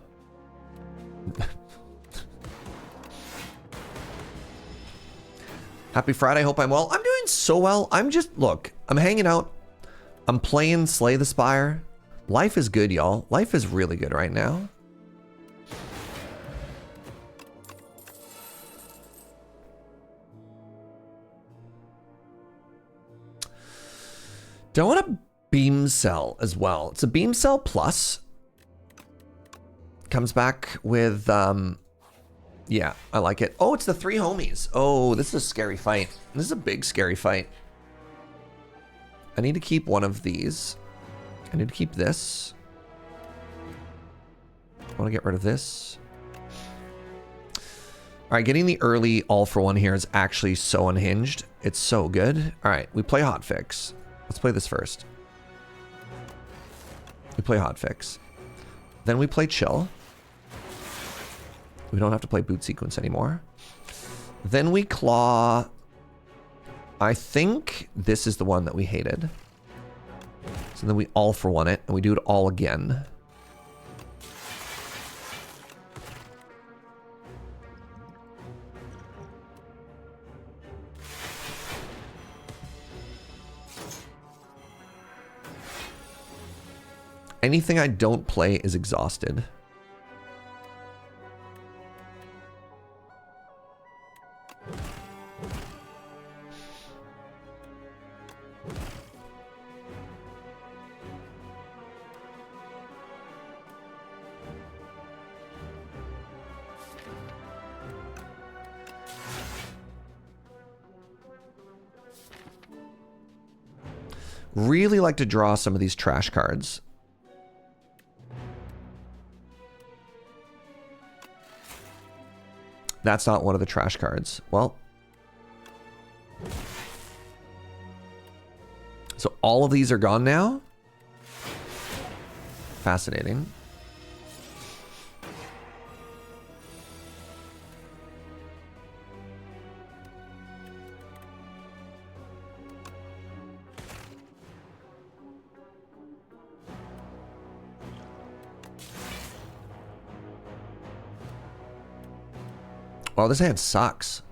Happy Friday, hope I'm well. I'm doing so well. I'm just, look, I'm hanging out. I'm playing Slay the Spire. Life is good, y'all. Life is really good right now. Do I want a beam cell as well? It's a beam cell plus. Comes back with, yeah, I like it. Oh, it's the 3 homies. Oh, this is a scary fight. This is a big scary fight. I need to keep one of these. I need to keep this. I want to get rid of this. All right, getting the early all for one here is actually so unhinged. It's so good. All right, we play hotfix. Let's play this first. We play hotfix. Then we play chill. We don't have to play boot sequence anymore. Then we claw. I think this is the one that we hated. So then we all for one it, and we do it all again. Anything I don't play is exhausted. Really like to draw some of these trash cards. That's not one of the trash cards. Well. So all of these are gone now? Fascinating. Well, this hand sucks.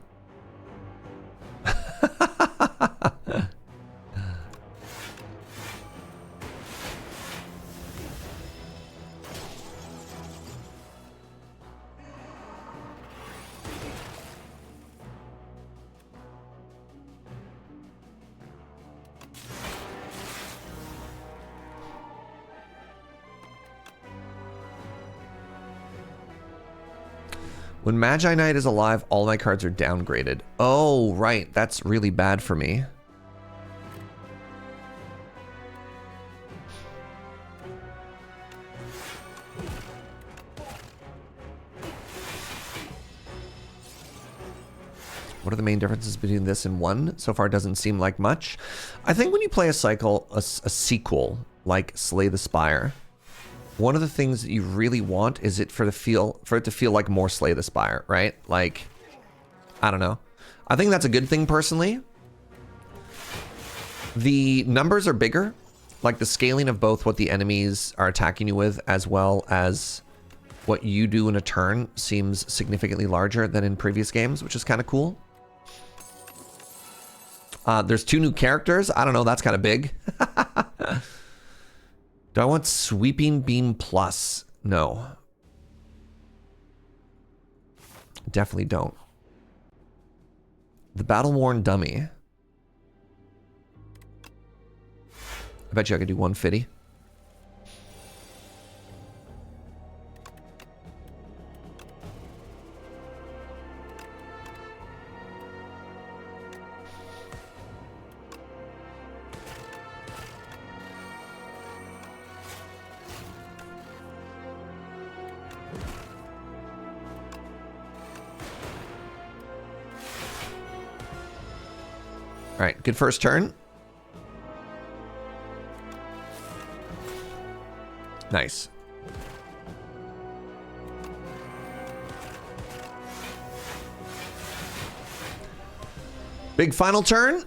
When Magi Knight is alive, all my cards are downgraded. Oh, right. That's really bad for me. What are the main differences between this and one? So far, it doesn't seem like much. I think when you play a cycle, a sequel like Slay the Spire, one of the things that you really want is it to feel like more Slay the Spire, right? Like, I don't know. I think that's a good thing personally. The numbers are bigger, like the scaling of both what the enemies are attacking you with as well as what you do in a turn seems significantly larger than in previous games, which is kind of cool. There's 2 new characters. I don't know, that's kind of big. Do I want Sweeping Beam Plus? No. Definitely don't. The Battle-Worn Dummy. I bet you I could do 150. All right, good first turn. Nice. Big final turn.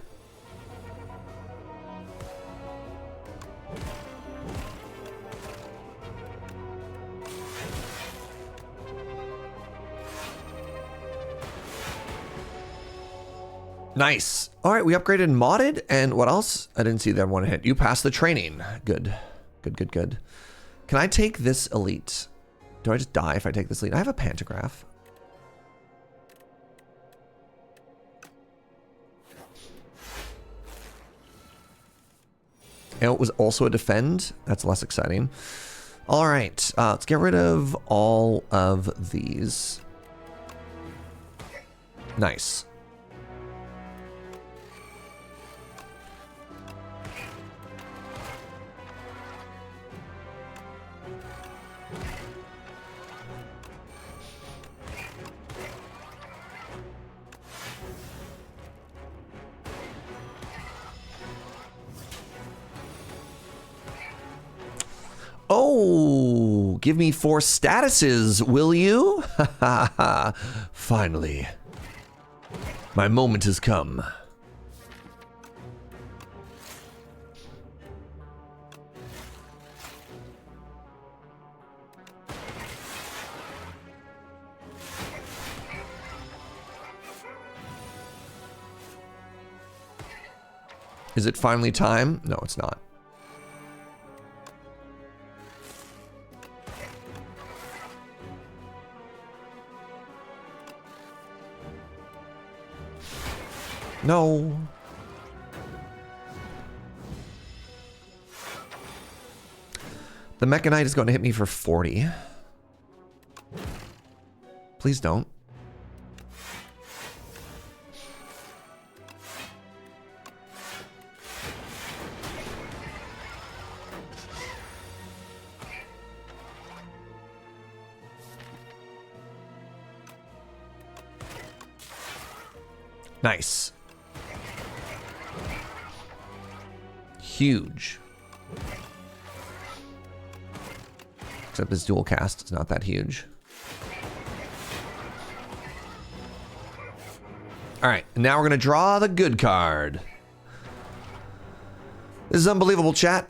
Nice. All right, we upgraded and modded, and what else? I didn't see that one hit. You passed the training. Good. Good, good, good. Can I take this elite? Do I just die if I take this elite? I have a pantograph. And it was also a defend. That's less exciting. All right, let's get rid of all of these. Nice. Oh, give me 4 statuses, will you? Finally. My moment has come. Is it finally time? No, it's not. No. The Mechanite is going to hit me for 40. Please don't. Nice. Huge. Except this dual cast is not that huge. All right, now we're gonna draw the good card. This is unbelievable, chat.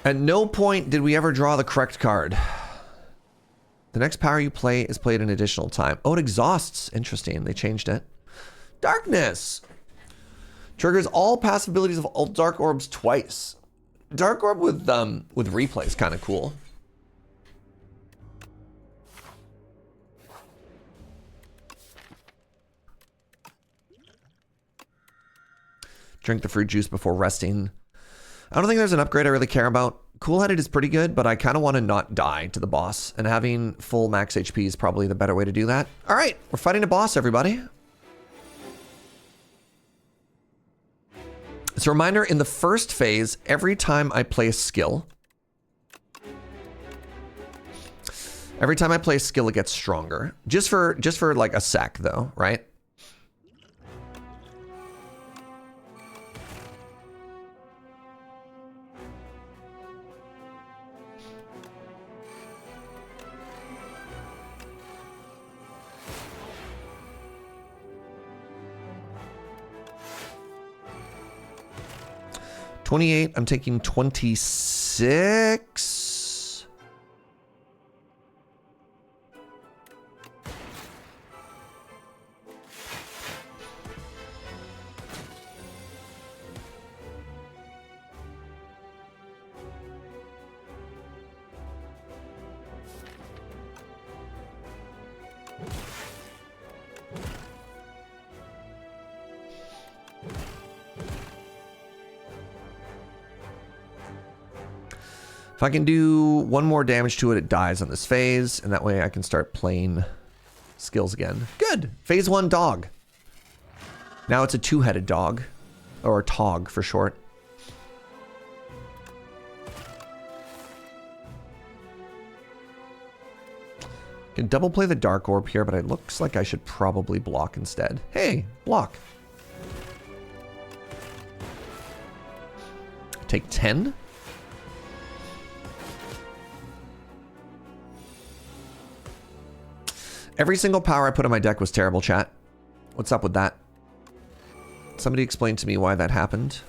At no point did we ever draw the correct card. The next power you play is played an additional time. Oh, it exhausts. Interesting, they changed it. Darkness. Triggers all passive abilities of all Dark Orbs twice. Dark Orb with replay is kind of cool. Drink the fruit juice before resting. I don't think there's an upgrade I really care about. Cool-headed is pretty good, but I kind of want to not die to the boss, and having full max HP is probably the better way to do that. All right, we're fighting a boss, everybody. It's a reminder, in the first phase, every time I play a skill, it gets stronger. Just for like a sec though, right? $28, I'm taking 26. If I can do 1 more damage to it, it dies on this phase, and that way I can start playing skills again. Good! Phase 1 dog. Now it's a 2-headed dog, or tog for short. Can double play the Dark Orb here, but it looks like I should probably block instead. Hey, block. Take 10. Every single power I put in my deck was terrible, chat. What's up with that? Somebody explain to me why that happened.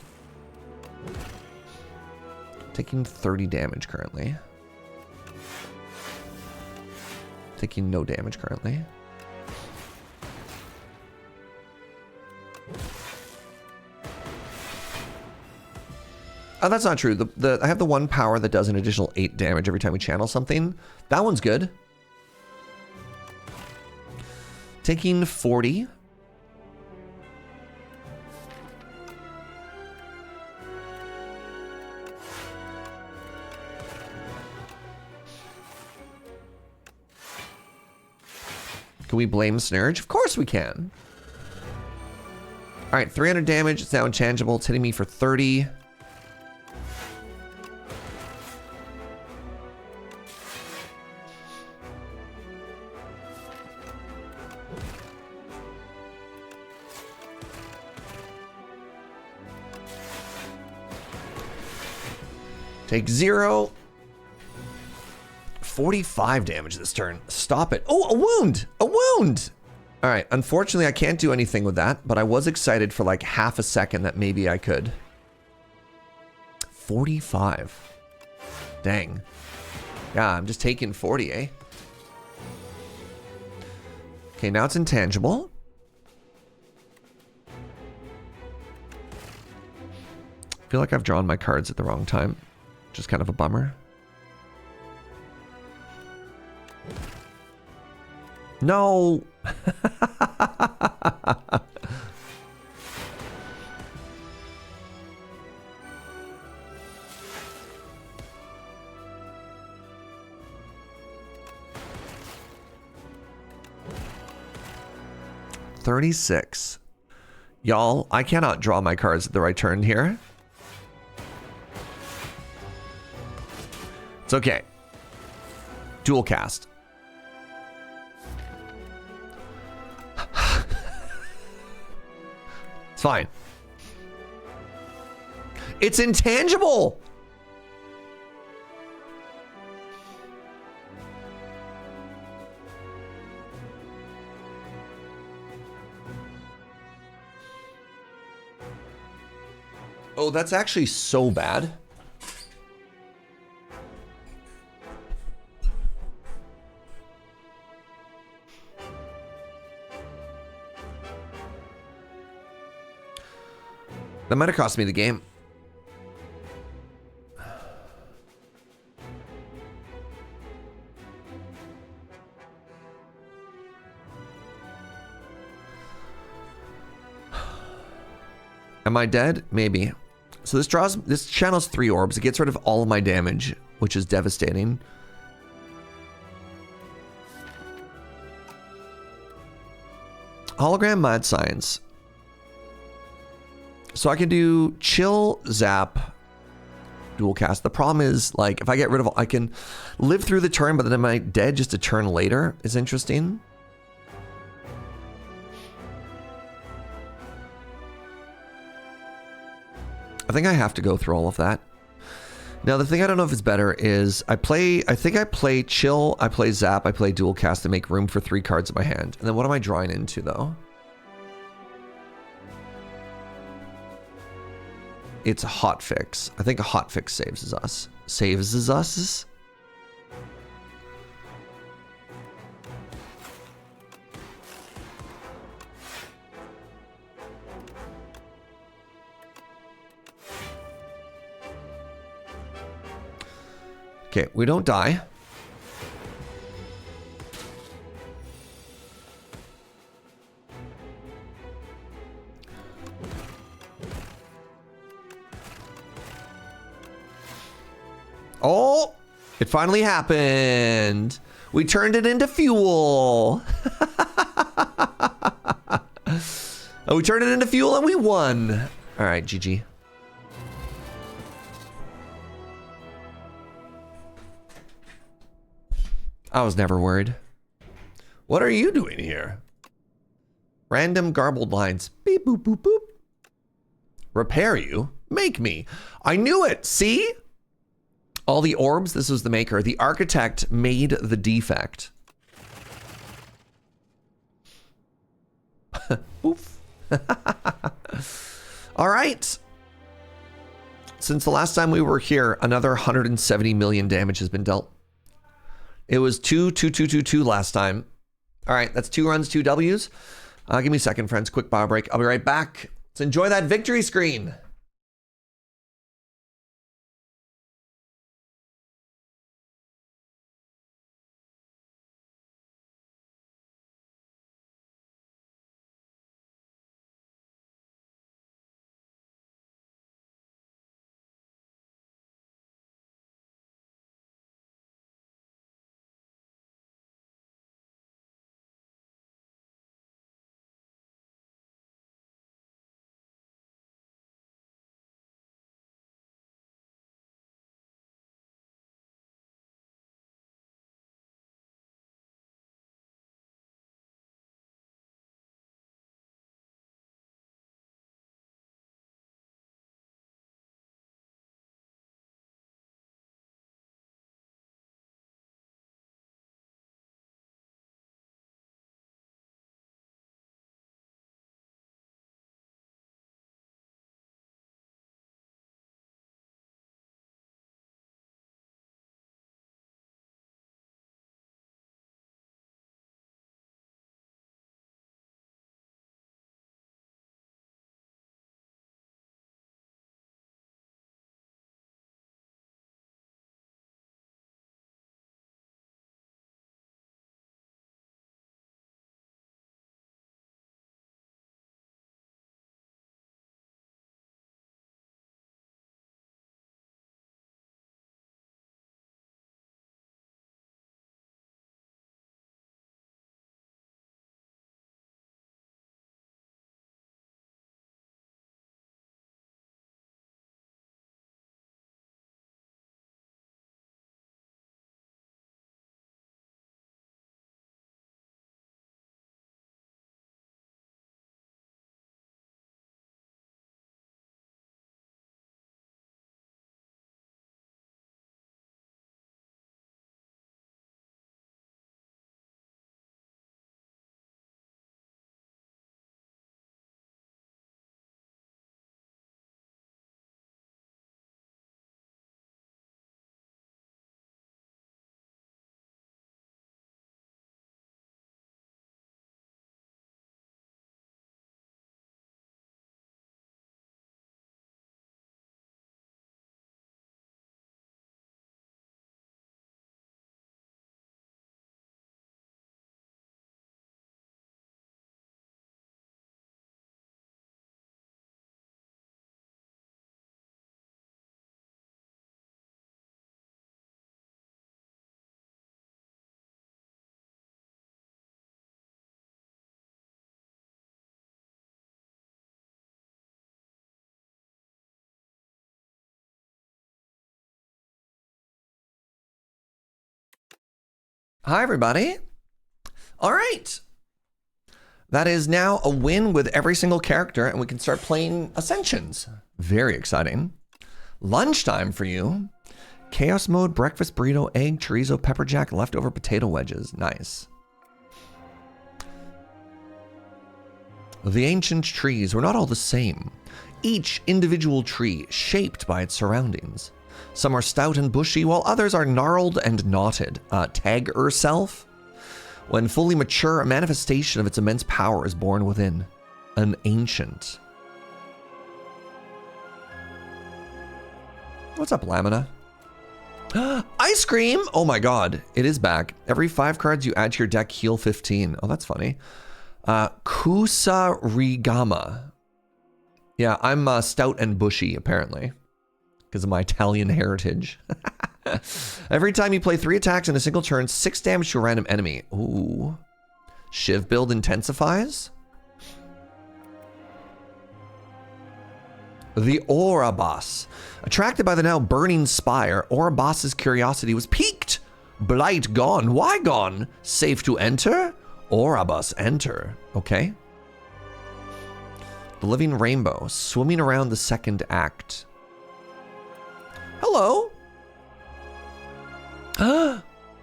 Taking 30 damage currently. Taking no damage currently. Oh, that's not true. I have the one power that does an additional 8 damage every time we channel something. That one's good. Taking 40. Can we blame Snurge? Of course we can. All right, 300 damage. It's now intangible. It's hitting me for 30. Take 0. 45 damage this turn. Stop it. Oh, a wound! A wound! All right, unfortunately, I can't do anything with that, but I was excited for like half a second that maybe I could. 45. Dang. Yeah, I'm just taking 40, eh? Okay, now it's intangible. I feel like I've drawn my cards at the wrong time. Just kind of a bummer. No. $36. Y'all, I cannot draw my cards at the right turn here. It's okay. Dual cast. It's fine. It's intangible. Oh, that's actually so bad. That might have cost me the game. Am I dead? Maybe. So this channels 3 orbs. It gets rid of all of my damage, which is devastating. Hologram Mad Science. So I can do chill, zap, dual cast. The problem is, like, if I get rid of, I can live through the turn, but then am I dead just a turn later? Is interesting. I think I have to go through all of that. Now, the thing I don't know if it's better is I think I play chill, I play zap, I play dual cast to make room for 3 cards in my hand. And then what am I drawing into, though? It's a hot fix. I think a hot fix saves us. Saves us? Okay, we don't die. Oh, it finally happened. We turned it into fuel. Oh, we turned it into fuel and we won. All right, GG. I was never worried. What are you doing here? Random garbled lines. Beep, boop, boop, boop. Repair you? Make me. I knew it. See? All the orbs, this was the maker. The architect made the defect. Oof. All right. Since the last time we were here, another 170 million damage has been dealt. It was 2 2 2 2 2 last time. All right, that's 2 runs, 2 Ws. Give me a second, friends. Quick bio break. I'll be right back. Let's enjoy that victory screen. Hi, everybody. All right. That is now a win with every single character, and we can start playing Ascensions. Very exciting. Lunchtime for you. Chaos mode, breakfast burrito, egg, chorizo, pepper jack, leftover potato wedges. Nice. The ancient trees were not all the same. Each individual tree shaped by its surroundings. Some are stout and bushy, while others are gnarled and knotted. Tag herself. When fully mature, a manifestation of its immense power is born within. An ancient. What's up, Lamina? Ice cream! Oh my god, it is back. Every 5 cards you add to your deck heal 15. Oh, that's funny. Kusarigama. Yeah, I'm stout and bushy, apparently, because of my Italian heritage. Every time you play 3 attacks in a single turn, 6 damage to a random enemy. Ooh. Shiv build intensifies. The Aura Boss. Attracted by the now burning Spire, Aura Boss's curiosity was piqued. Blight gone. Why gone? Safe to enter? Aura Boss enter. Okay. The Living Rainbow. Swimming around the second act. Hello.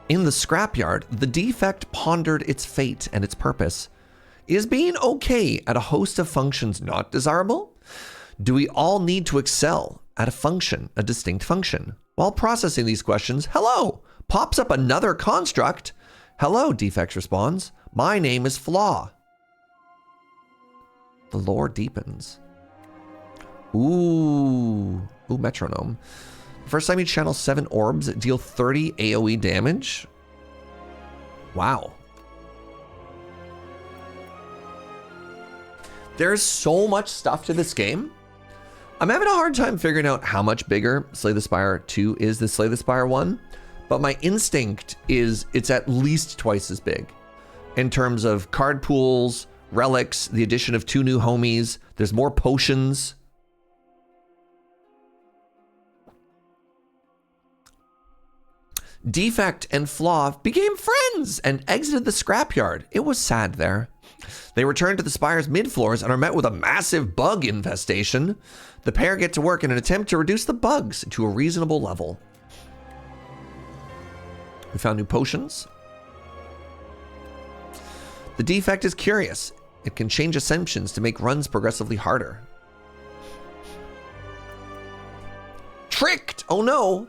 In the scrapyard, the Defect pondered its fate and its purpose. Is being okay at a host of functions not desirable? Do we all need to excel at a function, a distinct function? While processing these questions, hello, pops up another construct. Hello, Defect responds. My name is Flaw. The lore deepens. Ooh, metronome. First time you channel 7 orbs, deal 30 AoE damage. Wow. There's so much stuff to this game. I'm having a hard time figuring out how much bigger Slay the Spire 2 is than Slay the Spire 1, but my instinct is it's at least twice as big in terms of card pools, relics, the addition of 2 new homies. There's more potions. Defect and Flaw became friends and exited the scrapyard. It was sad there. They return to the Spire's mid-floors and are met with a massive bug infestation. The pair get to work in an attempt to reduce the bugs to a reasonable level. We found new potions. The Defect is curious. It can change ascensions to make runs progressively harder. Tricked! Oh no!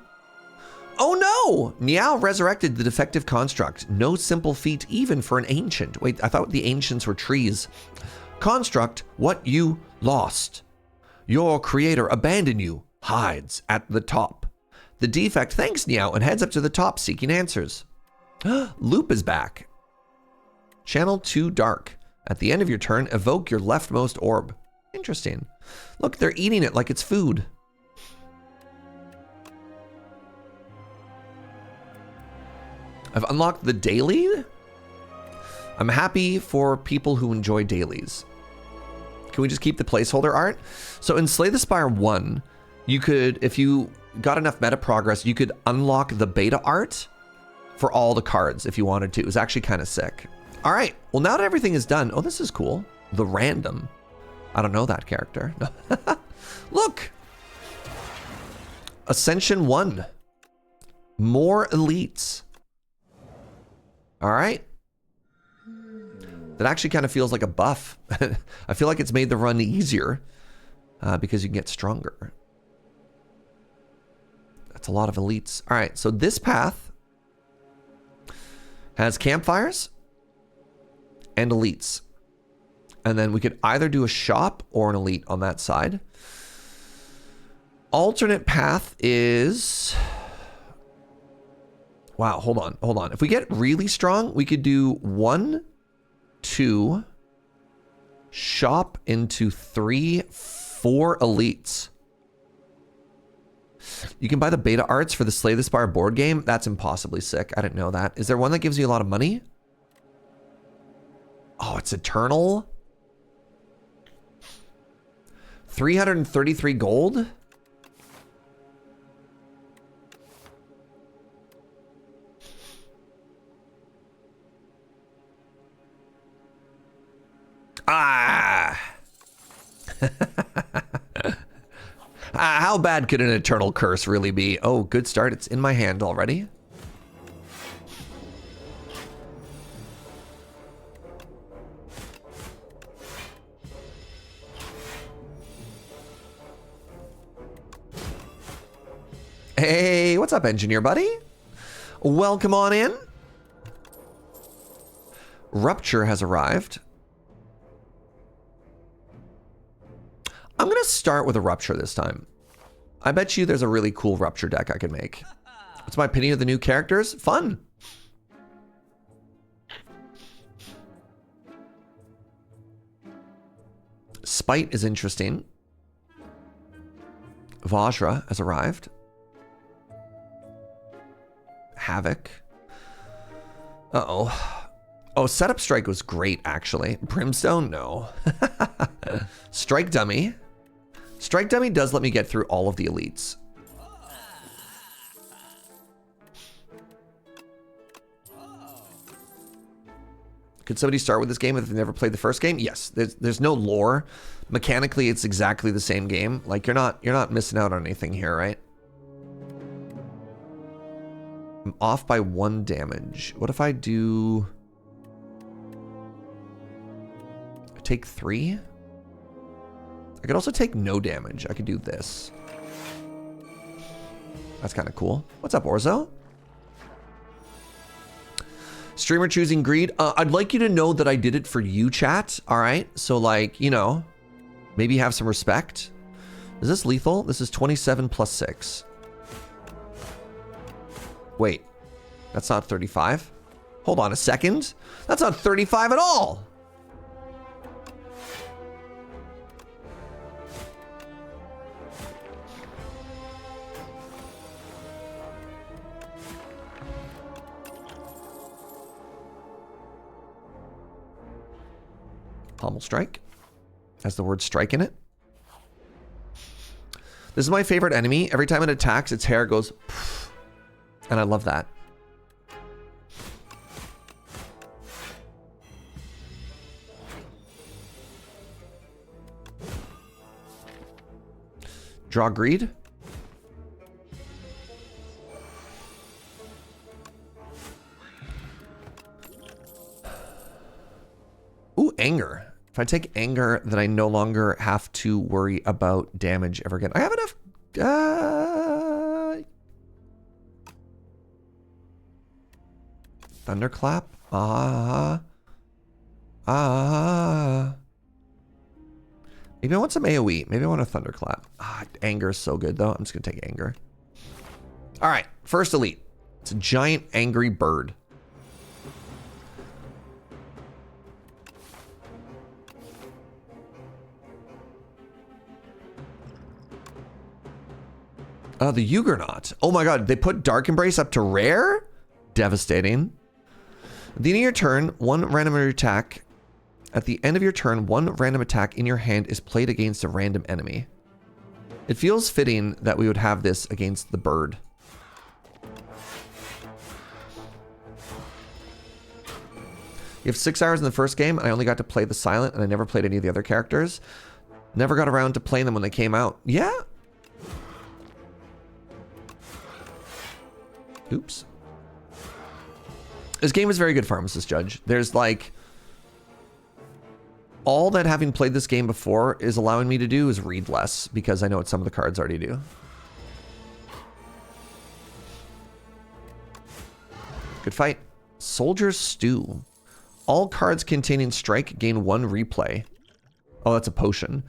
Oh no! Meow resurrected the defective construct. No simple feat even for an ancient. Wait, I thought the ancients were trees. Construct, what you lost. Your creator abandoned you. Hides at the top. The Defect thanks Meow and heads up to the top seeking answers. Loop is back. Channel 2 Dark. At the end of your turn, evoke your leftmost orb. Interesting. Look, they're eating it like it's food. I've unlocked the daily. I'm happy for people who enjoy dailies. Can we just keep the placeholder art? So in Slay the Spire 1, you could, if you got enough meta progress, you could unlock the beta art for all the cards if you wanted to. It was actually kind of sick. All right, well now that everything is done, oh, this is cool. The random. I don't know that character. Look. Ascension 1. More elites. All right. That actually kind of feels like a buff. I feel like it's made the run easier because you can get stronger. That's a lot of elites. All right, so this path has campfires and elites. And then we could either do a shop or an elite on that side. Alternate path is... Wow, hold on. If we get really strong, we could do 1, 2, shop into 3, 4 elites. You can buy the beta arts for the Slay the Spire board game. That's impossibly sick. I didn't know that. Is there one that gives you a lot of money? Oh, it's eternal. 333 gold. How bad could an eternal curse really be? Oh, good start. It's in my hand already. Hey, what's up, engineer buddy? Welcome on in. Rupture has arrived. I'm gonna start with a Rupture this time. I bet you there's a really cool Rupture deck I could make. What's my opinion of the new characters? Fun. Spite is interesting. Vajra has arrived. Havoc. Uh-oh. Oh, Setup Strike was great, actually. Brimstone? No. Strike Dummy. Strike Dummy does let me get through all of the elites. Could somebody start with this game if they've never played the first game? Yes. There's no lore. Mechanically, it's exactly the same game. Like, you're not missing out on anything here, right? I'm off by 1 damage. What if I do... I take 3? I could also take no damage. I could do this. That's kind of cool. What's up, Orzo? Streamer choosing greed. I'd like you to know that I did it for you, chat. All right. So like, you know, maybe have some respect. Is this lethal? This is 27 plus 6. Wait, that's not 35. Hold on a second. That's not 35 at all. Pommel strike. Has the word strike in it. This is my favorite enemy. Every time it attacks, its hair goes poof, and I love that. Draw greed. Ooh, anger. If I take anger, then I no longer have to worry about damage ever again. I have enough. Thunderclap. Maybe I want some AoE. Maybe I want a thunderclap. Anger is so good though. I'm just gonna take anger. All right, first elite. It's a giant angry bird. The Juggernaut. Oh my god, they put Dark Embrace up to rare? Devastating. At the end of your turn, one random attack. At the end of your turn, one random attack in your hand is played against a random enemy. It feels fitting that we would have this against the bird. You have 6 hours in the first game, and I only got to play the Silent, and I never played any of the other characters. Never got around to playing them when they came out. Yeah. Oops. This game is very good, Pharmacist Judge. There's like... all that having played this game before is allowing me to do is read less, because I know what some of the cards already do. Good fight. Soldier's Stew. All cards containing strike gain 1 replay. Oh, that's a potion.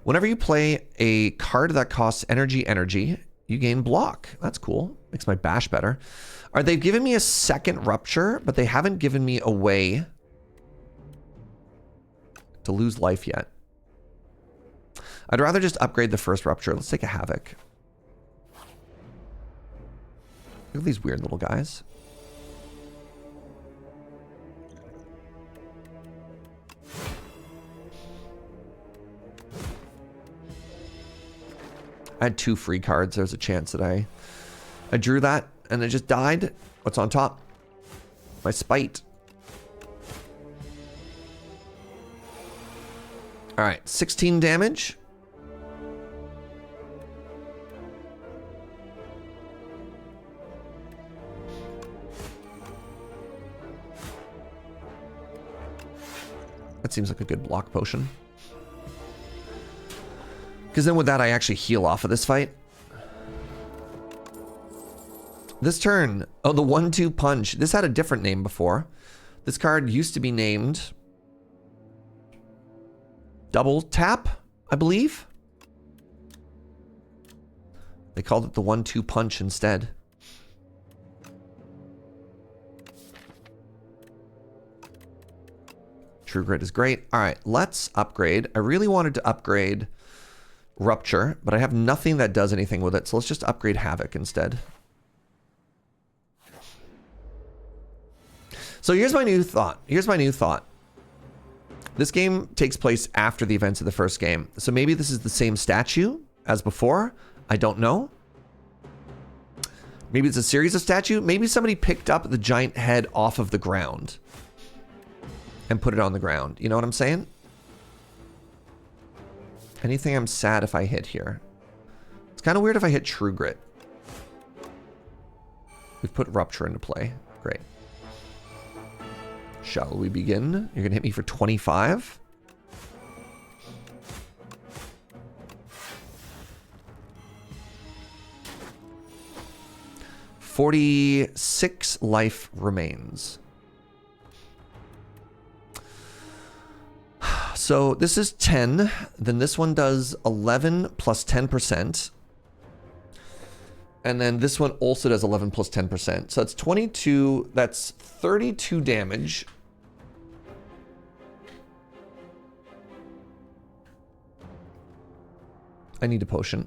Whenever you play a card that costs energy, you gain block. That's cool. Makes my bash better. All right, they've given me a second rupture, but they haven't given me a way to lose life yet. I'd rather just upgrade the first rupture. Let's take a havoc. Look at these weird little guys. I had 2 free cards. There's a chance that I drew that and it just died. What's on top? My spite. All right, 16 damage. That seems like a good block potion. Because then with that, I actually heal off of this fight. This turn, oh, the 1-2 punch. This had a different name before. This card used to be named Double Tap, I believe. They called it the 1-2 punch instead. True Grit is great. All right, let's upgrade. I really wanted to upgrade Rupture, but I have nothing that does anything with it, so let's just upgrade Havoc instead. So here's my new thought. This game takes place after the events of the first game. So maybe this is the same statue as before. I don't know. Maybe it's a series of statues. Maybe somebody picked up the giant head off of the ground and put it on the ground. You know what I'm saying? Anything I'm sad if I hit here. It's kind of weird if I hit True Grit. We've put Rupture into play. Great. Shall we begin? You're gonna hit me for 25. $46 life remains. So this is 10. Then this one does 11 plus 10%. And then this one also does 11 plus 10%. So it's 22. That's 32 damage. I need a potion.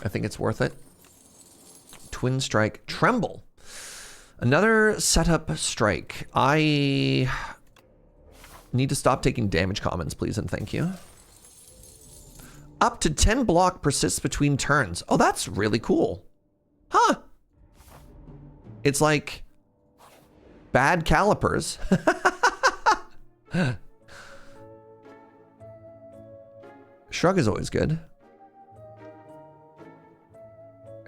I think it's worth it. Twin strike. Tremble. Another setup strike. I need to stop taking damage commons, please and thank you. Up to 10 block persists between turns. Oh, that's really cool. Huh. It's like bad calipers. Shrug is always good.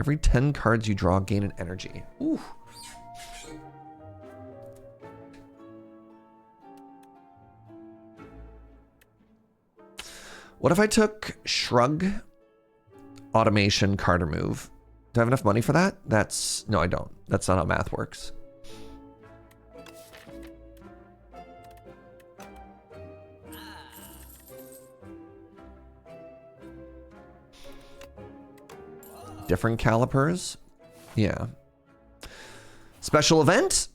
Every 10 cards you draw gain an energy. Ooh. What if I took Shrug, Automation, card remove? Do I have enough money for that? No, I don't. That's not how math works. Different calipers? Yeah. Special event?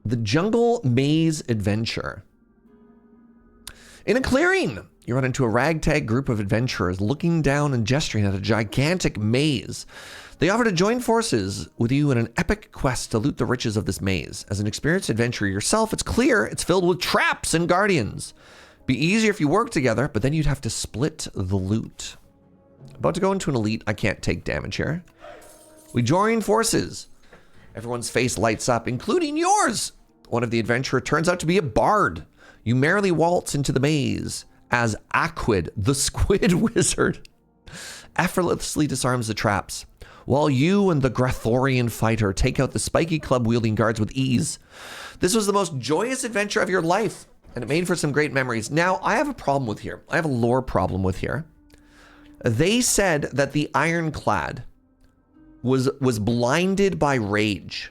The Jungle Maze Adventure. In a clearing, you run into a ragtag group of adventurers looking down and gesturing at a gigantic maze. They offer to join forces with you in an epic quest to loot the riches of this maze. As an experienced adventurer yourself, it's clear it's filled with traps and guardians. Be easier if you work together, but then you'd have to split the loot. About to go into an elite. I can't take damage here. We join forces. Everyone's face lights up, including yours. One of the adventurers turns out to be a bard. You merrily waltz into the maze as Aquid, the squid wizard, effortlessly disarms the traps, while you and the Grathorian fighter take out the spiky club-wielding guards with ease. This was the most joyous adventure of your life, and it made for some great memories. Now, I have a problem with here. I have a lore problem with here. They said that the Ironclad was blinded by rage.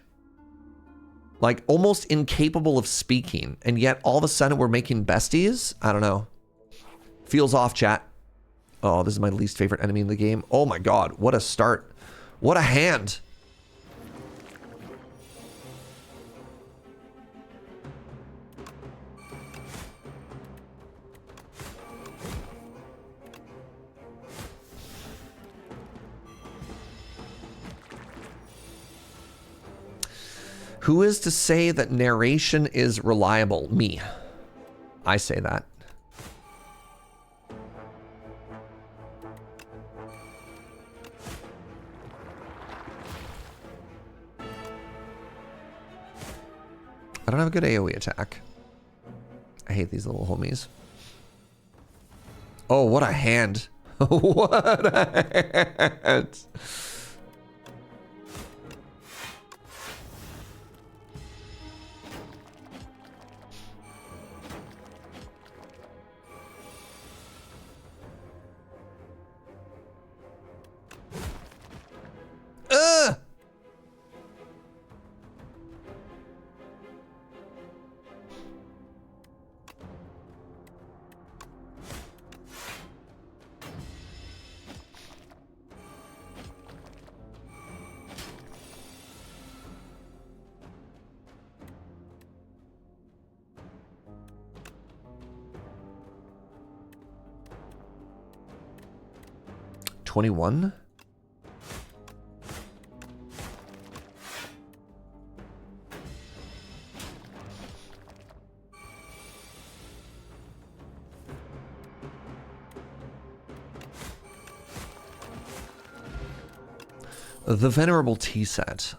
Like, almost incapable of speaking, and yet all of a sudden we're making besties? I don't know. Feels off, chat. Oh, this is my least favorite enemy in the game. Oh my god, what a start. What a hand. Who is to say that narration is reliable? Me. I say that. I don't have a good AoE attack. I hate these little homies. Oh, what a hand. What a hand. $21? The Venerable Tea Set.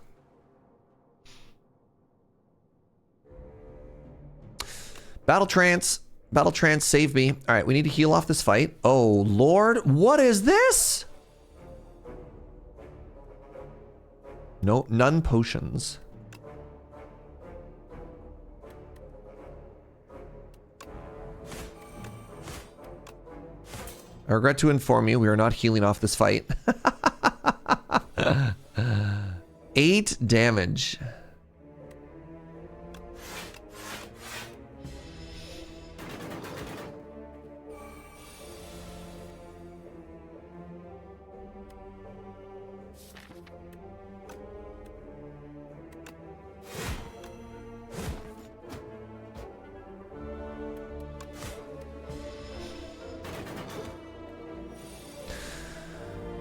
Battle Trance, save me. All right, we need to heal off this fight. Oh, Lord, what is this? No, none potions. I regret to inform you, we are not healing off this fight. 8 damage.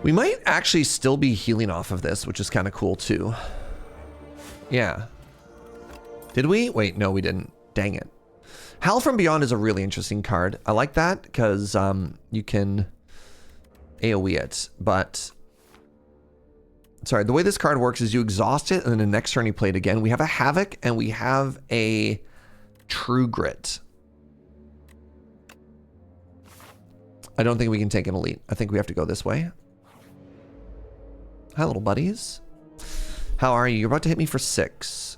We might actually still be healing off of this, which is kind of cool too. Yeah. Did we? Wait, no, we didn't. Dang it. Howl from Beyond is a really interesting card. I like that because you can AoE it, but... Sorry, the way this card works is you exhaust it, and then the next turn you play it again. We have a Havoc, and we have a True Grit. I don't think we can take an Elite. I think we have to go this way. Hi, little buddies. How are you? You're about to hit me for 6.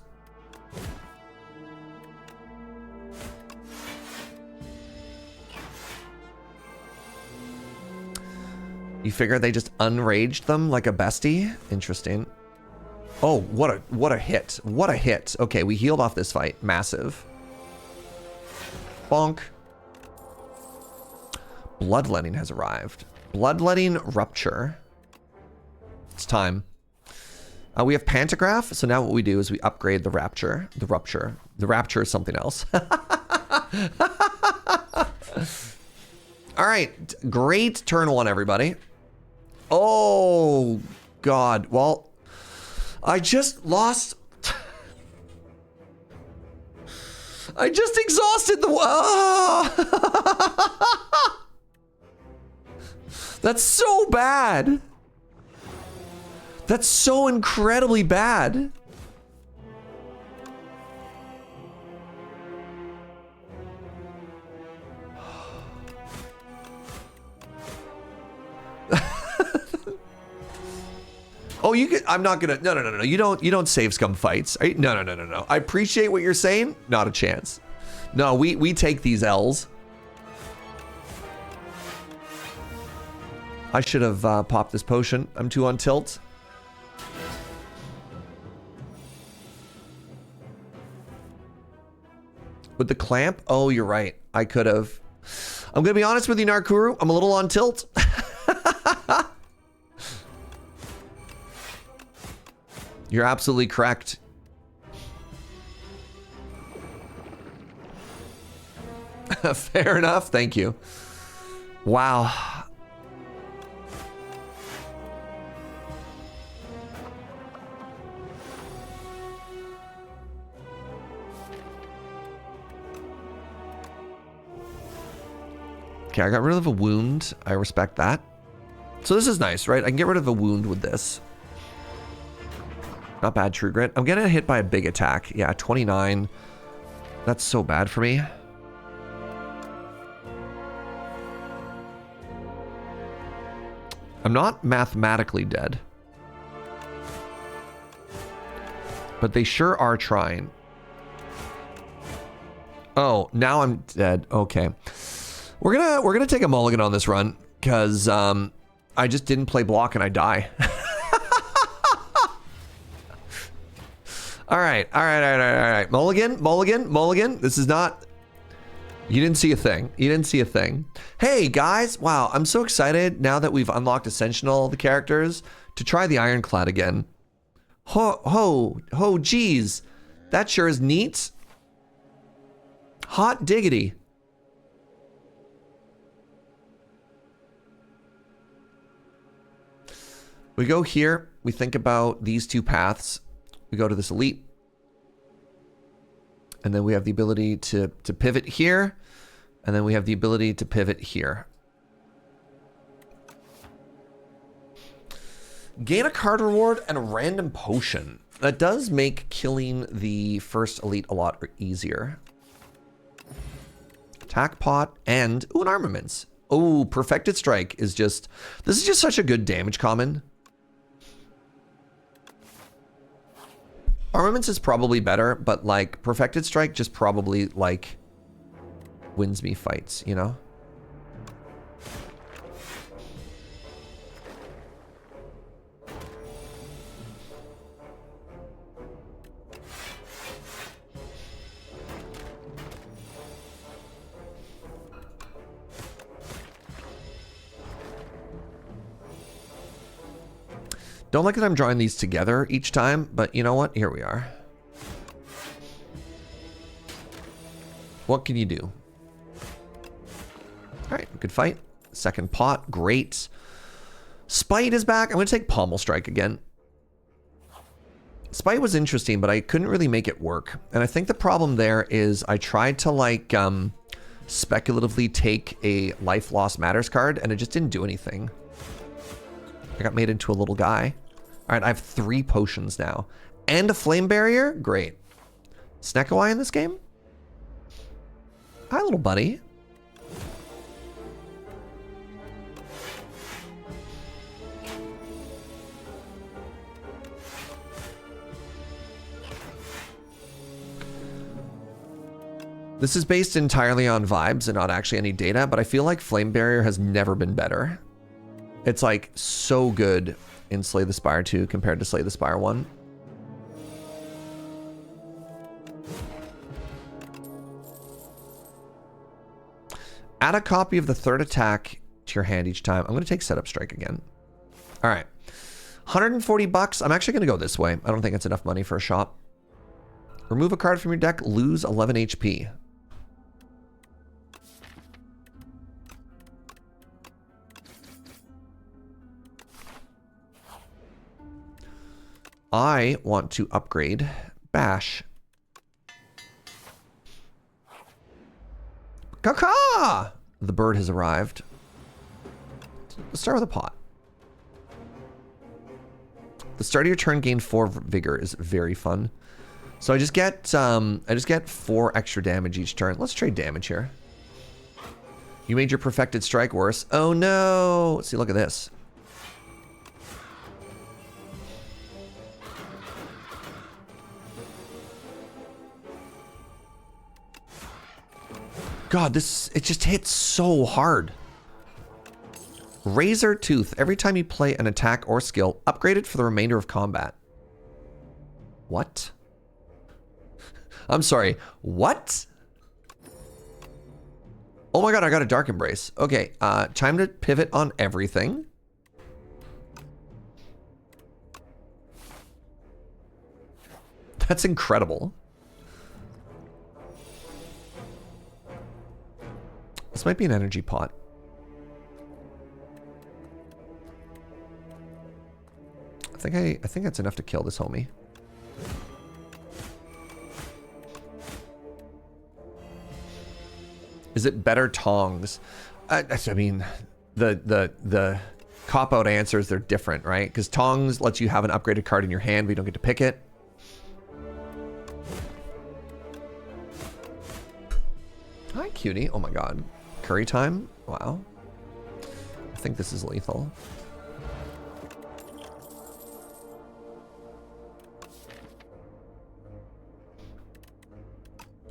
You figure they just unraged them like a bestie? Interesting. Oh, what a hit. What a hit. Okay, we healed off this fight. Massive. Bonk. Bloodletting has arrived. Bloodletting Rupture. It's time. We have Pantograph, so now what we do is we upgrade the Rapture. The Rupture. The Rapture is something else. All right, great turn 1, everybody. Oh, God. Well, I just lost... I just exhausted the... That's so bad. That's so incredibly bad. Oh, you could, I'm not gonna, no. You don't save scum fights. No. I appreciate what you're saying. Not a chance. No, we take these L's. I should have popped this potion. I'm too on tilt. With the clamp? Oh, you're right. I could have. I'm gonna be honest with you, Narkuru. I'm a little on tilt. You're absolutely correct. Fair enough. Thank you. Wow. Okay, I got rid of a wound. I respect that. So this is nice, right? I can get rid of a wound with this. Not bad, True Grit. I'm getting hit by a big attack. Yeah, 29. That's so bad for me. I'm not mathematically dead. But they sure are trying. Oh, now I'm dead. Okay. We're gonna take a mulligan on this run, because I just didn't play block and I die. All right. Mulligan. This is not... You didn't see a thing. Hey, guys. Wow, I'm so excited now that we've unlocked Ascension, all the characters, to try the Ironclad again. Geez. That sure is neat. Hot diggity. We go here. We think about these two paths. We go to this elite. And then we have the ability to pivot here. And then we have the ability to pivot here. Gain a card reward and a random potion. That does make killing the first elite a lot easier. Attack pot and an armaments. Oh, Perfected Strike is just... This is just such a good damage common. Armaments is probably better, but like Perfected Strike just probably like wins me fights, you know? Don't like that I'm drawing these together each time, but you know what? Here we are. What can you do? All right, good fight. Second pot, great. Spite is back. I'm going to take Pommel Strike again. Spite was interesting, but I couldn't really make it work. And I think the problem there is I tried to like speculatively take a Life Loss Matters card and it just didn't do anything. I got made into a little guy. All right, I have 3 potions now. And a Flame Barrier? Great. Snekawai in this game? Hi, little buddy. This is based entirely on vibes and not actually any data, but I feel like Flame Barrier has never been better. It's like so good in Slay the Spire 2 compared to Slay the Spire 1. Add a copy of the 3rd attack to your hand each time. I'm going to take Setup Strike again. All right. 140 bucks. I'm actually going to go this way. I don't think it's enough money for a shop. Remove a card from your deck, lose 11 HP. I want to upgrade Bash. Caca! The bird has arrived. Let's start with a pot. The start of your turn, gain 4 vigor is very fun. So I just get 4 extra damage each turn. Let's trade damage here. You made your perfected strike worse. Oh no! Let's see, look at this. God, it just hits so hard. Razor Tooth. Every time you play an attack or skill, upgrade it for the remainder of combat. What? I'm sorry. What? Oh my god, I got a Dark Embrace. Okay, time to pivot on everything. That's incredible. This might be an energy pot. I think that's enough to kill this homie. Is it better tongs? I mean, the cop-out answers, they're different, right? Because tongs lets you have an upgraded card in your hand, but you don't get to pick it. Hi, cutie. Oh my god. Curry time? Wow. I think this is lethal.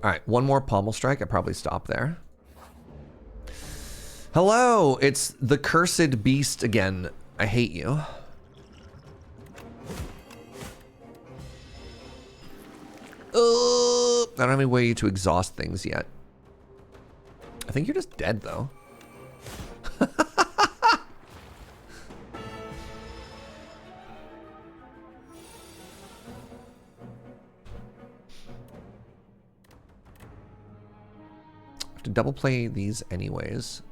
Alright, one more Pommel Strike. I probably stop there. Hello! It's the cursed beast again. I hate you. I don't have any way to exhaust things yet. I think you're just dead, though. I have to double play these anyways.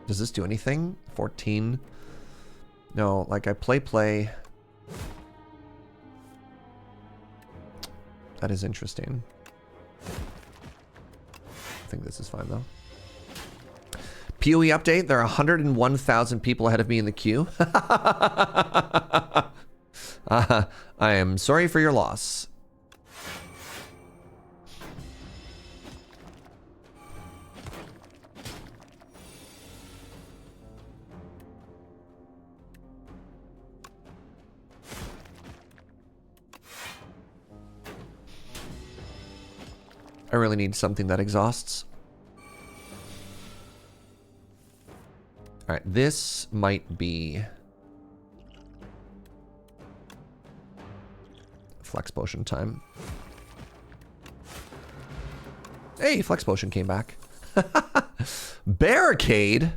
Does this do anything? 14? No, like I play. That is interesting. I think this is fine, though. PoE update, there are 101,000 people ahead of me in the queue. I am sorry for your loss. I really need something that exhausts. All right, this might be Flex Potion time. Hey, Flex Potion came back. Barricade?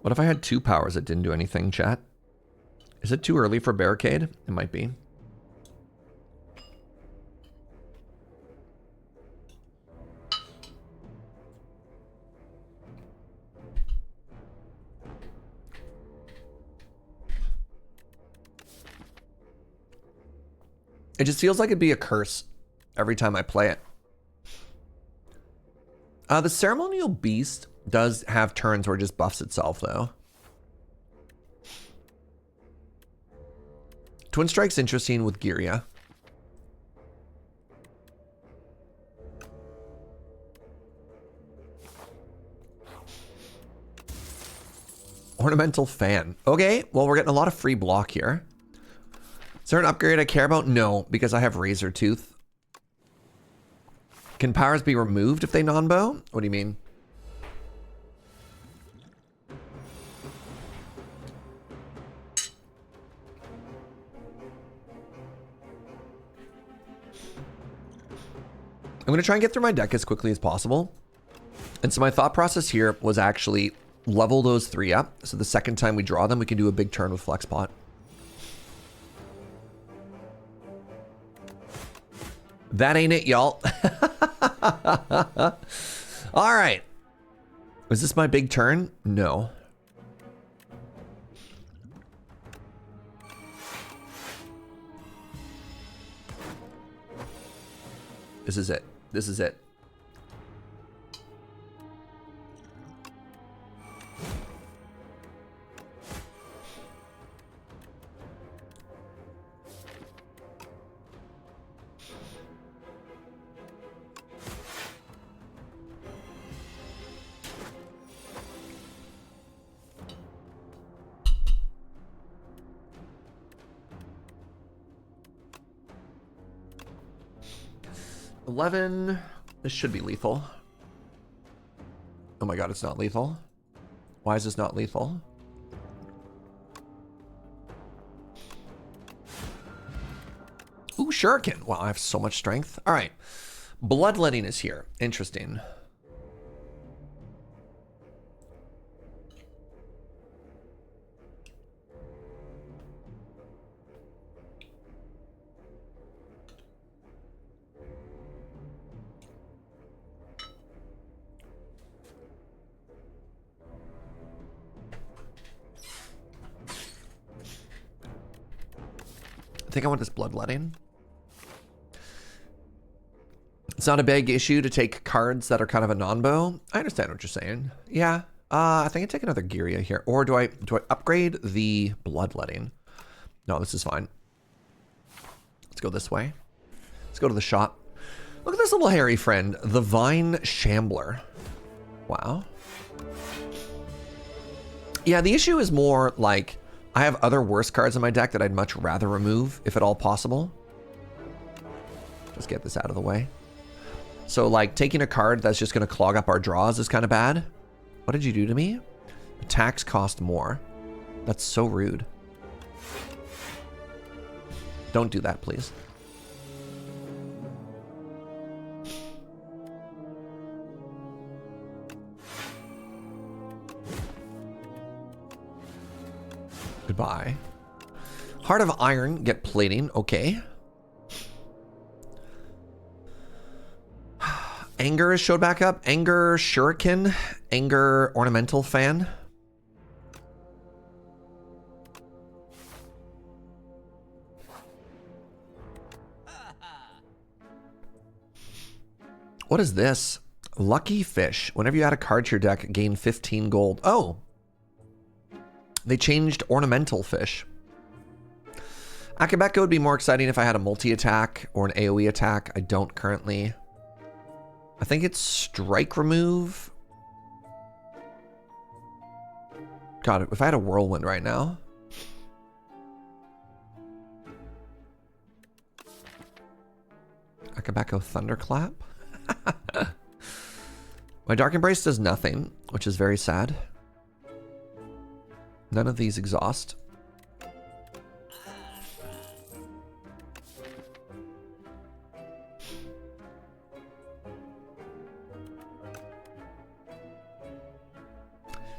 What if I had 2 powers that didn't do anything, chat? Is it too early for Barricade? It might be. It just feels like it'd be a curse every time I play it. The Ceremonial Beast does have turns where it just buffs itself, though. Twin Strike's interesting with Giria. Ornamental Fan. Okay, well, we're getting a lot of free block here. Is there an upgrade I care about? No, because I have Razor Tooth. Can powers be removed if they non-bow? What do you mean? I'm going to try and get through my deck as quickly as possible. And so my thought process here was actually level those 3 up. So the second time we draw them, we can do a big turn with Flexpot. That ain't it, y'all. All right. Was this my big turn? No. This is it. This is it. $11. This should be lethal. Oh my god, it's not lethal. Why is this not lethal? Ooh, Shuriken. Wow, I have so much strength. All right. Bloodletting is here. Interesting. I think I want this bloodletting. It's not a big issue to take cards that are kind of a non-bow. I understand what you're saying. Yeah. I think I take another Giria here. Or do I upgrade the bloodletting? No, this is fine. Let's go this way. Let's go to the shop. Look at this little hairy friend, the Vine Shambler. Wow. Yeah, the issue is more like I have other worse cards in my deck that I'd much rather remove, if at all possible. Let's get this out of the way. So, like, taking a card that's just going to clog up our draws is kind of bad. What did you do to me? Attacks cost more. That's so rude. Don't do that, please. Goodbye. Heart of Iron, get plating. Okay. Anger is showed back up. Anger Shuriken. Anger Ornamental Fan. What is this? Lucky Fish. Whenever you add a card to your deck, gain 15 gold. Oh. They changed Ornamental Fish. Akabeko would be more exciting if I had a multi-attack or an AoE attack. I don't currently. I think it's Strike Remove. God, if I had a Whirlwind right now. Akabeko Thunderclap. My Dark Embrace does nothing, which is very sad. None of these exhaust.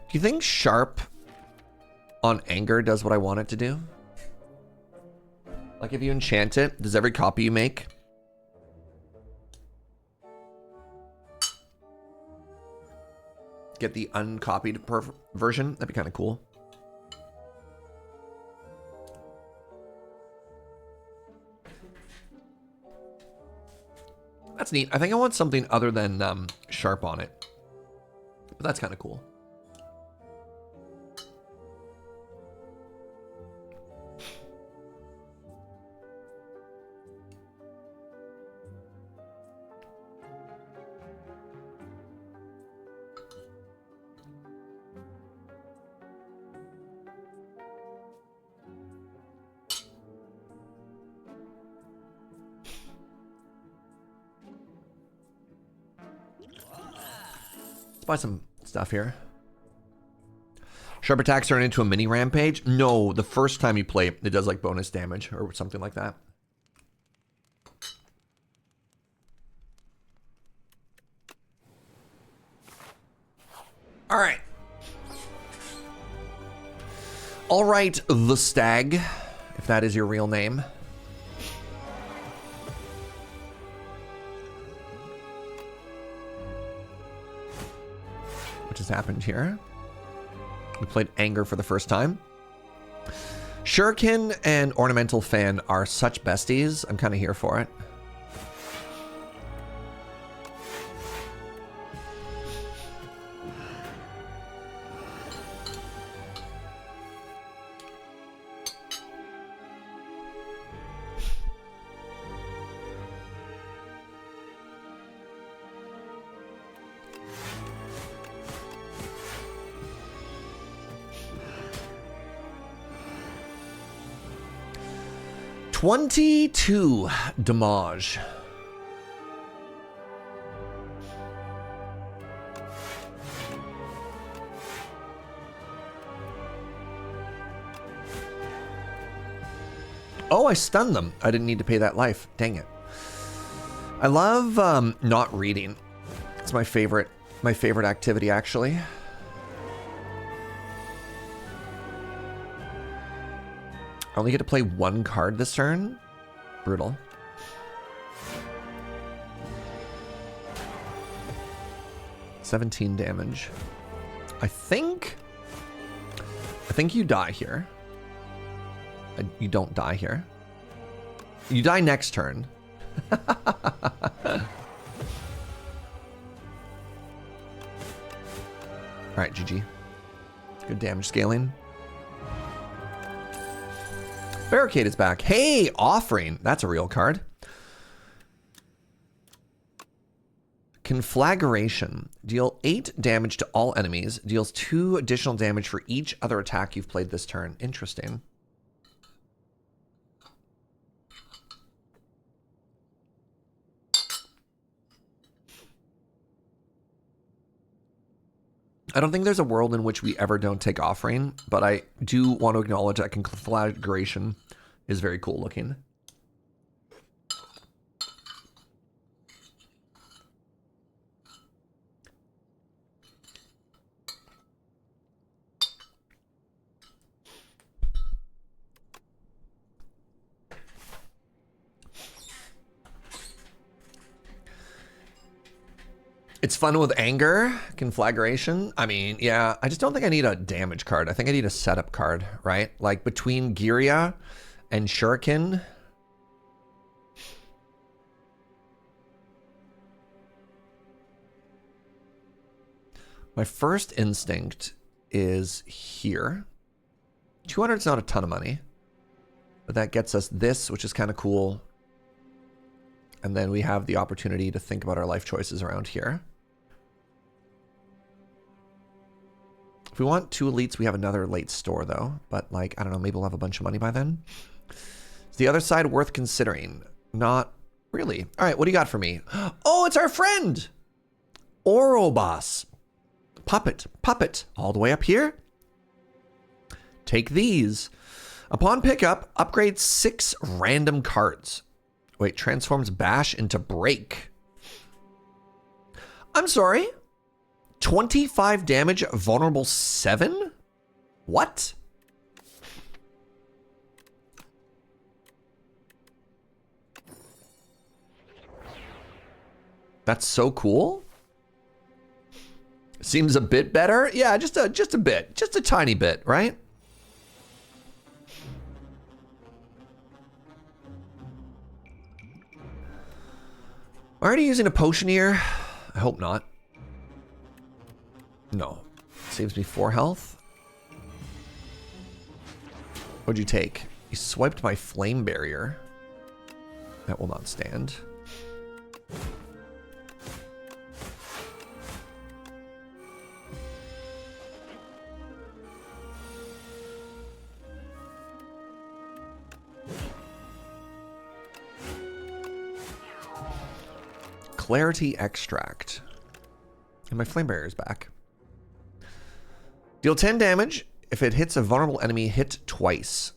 Do you think Sharp on Anger does what I want it to do? Like if you enchant it, does every copy you make get the uncopied version? That'd be kind of cool. That's neat. I think I want something other than sharp on it. But that's kind of cool. Buy some stuff here. Sharp attacks turn into a mini rampage? No, the first time you play it does like bonus damage or something like that. All right. All right, the Stag, if that is your real name. What just happened here? We played Anger for the first time. Shuriken and Ornamental Fan are such besties. I'm kind of here for it. $22 damage. Oh, I stunned them. I didn't need to pay that life. Dang it. I love not reading. It's my favorite activity, actually. I only get to play one card this turn. Brutal. $17 damage. I think you die here. You don't die here. You die next turn. All right, GG. Good damage scaling. Barricade is back. Hey, Offering. That's a real card. Conflagration. Deal 8 damage to all enemies. Deals 2 additional damage for each other attack you've played this turn. Interesting. I don't think there's a world in which we ever don't take Offering, but I do want to acknowledge that Conflagration is very cool looking. It's fun with Anger, Conflagration. I mean, yeah, I just don't think I need a damage card. I think I need a setup card, right? Like between Giria and Shuriken. My first instinct is here. 200 is not a ton of money, but that gets us this, which is kind of cool. And then we have the opportunity to think about our life choices around here. If we want 2 elites, we have another late store though. But like, I don't know, maybe we'll have a bunch of money by then. Is the other side worth considering? Not really. All right, what do you got for me? Oh, it's our friend! Orobas. Puppet. All the way up here. Take these. Upon pickup, upgrade 6 random cards. Wait, transforms Bash into Break. I'm sorry. 25 damage, vulnerable 7? What? That's so cool. Seems a bit better. Yeah, just a bit. Just a tiny bit, right? Already using a potion here? I hope not. No. Saves me 4 health. What'd you take? You swiped my flame barrier. That will not stand. Clarity Extract. And my flame barrier is back. Deal 10 damage if it hits a vulnerable enemy hit twice.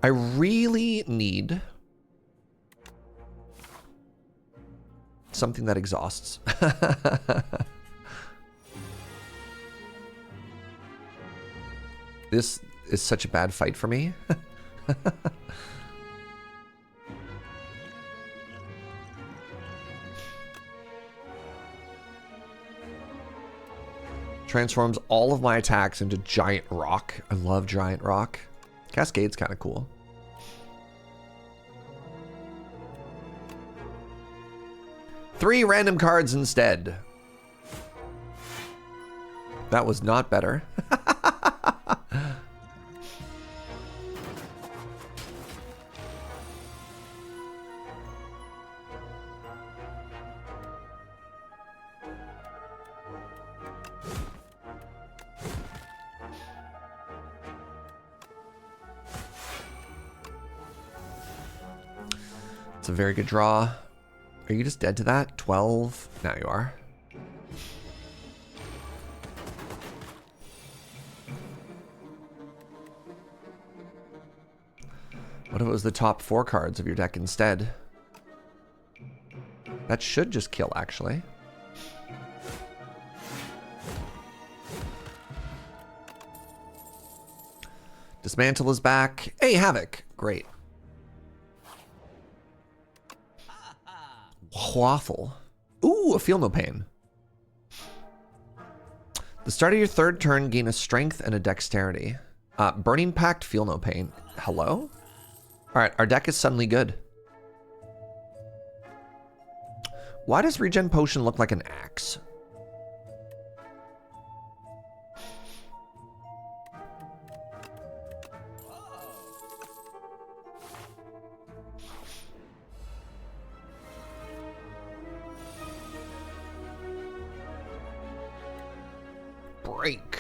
I really need something that exhausts. This is such a bad fight for me. Transforms all of my attacks into giant rock. I love giant rock. Cascade's kind of cool. Three random cards instead. That was not better. It's a very good draw. Are you just dead to that? 12? Now you are. What if it was the top 4 cards of your deck instead? That should just kill, actually. Dismantle is back. Hey, Havoc. Great. Waffle. Ooh, a Feel No Pain. The start of your 3rd turn, gain a strength and a dexterity. Burning Pact, Feel No Pain. Hello? Alright, our deck is suddenly good. Why does Regen Potion look like an axe? Break.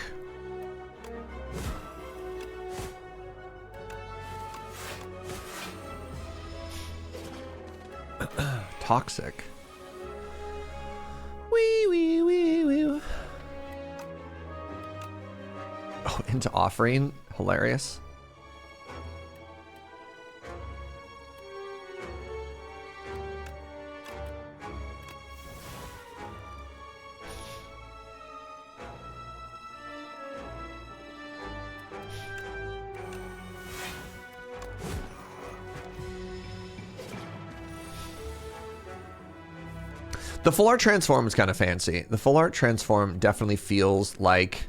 Toxic. Wee wee wee wee. Oh, into Offering. Hilarious. The full art transform is kind of fancy. The full art transform definitely feels like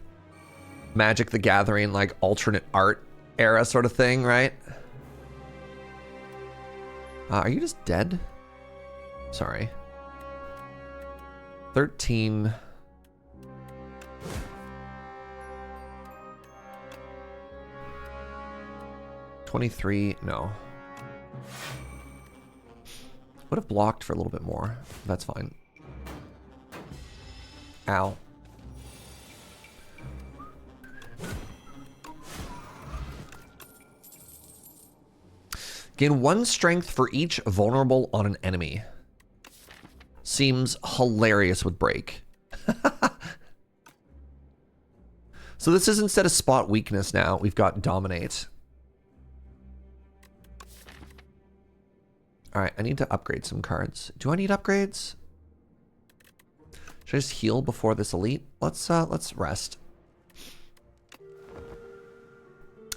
Magic the Gathering, like alternate art era sort of thing, right? Are you just dead? Sorry. 13. $23, no. Would have blocked for a little bit more. That's fine. Ow. Gain 1 strength for each vulnerable on an enemy. Seems hilarious with break. So this is instead of spot weakness now, we've got dominate. All right, I need to upgrade some cards. Do I need upgrades? Should I just heal before this elite? Let's rest.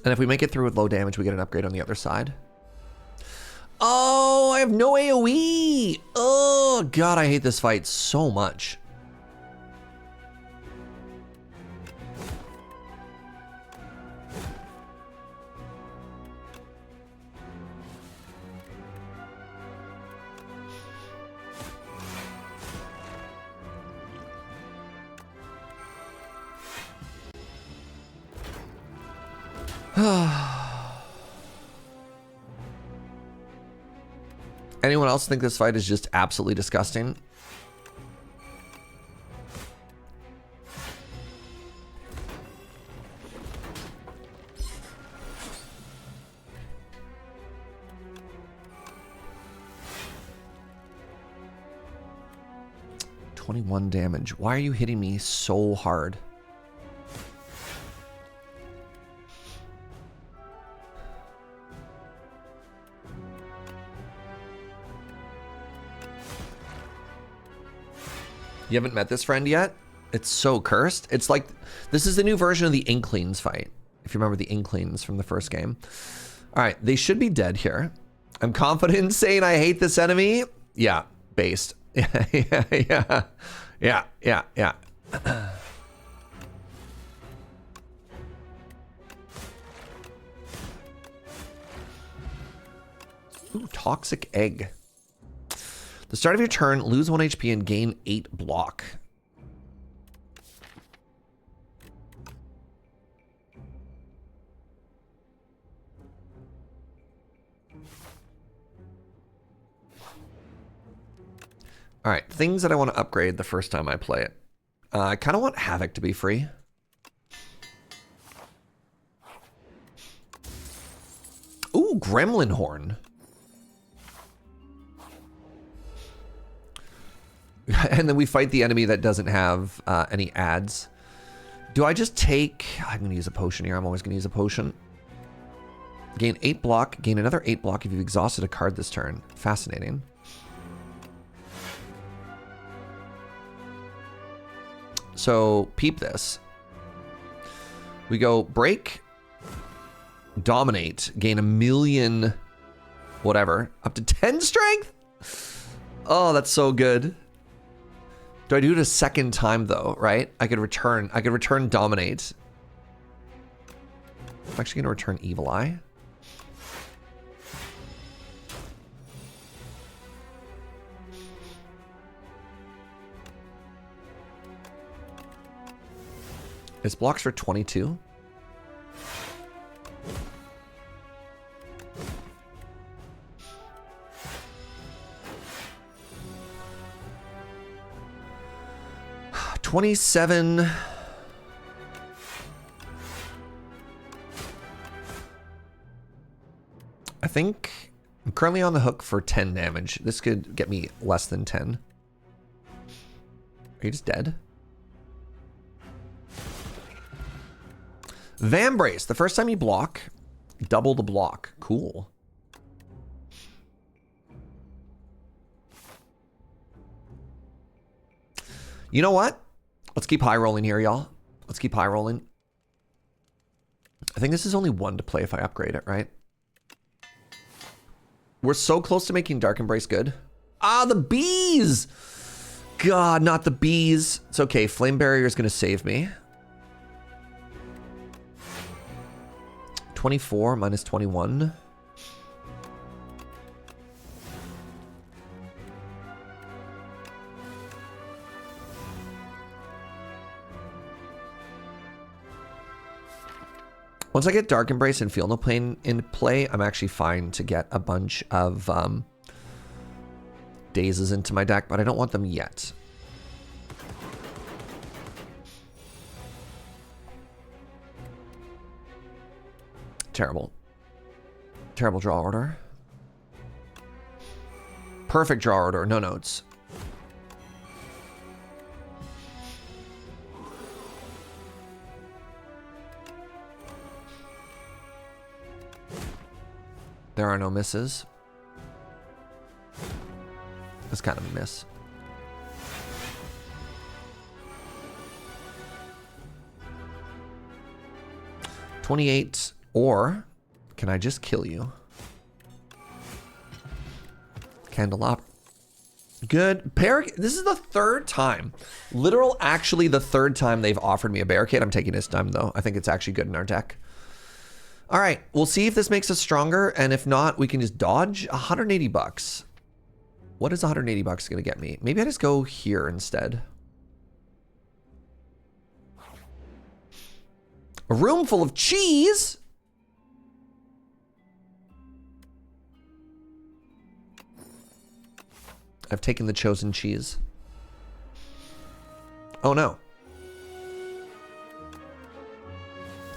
And if we make it through with low damage, we get an upgrade on the other side. Oh, I have no AoE. Oh, God, I hate this fight so much. Anyone else think this fight is just absolutely disgusting? $21 damage. Why are you hitting me so hard? You haven't met this friend yet? It's so cursed. It's like, this is the new version of the Inklings fight. If you remember the Inklings from the first game. All right, they should be dead here. I'm confident in saying I hate this enemy. Yeah, based. Yeah. Ooh, toxic egg. The start of your turn, lose 1 HP and gain 8 block. All right, things that I want to upgrade the first time I play it. I kind of want Havoc to be free. Ooh, Gremlin Horn. And then we fight the enemy that doesn't have any ads. Do I just take... I'm going to use a potion here. I'm always going to use a potion. Gain 8 block. Gain another 8 block if you've exhausted a card this turn. Fascinating. So, peep this. We go break, dominate, gain 1,000,000, whatever, up to 10 strength? Oh, that's so good. Do I do it a second time though, right? I could return dominate. I'm actually gonna return Evil Eye. This blocks for 22. $27. I think I'm currently on the hook for 10 damage. This could get me less than 10. Are you just dead? Vambrace. The first time you block, double the block. Cool. You know what? Let's keep high rolling here, y'all. Let's keep high rolling. I think this is only 1 to play if I upgrade it, right? We're so close to making Dark Embrace good. Ah, the bees! God, not the bees. It's okay. Flame Barrier is going to save me. 24 minus 21. Once I get Dark Embrace and Feel No Pain in play, I'm actually fine to get a bunch of Dazes into my deck, but I don't want them yet. Terrible. Terrible draw order. Perfect draw order, no notes. There are no misses. That's kind of a miss. $28, or can I just kill you? Candelabra. Good. This is the 3rd time. Actually the 3rd time they've offered me a barricade. I'm taking this time though. I think it's actually good in our deck. All right, we'll see if this makes us stronger, and if not, we can just dodge. 180 bucks. What is 180 bucks gonna get me? Maybe I just go here instead. A room full of cheese. I've taken the chosen cheese. Oh no.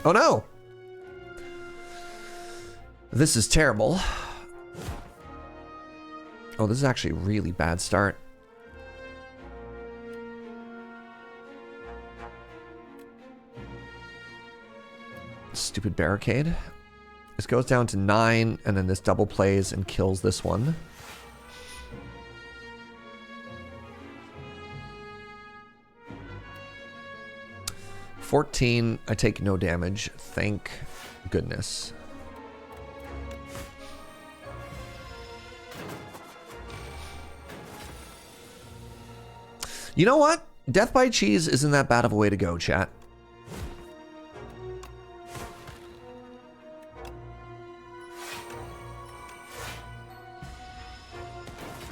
Oh no! This is terrible. Oh, this is actually a really bad start. Stupid barricade. This goes down to 9, and then this double plays and kills this one. $14, I take no damage. Thank goodness. You know what? Death by cheese isn't that bad of a way to go, chat.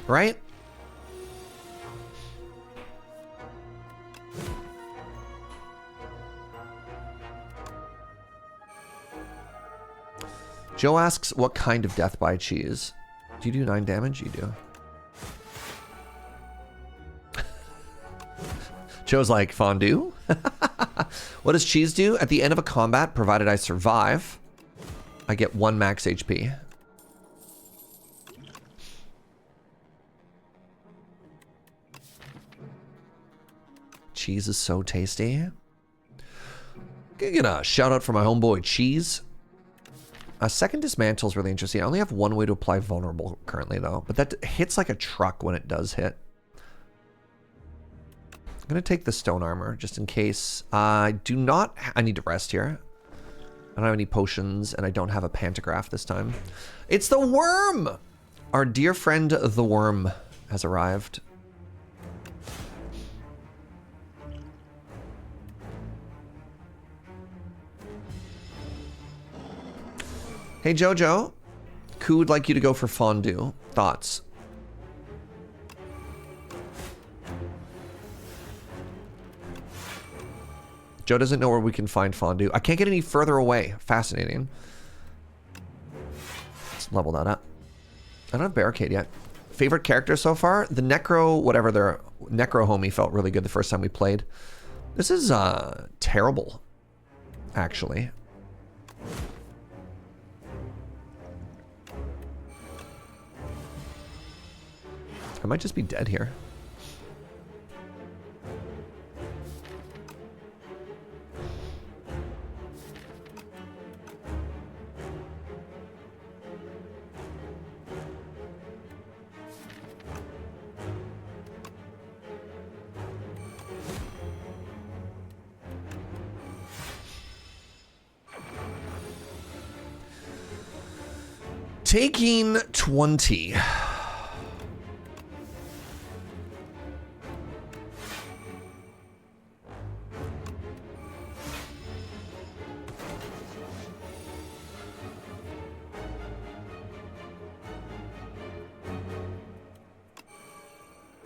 Right? Joe asks, what kind of death by cheese? Do you do 9 damage? You do. Joe's like, fondue? What does cheese do? At the end of a combat, provided I survive, I get 1 max HP. Cheese is so tasty. Gonna get a shout out for my homeboy Cheese. A second dismantle is really interesting. I only have one way to apply vulnerable currently though, but that hits like a truck when it does hit. I'm gonna take the stone armor just in case. I do not, I need to rest here. I don't have any potions and I don't have a pantograph this time. It's the worm! Our dear friend the worm has arrived. Hey Jojo, Koo would like you to go for fondue. Thoughts? Joe doesn't know where we can find fondue. I can't get any further away. Fascinating. Let's level that up. I don't have barricade yet. Favorite character so far? The Necro, whatever their Necro homie felt really good the first time we played. This is terrible, actually. I might just be dead here. Taking 20.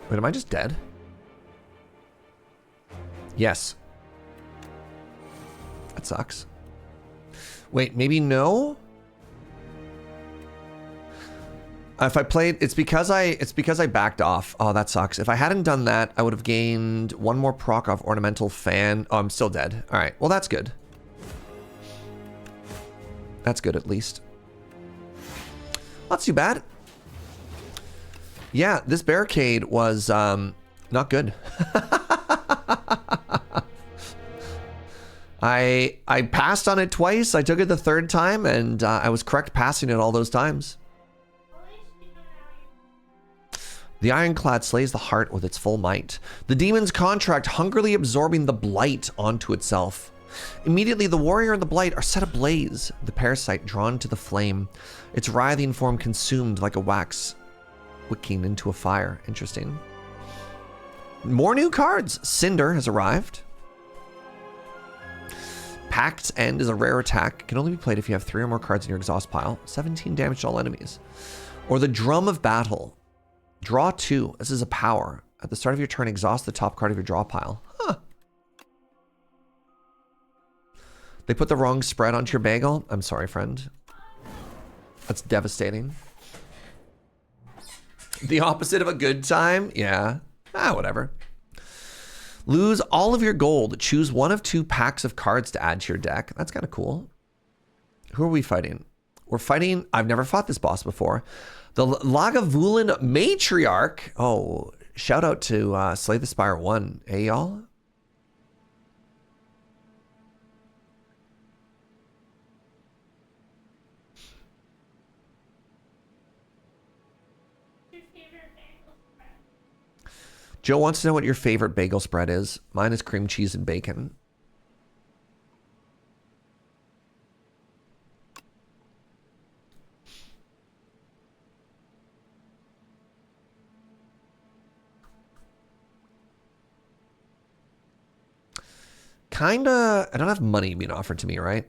Wait, am I just dead? Yes. That sucks. Wait, maybe no? If I played, it's because I backed off. Oh, that sucks. If I hadn't done that, I would have gained 1 more proc off ornamental fan. Oh, I'm still dead. All right. Well, that's good. That's good at least. Not too bad. Yeah, this barricade was not good. I passed on it twice. I took it the 3rd time, and I was correct passing it all those times. The Ironclad slays the heart with its full might. The demon's contract hungrily absorbing the blight onto itself. Immediately, the warrior and the blight are set ablaze, the parasite drawn to the flame, its writhing form consumed like a wax wicking into a fire. Interesting. More new cards. Cinder has arrived. Pact's End is a rare attack. Can only be played if you have 3 or more cards in your exhaust pile. 17 damage to all enemies. Or the Drum of Battle. Draw 2. This is a power. At the start of your turn, exhaust the top card of your draw pile. Huh. They put the wrong spread onto your bagel? I'm sorry, friend. That's devastating. The opposite of a good time? Yeah. Whatever. Lose all of your gold. Choose one of 2 packs of cards to add to your deck. That's kind of cool. Who are we fighting? We're fighting... I've never fought this boss before. The Lagavulin Matriarch. Oh, shout out to Slay the Spire 1. Hey, y'all? Joe wants to know what your favorite bagel spread is. Mine is cream cheese and bacon. Kinda, I don't have money being offered to me, right?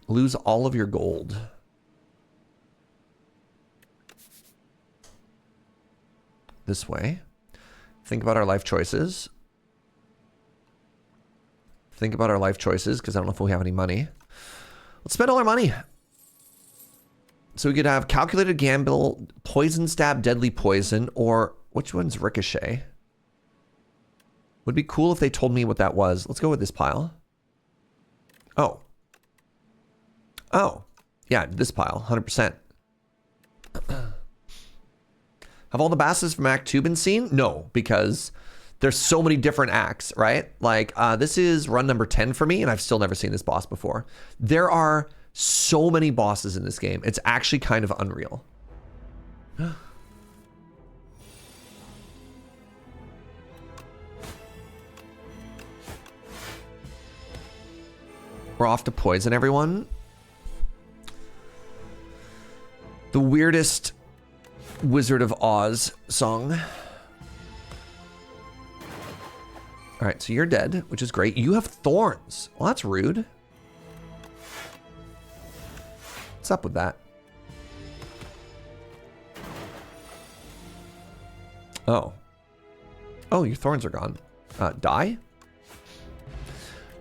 Lose all of your gold. This way. Think about our life choices. Think about our life choices, because I don't know if we have any money. Let's spend all our money. So we could have calculated gamble, poison stab, deadly poison, or which one's ricochet? Would be cool if they told me what that was. Let's go with this pile. Oh. Oh. Yeah, this pile, 100%. Have all the bosses from Act 2 been seen? No, because there's so many different acts, right? Like, this is run number 10 for me, and I've still never seen this boss before. There are so many bosses in this game. It's actually kind of unreal. We're off to poison everyone. The weirdest Wizard of Oz song. All right, so you're dead, which is great. You have thorns. Well, that's rude. What's up with that? Oh. Oh, your thorns are gone. Die?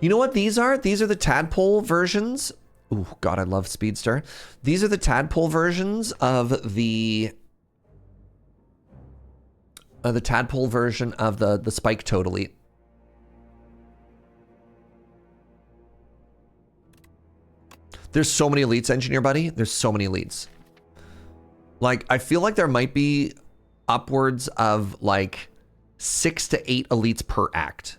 You know what these are? These are the tadpole versions. Ooh, God, I love Speedster. These are the tadpole versions of the tadpole version of the Spike Toad Elite. There's so many elites, Engineer Buddy. There's so many elites. Like, I feel like there might be upwards of like 6 to 8 elites per act.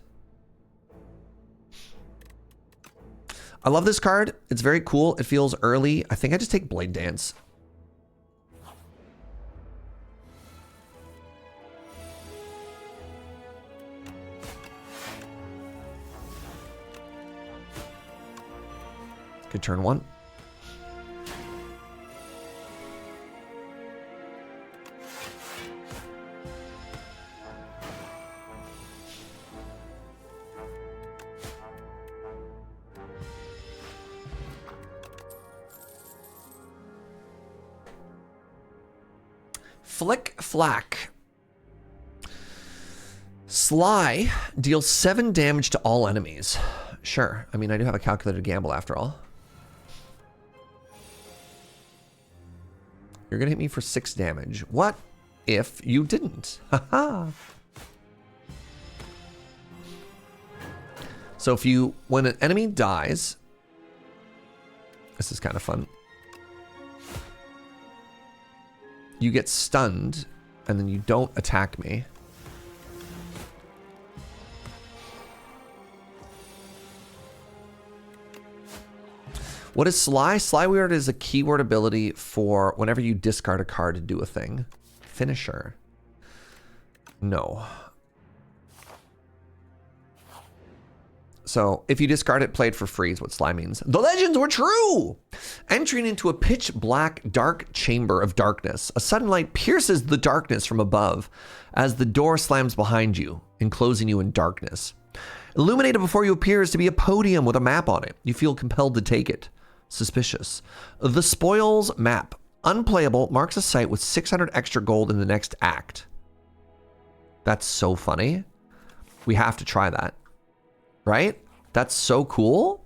I love this card. It's very cool. It feels early. I think I just take Blade Dance. Good turn 1. Flick Flack. Sly deals 7 damage to all enemies. Sure. I mean, I do have a calculated gamble after all. You're gonna hit me for 6 damage. What if you didn't? Haha. So if you, when an enemy dies, this is kind of fun. You get stunned, and then you don't attack me. What is Sly? Sly Weird is a keyword ability for whenever you discard a card to do a thing. Finisher. No. So if you discard it, play it for free is what Sly means. The legends were true! Entering into a pitch black dark chamber of darkness, a sudden light pierces the darkness from above as the door slams behind you, enclosing you in darkness. Illuminated before you appears to be a podium with a map on it. You feel compelled to take it. Suspicious. The Spoils map. Unplayable, marks a site with 600 extra gold in the next act. That's so funny. We have to try that. Right? That's so cool.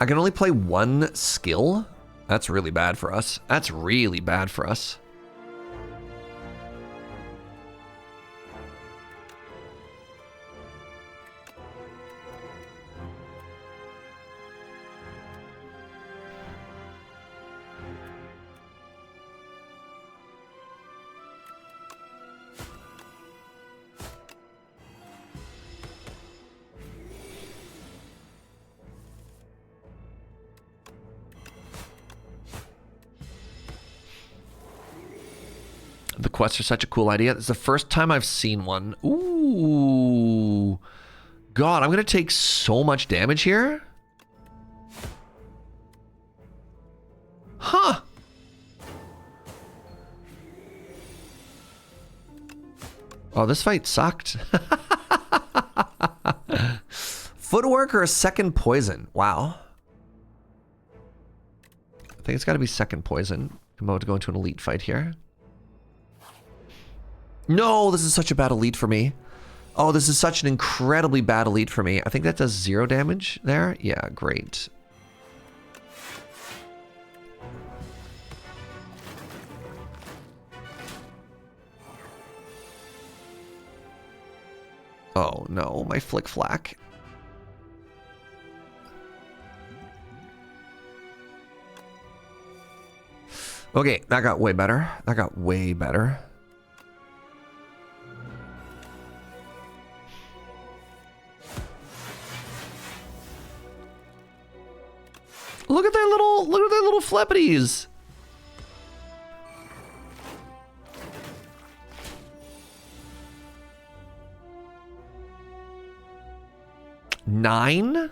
I can only play one skill? That's really bad for us. That's really bad for us. The quests are such a cool idea. This is the first time I've seen one. Ooh. God, I'm going to take so much damage here. Huh. Oh, this fight sucked. Footwork or a second poison? Wow. I think it's got to be second poison. I'm about to go into an elite fight here. No, this is such a bad elite for me. Oh, this is such an incredibly bad elite for me. I think that does 0 damage there. Yeah, great. Oh no, my flick flack. Okay, that got way better. That got way better. Look at their little flippities. Nine?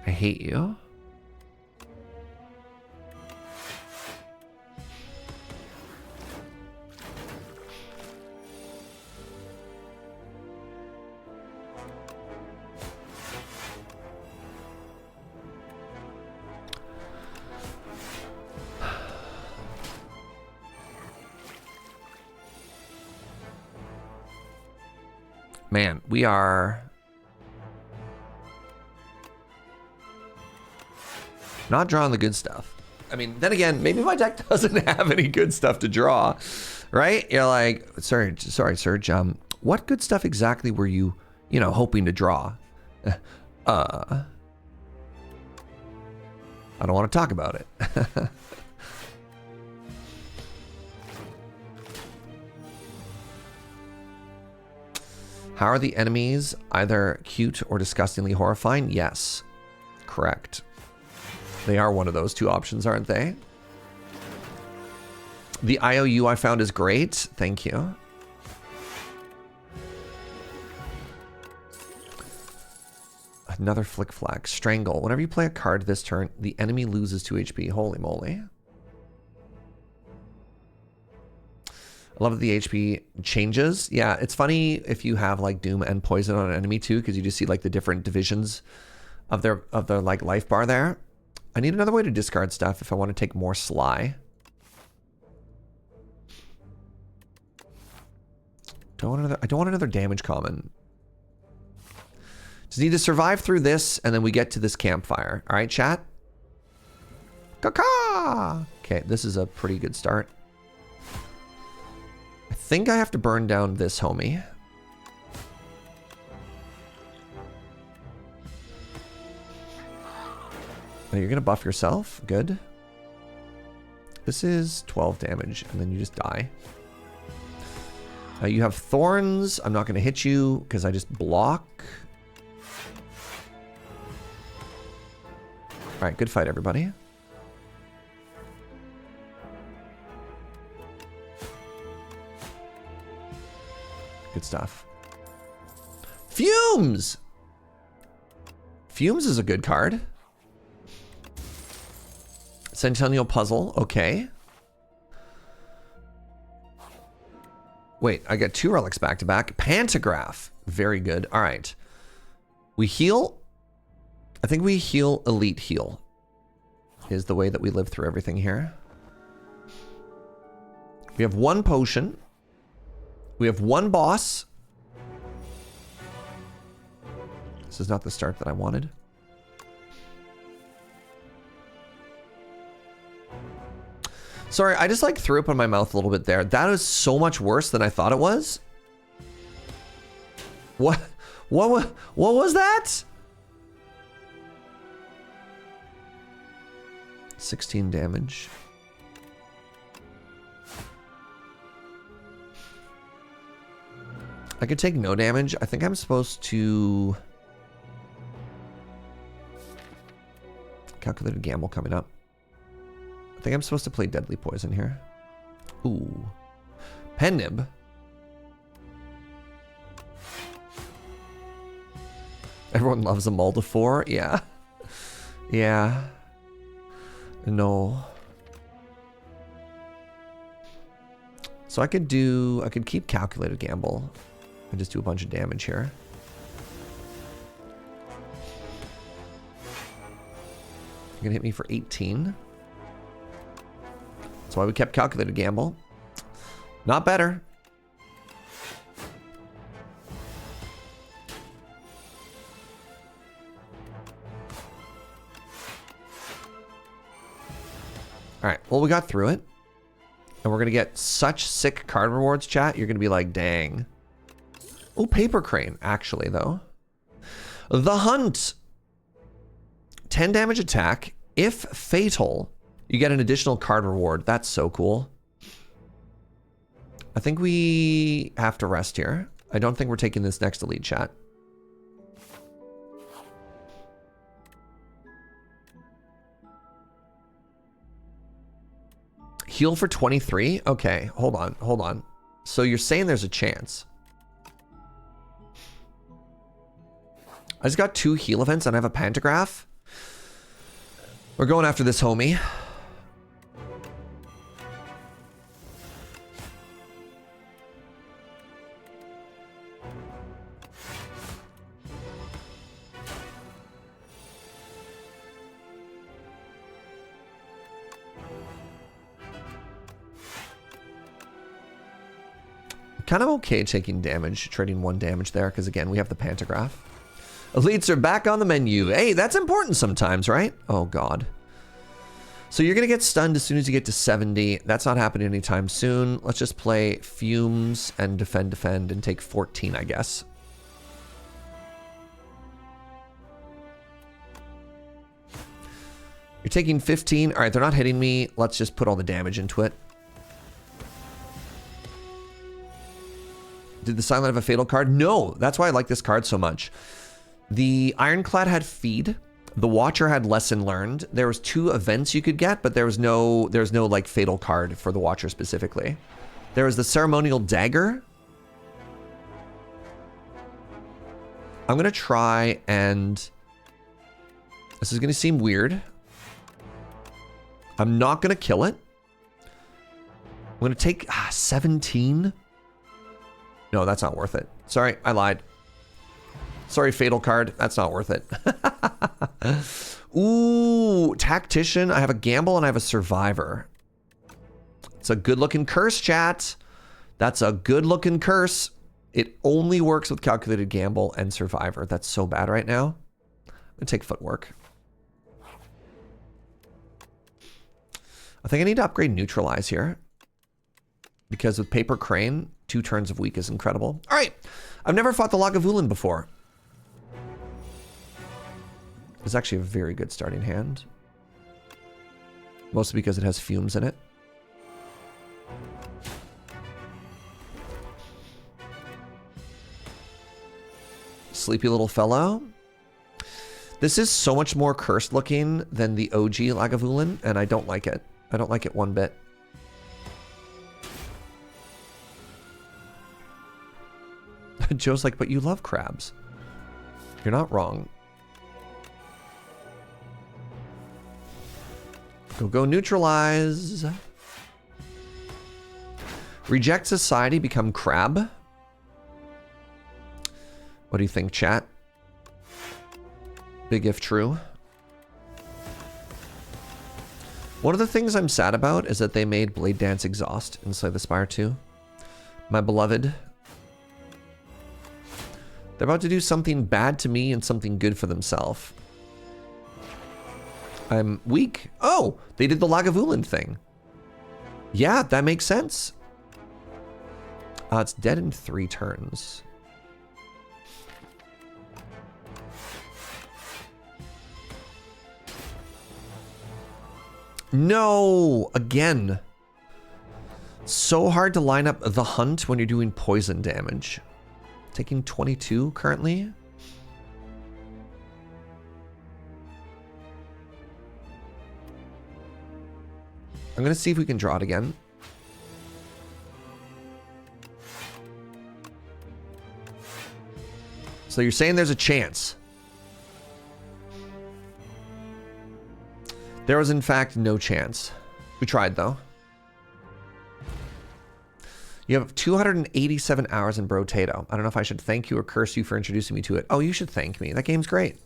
I hate you. Man, we are not drawing the good stuff. I mean, then again, maybe my deck doesn't have any good stuff to draw, right? You're like, sorry, Serge. What good stuff exactly were you, hoping to draw? I don't want to talk about it. How are the enemies either cute or disgustingly horrifying? Yes, correct. They are one of those two options, aren't they? The IOU I found is great. Thank you. Another flick flack. Strangle. Whenever you play a card this turn, the enemy loses 2 HP. Holy moly. I love that the HP changes. Yeah, it's funny if you have like Doom and Poison on an enemy too, because you just see like the different divisions of their like life bar there. I need another way to discard stuff if I want to take more Sly. I don't want another damage common. Just need to survive through this, and then we get to this campfire. All right, chat? Caca! Okay, this is a pretty good start. I think I have to burn down this homie. Oh, you're gonna buff yourself? Good. This is 12 damage, and then you just die. You have thorns. I'm not gonna hit you, because I just block. Alright, good fight, everybody. Good stuff. Fumes! Fumes is a good card. Centennial Puzzle, okay. Wait, I got 2 relics back to back. Pantograph, very good. All right. We heal. I think we heal elite heal is the way that we live through everything here. We have 1 potion. We have 1 boss. This is not the start that I wanted. Sorry, I just like threw up in my mouth a little bit there. That is so much worse than I thought it was. What was that? 16 damage. I could take no damage. I think I'm supposed to... Calculated gamble coming up. I think I'm supposed to play Deadly Poison here. Ooh. Pen Nib. Everyone loves a Moldifor. Yeah. Yeah. No. So I could keep Calculated Gamble and just do a bunch of damage here. You're gonna hit me for 18. That's why we kept Calculated Gamble. Not better. All right, well, we got through it. And we're going to get such sick card rewards, chat. You're going to be like, dang. Oh, Paper Crane, actually, though. The Hunt. 10 damage attack. If fatal, you get an additional card reward. That's so cool. I think we have to rest here. I don't think we're taking this next elite, chat. Heal for 23? Okay, hold on. So you're saying there's a chance. I just got 2 heal events and I have a pantograph. We're going after this homie. Kind of okay taking damage, trading 1 damage there, because again, we have the pantograph. Elites are back on the menu. Hey, that's important sometimes, right? Oh, God. So you're going to get stunned as soon as you get to 70. That's not happening anytime soon. Let's just play Fumes and defend, and take 14, I guess. You're taking 15. All right, they're not hitting me. Let's just put all the damage into it. Did the Silent have a fatal card? No, that's why I like this card so much. The Ironclad had Feed. The Watcher had Lesson Learned. There was 2 events you could get, but there was no like fatal card for the Watcher specifically. There was the Ceremonial Dagger. I'm gonna try and... This is gonna seem weird. I'm not gonna kill it. I'm gonna take 17. No, that's not worth it. Sorry, I lied. Sorry, fatal card. That's not worth it. Ooh, Tactician. I have a Gamble and I have a Survivor. It's a good-looking curse, chat. That's a good-looking curse. It only works with Calculated Gamble and Survivor. That's so bad right now. I'm going to take Footwork. I think I need to upgrade Neutralize here. Because with Paper Crane, 2 turns of weak is incredible. All right. I've never fought the Lagavulin before. It's actually a very good starting hand. Mostly because it has Fumes in it. Sleepy little fellow. This is so much more cursed looking than the OG Lagavulin, and I don't like it. I don't like it one bit. Joe's like, but you love crabs. You're not wrong. Go Neutralize. Reject Society, become Crab. What do you think, chat? Big if true. One of the things I'm sad about is that they made Blade Dance Exhaust in Slay the Spire 2. My beloved. They're about to do something bad to me and something good for themselves. I'm weak. Oh, they did the Lagavulin thing. Yeah, that makes sense. It's dead in 3 turns. No, again. So hard to line up the hunt when you're doing poison damage. Taking 22 currently. I'm gonna see if we can draw it again. So you're saying there's a chance. There was in fact no chance. We tried though. You have 287 hours in Brotato. I don't know if I should thank you or curse you for introducing me to it. Oh, you should thank me. That game's great.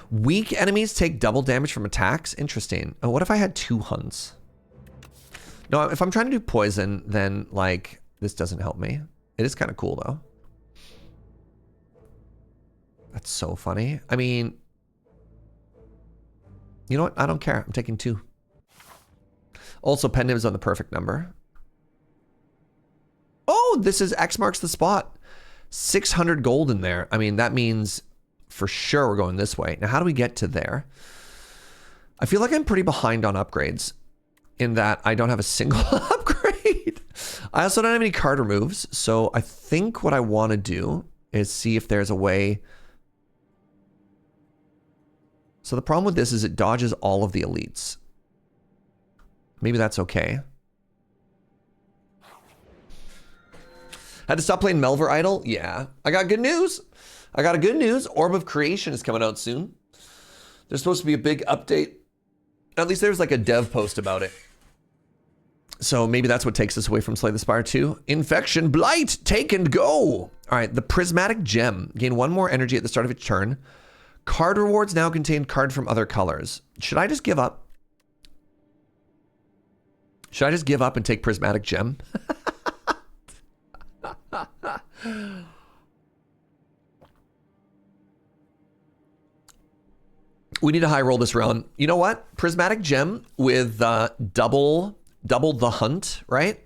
Weak enemies take double damage from attacks. Interesting. Oh, what if I had 2 hunts? No, if I'm trying to do poison, then like this doesn't help me. It is kind of cool though. That's so funny. I mean, you know what? I don't care. I'm taking 2. Also, Pendim's on the perfect number. Oh, this is X marks the spot. 600 gold in there. I mean, that means for sure we're going this way. Now, how do we get to there? I feel like I'm pretty behind on upgrades in that I don't have a single upgrade. I also don't have any card removes. So I think what I want to do is see if there's a way. So the problem with this is it dodges all of the elites. Maybe that's okay. Had to stop playing Melver Idol? Yeah. I got good news. I got a good news. Orb of Creation is coming out soon. There's supposed to be a big update. At least there's like a dev post about it. So maybe that's what takes us away from Slay the Spire 2. Infection Blight, take and go. All right, the Prismatic Gem. Gain 1 more energy at the start of each turn. Card rewards now contain card from other colors. Should I just give up? Should I just give up and take Prismatic Gem? We need to high roll this round. You know what? Prismatic Gem with double the hunt, right?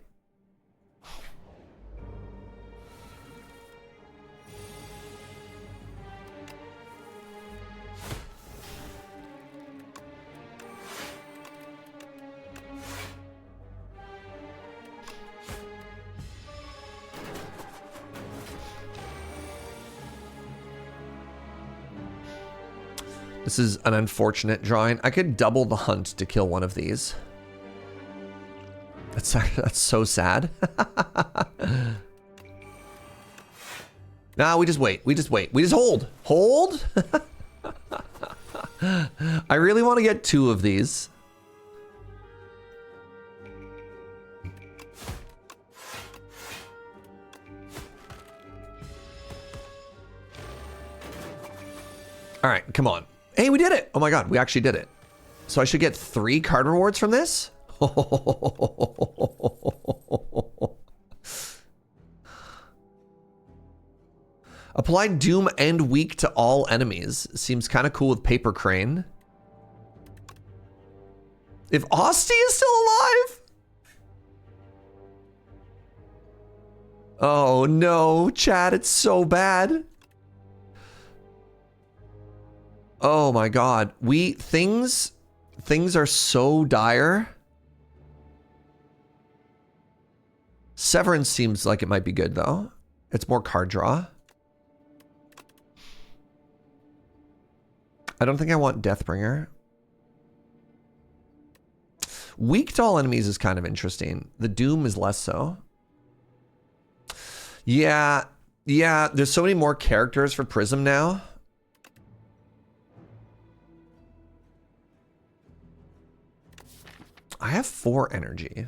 This is an unfortunate drawing. I could double the hunt to kill one of these. That's so sad. Nah, we just wait. We just wait. We just hold. Hold? I really want to get 2 of these. All right, come on. Hey, we did it. Oh my God, we actually did it. So I should get 3 card rewards from this? Apply Doom and Weak to all enemies. Seems kind of cool with Paper Crane. If Ostie is still alive? Oh no, Chad, it's so bad. Oh my God. Things are so dire. Severance seems like it might be good though. It's more card draw. I don't think I want Deathbringer. Weak to all enemies is kind of interesting. The Doom is less so. Yeah, there's so many more characters for Prism now. I have 4 energy.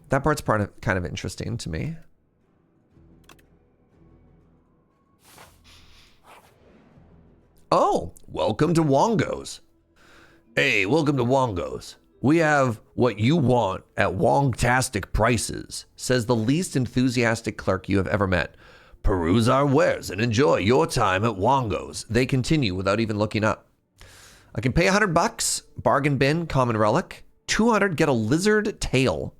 That part's kind of interesting to me. Oh, welcome to Wongos. Hey, welcome to Wongos. We have what you want at Wongtastic prices, says the least enthusiastic clerk you have ever met. Peruse our wares and enjoy your time at Wongos. They continue without even looking up. I can pay $100, bargain bin, common relic, 200, get a lizard tail.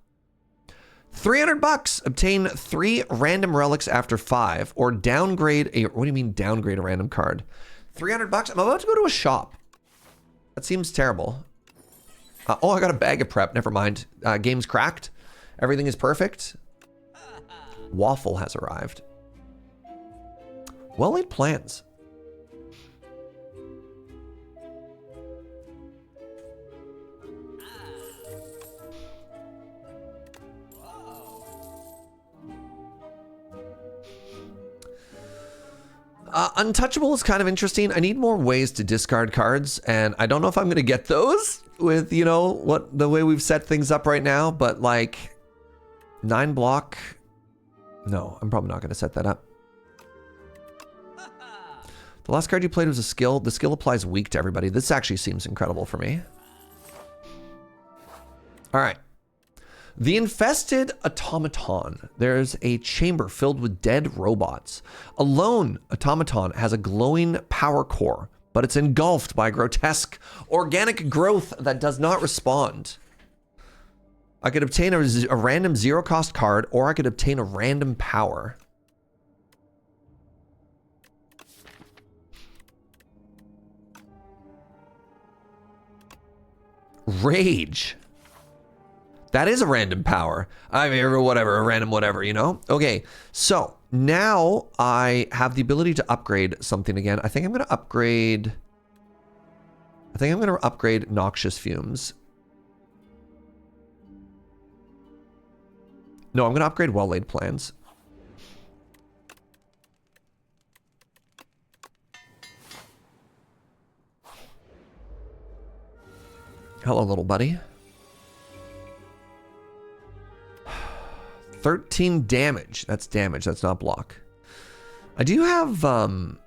300 bucks, obtain 3 random relics after 5, or downgrade a, what do you mean downgrade a random card? 300 bucks, I'm about to go to a shop. That seems terrible. Oh, I got a bag of prep, never mind. Game's cracked. Everything is perfect. Waffle has arrived. Well laid plans. Untouchable is kind of interesting. I need more ways to discard cards, and I don't know if I'm going to get those with, you know, what the way we've set things up right now, but like 9 block. No, I'm probably not going to set that up. The last card you played was a skill. The skill applies weak to everybody. This actually seems incredible for me. All right. The Infested Automaton. There's a chamber filled with dead robots. A lone automaton has a glowing power core, but it's engulfed by grotesque organic growth that does not respond. I could obtain a random 0-cost card, or I could obtain a random power. Rage. That is a random power. I mean, whatever, a random whatever, you know? Okay, so now I have the ability to upgrade something again. I think I'm going to upgrade Noxious Fumes. No, I'm going to upgrade Well-Laid Plans. Hello, little buddy. 13 damage. That's damage. That's not block. I do have, there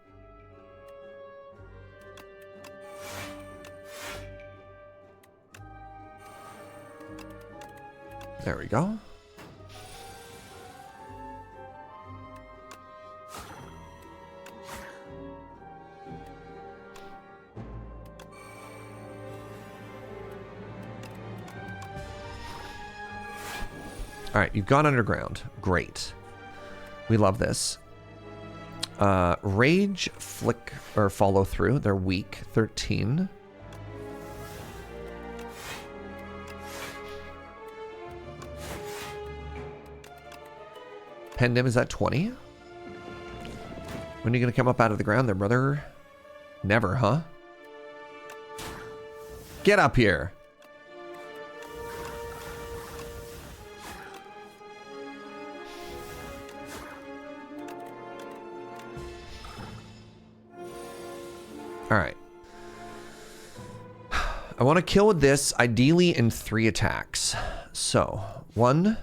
we go. All right, you've gone underground. Great. We love this. Rage, flick, or follow through. They're weak. 13. Pendim, is that 20? When are you going to come up out of the ground there, brother? Never, huh? Get up here. All right. I want to kill with this, ideally in 3 attacks. So, 1,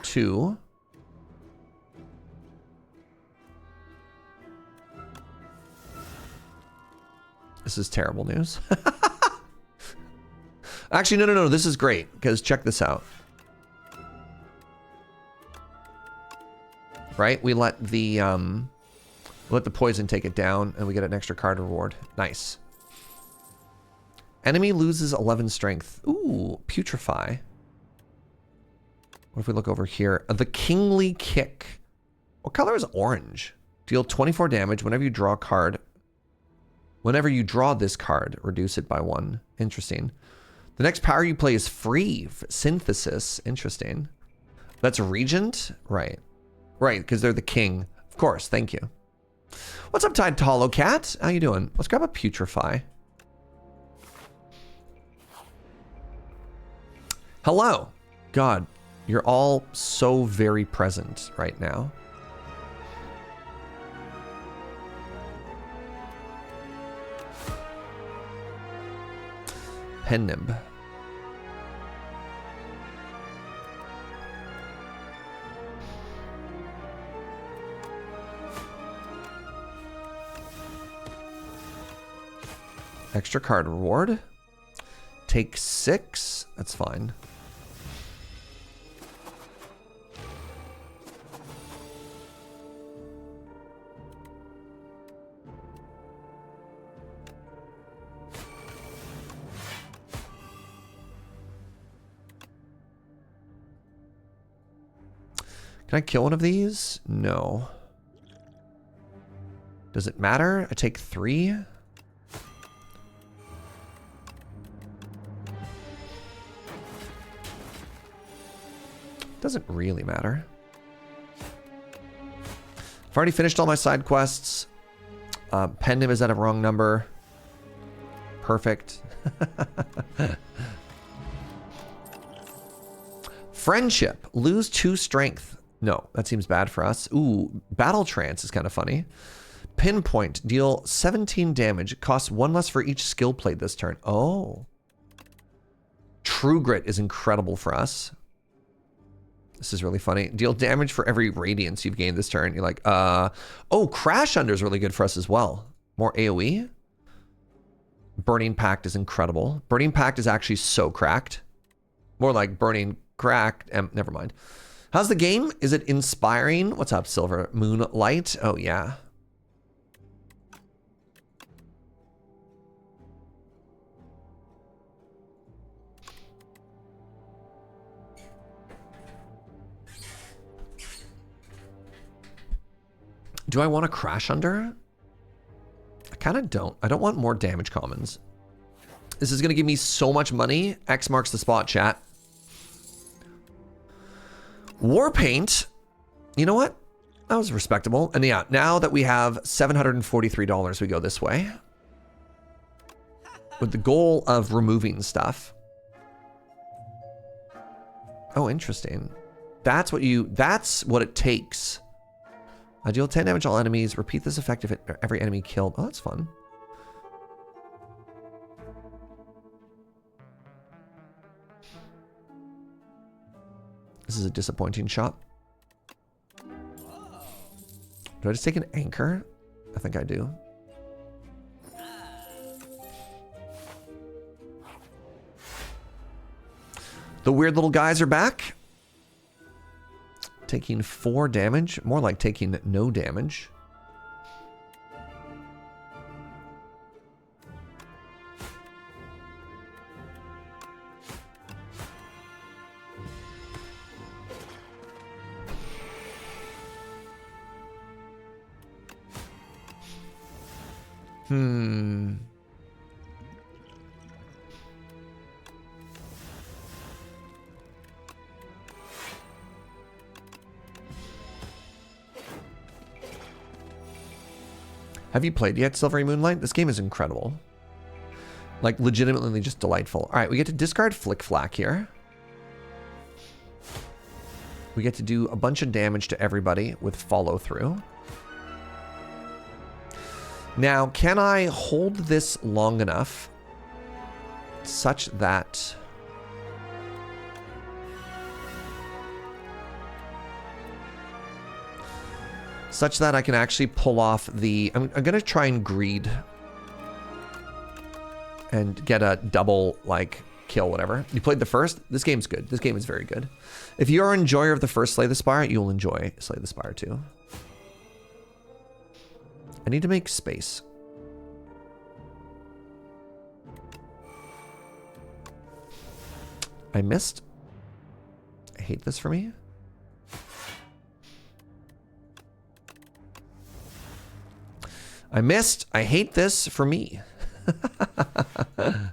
2. This is terrible news. Actually, no. This is great, because check this out. Right? We let the poison take it down, and we get an extra card reward. Nice. Enemy loses 11 strength. Ooh, Putrefy. What if we look over here? The Kingly Kick. What color is orange? Deal 24 damage whenever you draw a card. Whenever you draw this card, reduce it by 1. Interesting. The next power you play is free. Synthesis. Interesting. That's Regent? Right. Right, because they're the king. Of course, thank you. What's up, Tide Hollow Cat? How you doing? Let's grab a Putrefy. Hello. God, you're all so very present right now. Pennim. Extra card reward. Take 6. That's fine. Can I kill one of these? No. Does it matter? I take 3. Doesn't really matter. I've already finished all my side quests. Pendim is at a wrong number. Perfect. Friendship. Lose 2 strength. No, that seems bad for us. Ooh, Battle Trance is kind of funny. Pinpoint. Deal 17 damage. It costs 1 less for each skill played this turn. Oh. True Grit is incredible for us. This is really funny. Deal damage for every radiance you've gained this turn. You're like, oh, Crash Under is really good for us as well. More AoE. Burning Pact is incredible. Burning Pact is actually so cracked. More like Burning Cracked. Never mind. How's the game? Is it inspiring? What's up, Silver? Moonlight? Oh, yeah. Do I want to Crash Under? I kind of don't. I don't want more damage commons. This is going to give me so much money. X marks the spot, chat. Warpaint. You know what? That was respectable. And yeah, now that we have $743, we go this way. With the goal of removing stuff. Oh, interesting. That's what it takes. I deal 10 damage to all enemies. Repeat this effect if every enemy killed. Oh, that's fun. This is a disappointing shot. Do I just take an anchor? I think I do. The weird little guys are back. Taking 4 damage. More like taking no damage. Have you played yet, Silvery Moonlight? This game is incredible. Like, legitimately just delightful. All right, we get to discard Flick Flack here. We get to do a bunch of damage to everybody with follow through. Now, can I hold this long enough such that... such that I can actually pull off the... I'm going to try and greed. And get a double, like, kill, whatever. You played the first? This game's good. This game is very good. If you are an enjoyer of the first Slay the Spire, you'll enjoy Slay the Spire too. I need to make space. I missed. I hate this for me. I missed. I hate this for me. I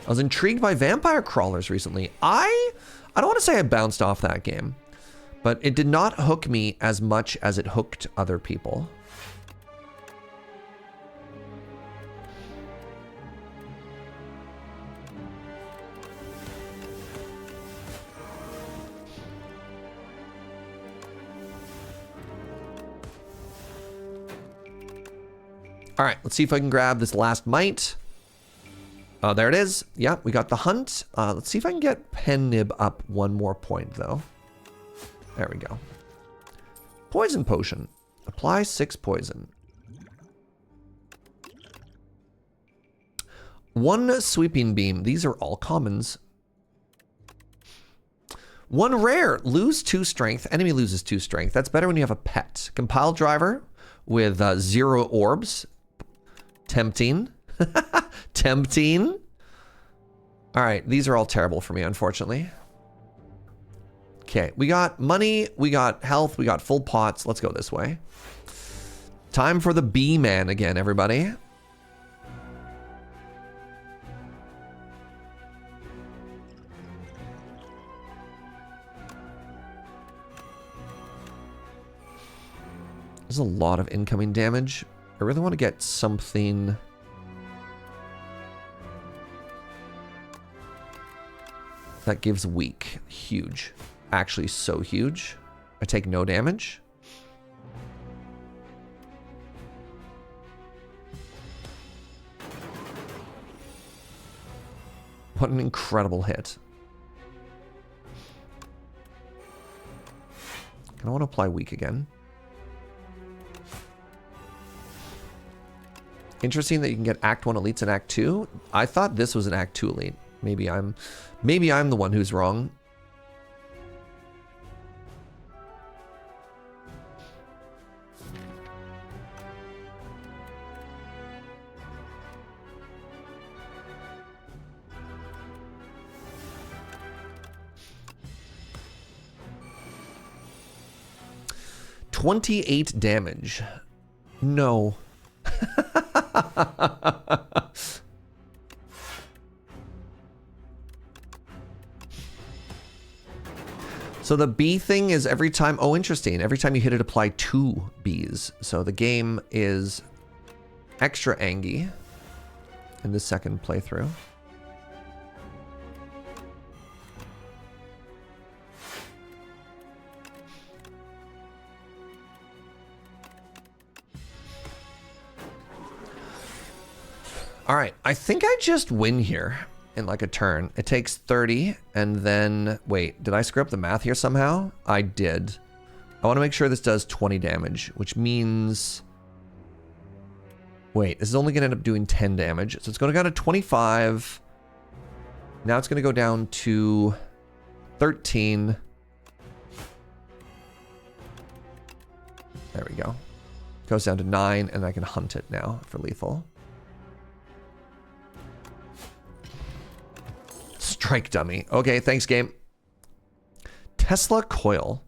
was intrigued by vampire crawlers recently. I don't want to say I bounced off that game, but it did not hook me as much as it hooked other people. All right, let's see if I can grab this last mite. Oh, there it is. Yeah, we got the hunt. Let's see if I can get Pen Nib up 1 more point, though. There we go. Poison potion. Apply 6 poison. 1 sweeping beam. These are all commons. 1 rare. Lose 2 strength. Enemy loses 2 strength. That's better when you have a pet. Compile driver with 0 orbs. Tempting. Tempting. All right, these are all terrible for me, unfortunately. Okay, we got money, we got health, we got full pots. Let's go this way. Time for the B-man again, everybody. There's a lot of incoming damage. I really want to get something... that gives weak. Huge. Actually so huge. I take no damage. What an incredible hit. I don't want to apply weak again. Interesting that you can get Act 1 elites and Act 2. I thought this was an Act 2 elite. Maybe I'm the one who's wrong. $28 damage. No. So the B thing is every time, oh interesting, every time you hit it apply 2 Bs. So the game is extra angy in the second playthrough. All right, I think I just win here in like a turn. It takes 30 and then, wait, did I screw up the math here somehow? I did. I want to make sure this does 20 damage, which means, wait, this is only going to end up doing 10 damage. So it's going to go to 25. Now it's going to go down to 13. There we go. Goes down to 9 and I can hunt it now for lethal. Strike dummy. Okay, thanks, game. Tesla coil.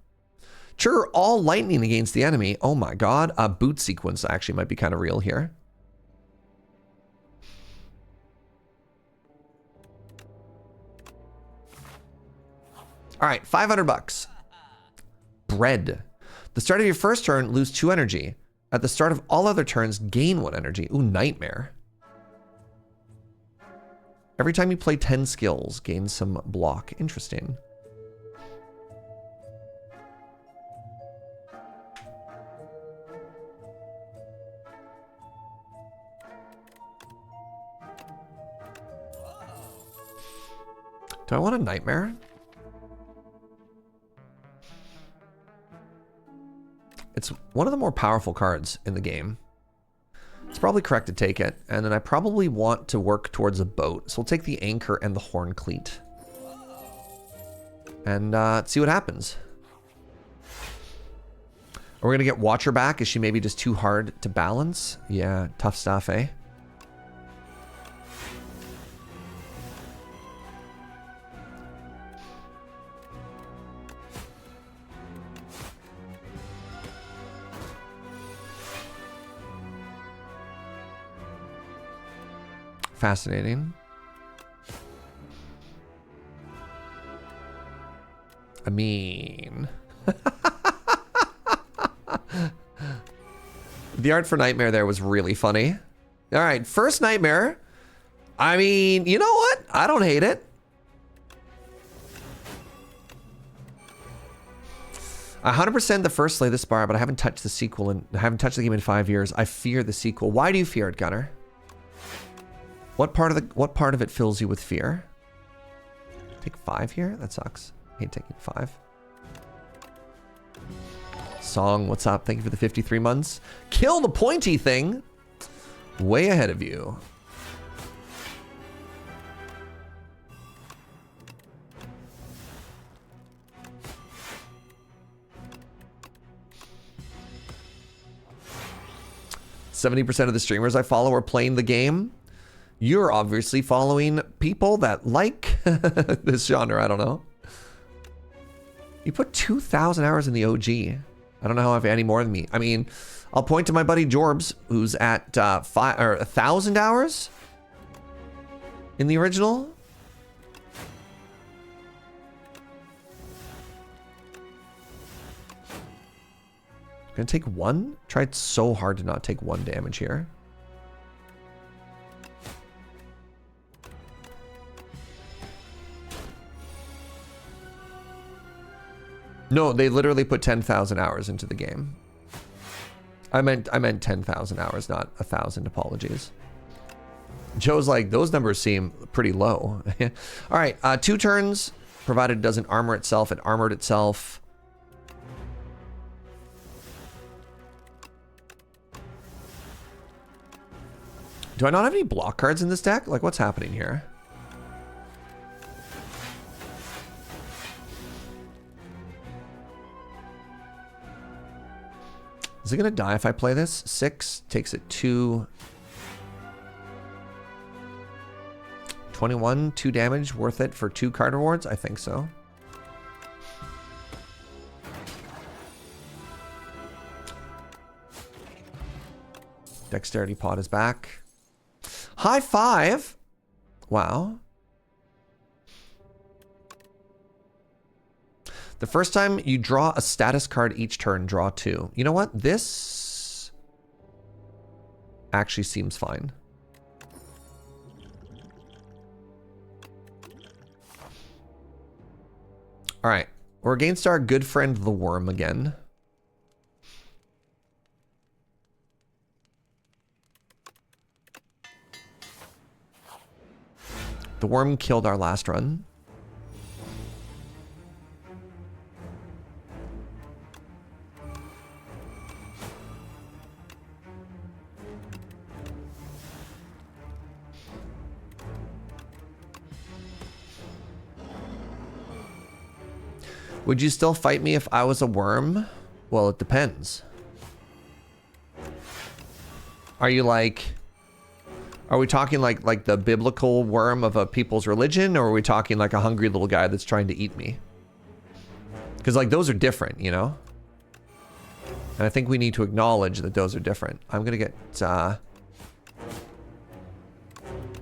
Trigger all lightning against the enemy. Oh my god. A boot sequence actually might be kind of real here. All right, 500 bucks. Bread. The start of your first turn, lose 2 energy. At the start of all other turns, gain 1 energy. Ooh, nightmare. Every time you play 10 skills, gain some block. Interesting. Do I want a nightmare? It's one of the more powerful cards in the game. It's probably correct to take it, and then I probably want to work towards a boat. So we'll take the anchor and the horn cleat. And see what happens. Are we gonna get Watcher back? Is she maybe just too hard to balance? Yeah, tough stuff, eh? Fascinating. I mean... The art for Nightmare there was really funny. All right, first Nightmare. I mean, you know what? I don't hate it. I 100% the first Slay the Spire, but I haven't touched the sequel and I haven't touched the game in 5 years. I fear the sequel. Why do you fear it, Gunner? What part of it fills you with fear? Take 5 here? That sucks. I hate taking 5. Song, what's up? Thank you for the 53 months. Kill the pointy thing. Way ahead of you. "70% of the streamers I follow are playing the game. You're obviously following people that like this genre. I don't know. You put 2,000 hours in the OG. I don't know how I have any more than me. I mean, I'll point to my buddy Jorbs, who's at 1,000 hours in the original. Gonna take one? Tried so hard to not take one damage here. No, they literally put 10,000 hours into the game. I meant 10,000 hours, not 1,000. Apologies. Joe's like, those numbers seem pretty low. All right, 2 turns, provided it doesn't armor itself. It armored itself. Do I not have any block cards in this deck? Like, what's happening here? Is it gonna die if I play this? 6 takes it 2. 21, 2 damage, worth it for 2 card rewards? I think so. Dexterity Pod is back. High five! Wow. The first time you draw a status card each turn, draw 2. You know what? This actually seems fine. All right. We're against our good friend, the Worm, again. The Worm killed our last run. Would you still fight me if I was a worm? Well, it depends. Are you like... Are we talking like the biblical worm of a people's religion, or are we talking like a hungry little guy that's trying to eat me? Because like those are different, you know? And I think we need to acknowledge that those are different. I'm gonna get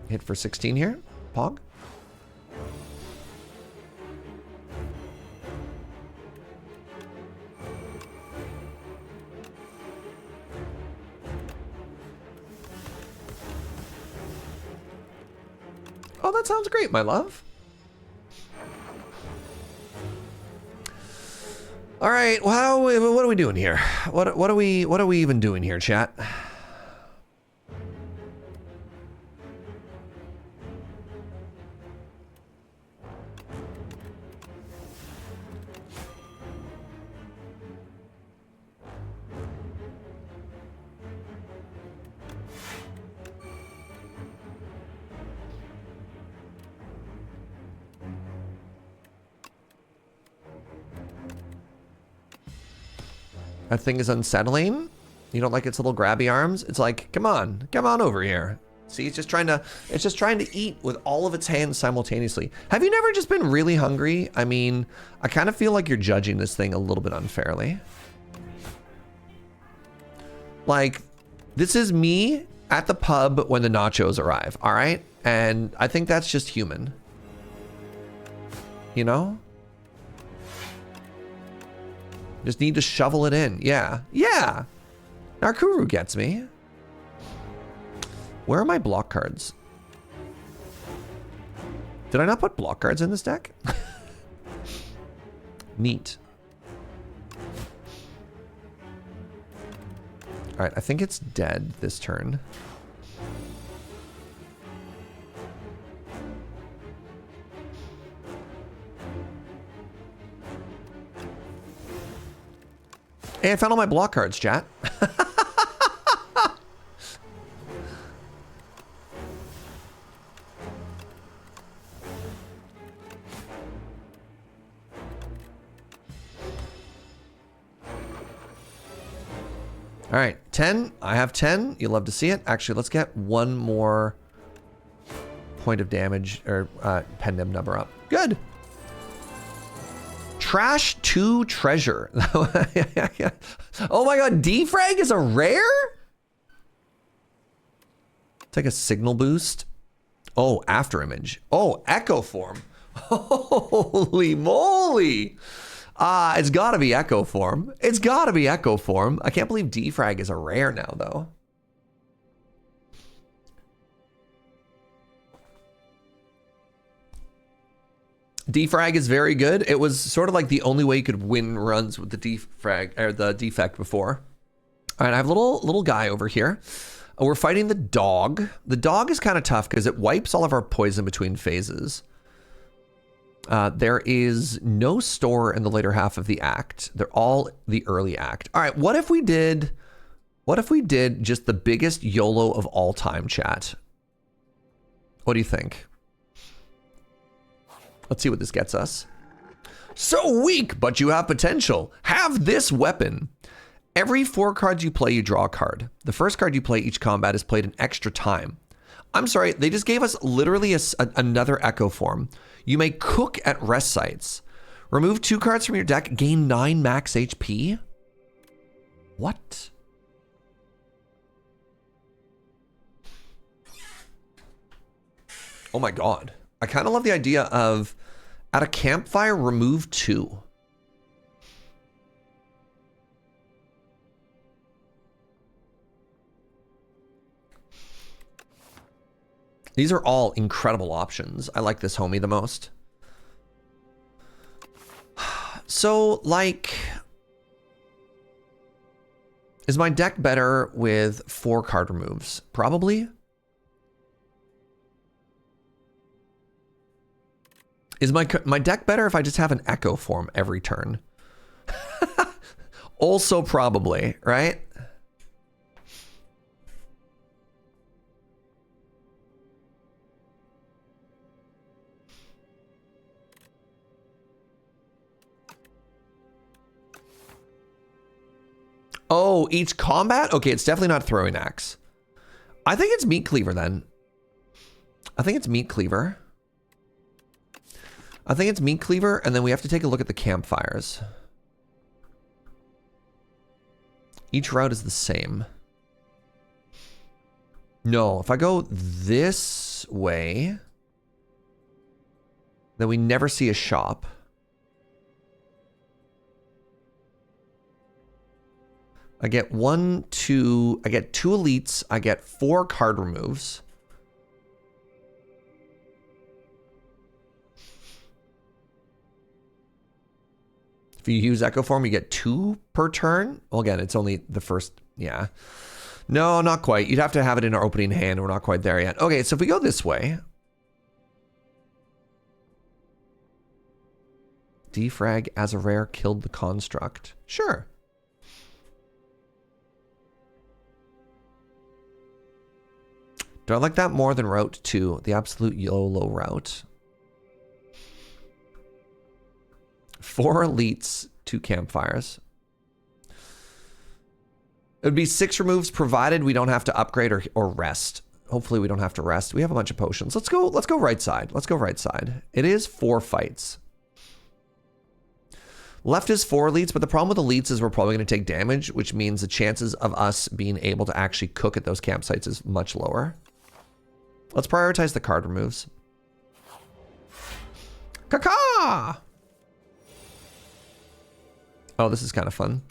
hit for 16 here. Pog. Oh, that sounds great, my love. All right, well, what are we doing here? What are we even doing here, chat? That thing is unsettling. You don't like its little grabby arms? It's like, come on over here. See, it's just trying to eat with all of its hands simultaneously. Have you never just been really hungry? I mean, I kind of feel like you're judging this thing a little bit unfairly. Like, this is me at the pub when the nachos arrive, all right? And I think that's just human. You know? Just need to shovel it in. Yeah. Yeah. Narkuru gets me. Where are my block cards? Did I not put block cards in this deck? Neat. All right, I think it's dead this turn. Hey, I found all my block cards, chat. All right, 10. I have 10. You love to see it. Actually, let's get one more point of damage or Pendem number up. Good. Trash 2 treasure. Oh my god, defrag is a rare? Take a signal boost. Oh, after image. Oh, echo form. Holy moly. It's gotta be echo form. It's gotta be echo form. I can't believe defrag is a rare now though. Defrag is very good. It was sort of like the only way you could win runs with the defrag or the defect before. All right, I have a little guy over here. We're fighting the dog. The dog is kind of tough because it wipes all of our poison between phases. There is no store in the later half of the act. They're all the early act. All right, what if we did just the biggest YOLO of all time, chat? What do you think? Let's see what this gets us. So weak, but you have potential. Have this weapon. Every 4 cards you play, you draw a card. The first card you play each combat is played an extra time. I'm sorry, they just gave us literally another echo form. You may cook at rest sites. Remove 2 cards from your deck, gain 9 max HP. What? Oh my god. I kind of love the idea of, at a campfire, remove 2. These are all incredible options. I like this homie the most. So, like, is my deck better with 4 card removes? Probably. Is my deck better if I just have an echo form every turn? Also probably, right? Oh, each combat? Okay, it's definitely not throwing axe. I think it's meat cleaver then. I think it's meat cleaver. I think it's meat cleaver, and then we have to take a look at the campfires. Each route is the same. No, if I go this way, then we never see a shop. I get 2 elites, I get 4 card removes. If you use Echo Form, you get 2 per turn. Well, again, it's only the first, yeah. No, not quite. You'd have to have it in our opening hand. We're not quite there yet. Okay, so if we go this way. Defrag as a rare killed the construct. Sure. Do I like that more than Route 2, the absolute YOLO route? 4 elites, 2 campfires. It would be 6 removes provided we don't have to upgrade or rest. Hopefully we don't have to rest. We have a bunch of potions. Let's go right side. Let's go right side. It is 4 fights. Left is 4 elites, but the problem with elites is we're probably going to take damage, which means the chances of us being able to actually cook at those campsites is much lower. Let's prioritize the card removes. Caca! Oh, this is kind of fun.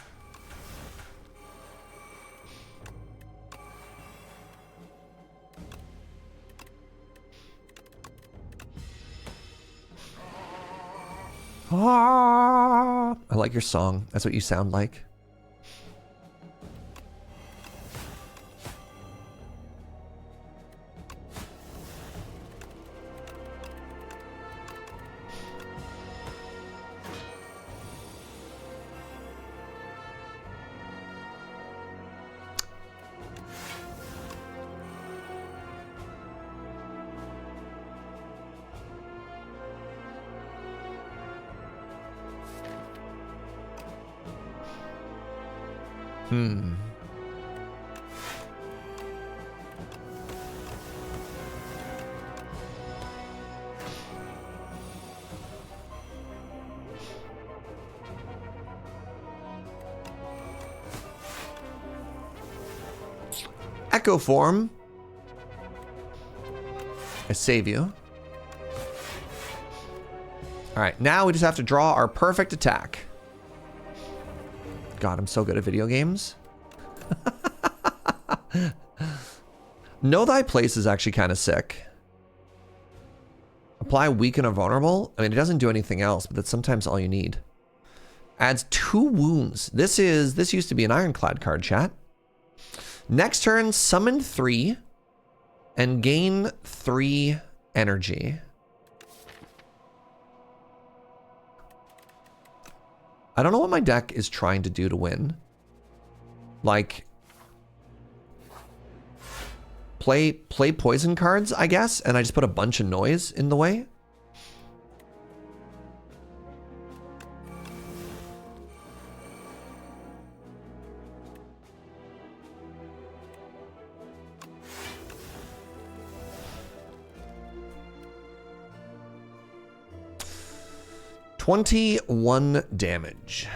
Ah, I like your song. That's what you sound like. Echo Form. I save you. All right, now we just have to draw our perfect attack. God, I'm so good at video games. Know Thy Place is actually kind of sick. Apply Weaken or Vulnerable. I mean, it doesn't do anything else, but that's sometimes all you need. Adds 2 wounds. This used to be an Ironclad card, chat. Next turn, summon 3 and gain 3 energy. I don't know what my deck is trying to do to win. Like, play poison cards, I guess, and I just put a bunch of noise in the way. $21 damage.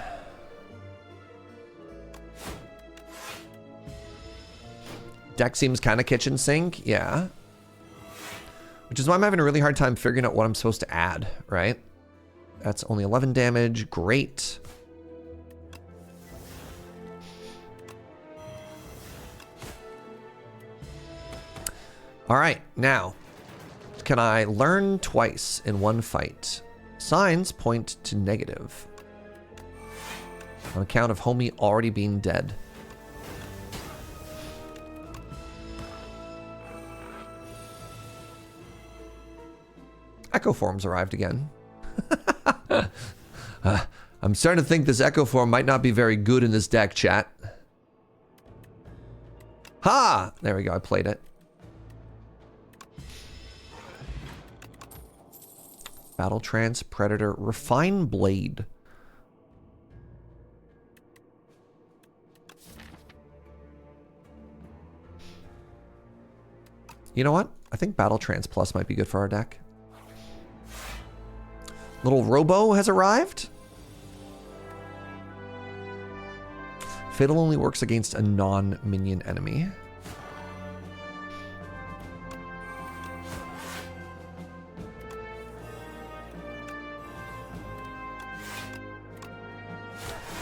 Deck seems kind of kitchen sink, yeah. Which is why I'm having a really hard time figuring out what I'm supposed to add, right? That's only 11 damage, great. All right, now, can I learn twice in one fight? Signs point to negative. On account of homie already being dead. Echo Form's arrived again. I'm starting to think this Echo Form might not be very good in this deck, chat. Ha! There we go, I played it. Battle Trance, Predator, Refine Blade. You know what? I think Battle Trance Plus might be good for our deck. Little Robo has arrived. Fatal only works against a non-minion enemy.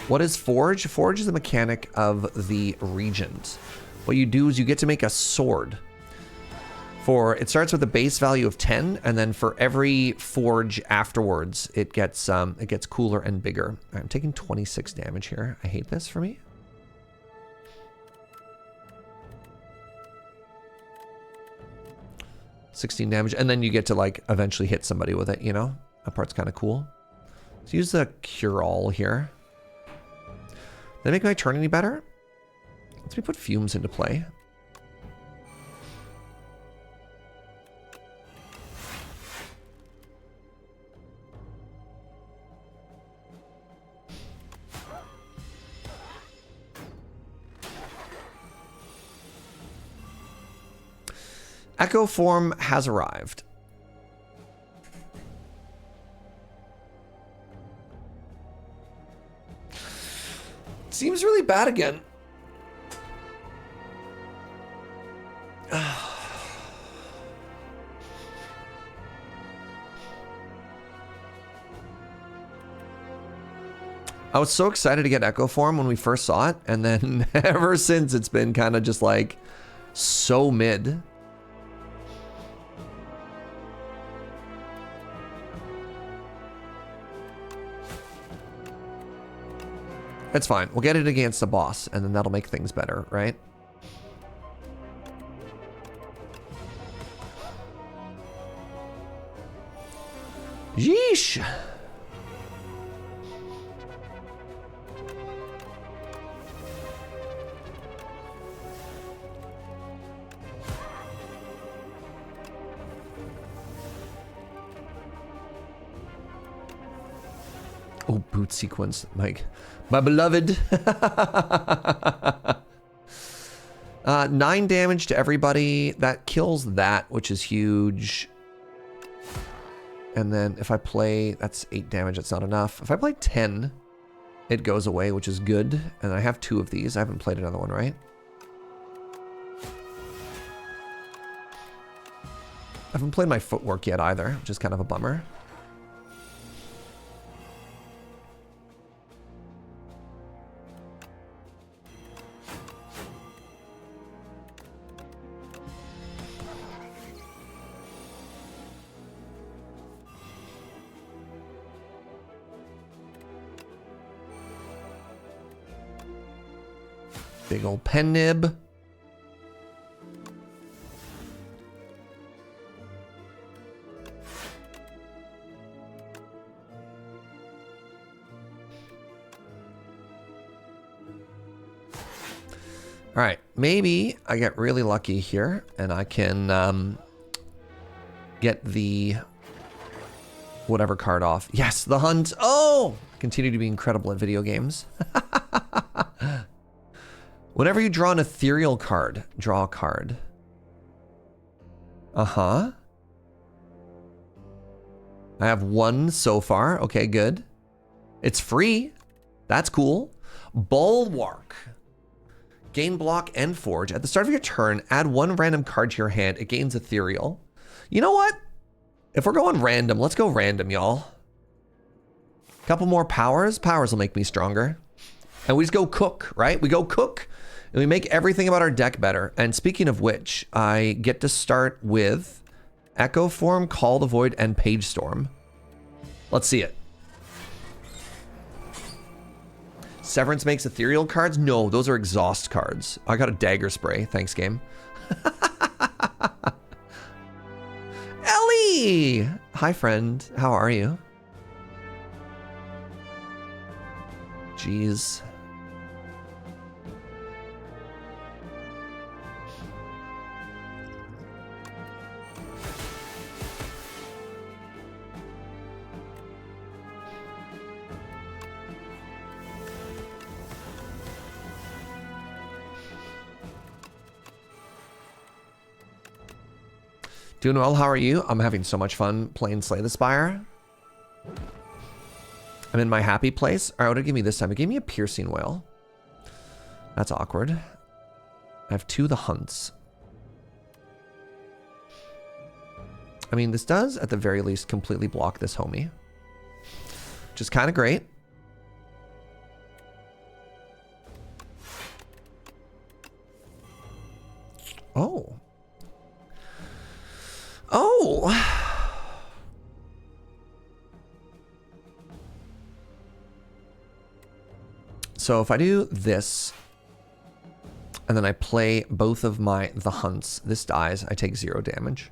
What is Forge? Forge is the mechanic of the Regent. What you do is you get to make a sword. It starts with a base value of 10, and then for every forge afterwards, it gets cooler and bigger. I'm taking 26 damage here. I hate this for me. $16 damage, and then you get to like eventually hit somebody with it, you know? That part's kind of cool. Let's use the Cure-All here. Did that make my turn any better? Let's put Fumes into play. Echo Form has arrived. Seems really bad again. I was so excited to get Echo Form when we first saw it, and then ever since it's been kind of just like so mid. It's fine. We'll get it against the boss, and then that'll make things better, right? Yeesh! Oh, boot sequence, Mike. My beloved. 9 damage to everybody. That kills that, which is huge. And then if I play, that's 8 damage. That's not enough. If I play 10, it goes away, which is good. And I have 2 of these. I haven't played another one, right? I haven't played my footwork yet either, which is kind of a bummer. Big old pen nib. All right, maybe I get really lucky here and I can get the whatever card off. Yes, the hunt. Oh, continue to be incredible at video games. Whenever you draw an ethereal card, draw a card. Uh-huh. I have one so far. Okay, good. It's free. That's cool. Bulwark. Gain block and forge. At the start of your turn, add one random card to your hand. It gains ethereal. You know what? If we're going random, let's go random, y'all. Couple more powers. Powers will make me stronger. And we just go cook, right? We go cook and we make everything about our deck better. And speaking of which, I get to start with Echo Form, Call the Void, and Page Storm. Let's see it. Severance makes ethereal cards? No, those are exhaust cards. I got a dagger spray. Thanks, game. Ellie! Hi, friend. How are you? Jeez. Doing well, how are you? I'm having so much fun playing Slay the Spire. I'm in my happy place. All right, what did it give me this time? It gave me a piercing whale. That's awkward. I have 2 the hunts. I mean, this does, at the very least, completely block this homie. Which is kind of great. Oh. Oh. So if I do this, and then I play both of the hunts, this dies, I take 0 damage.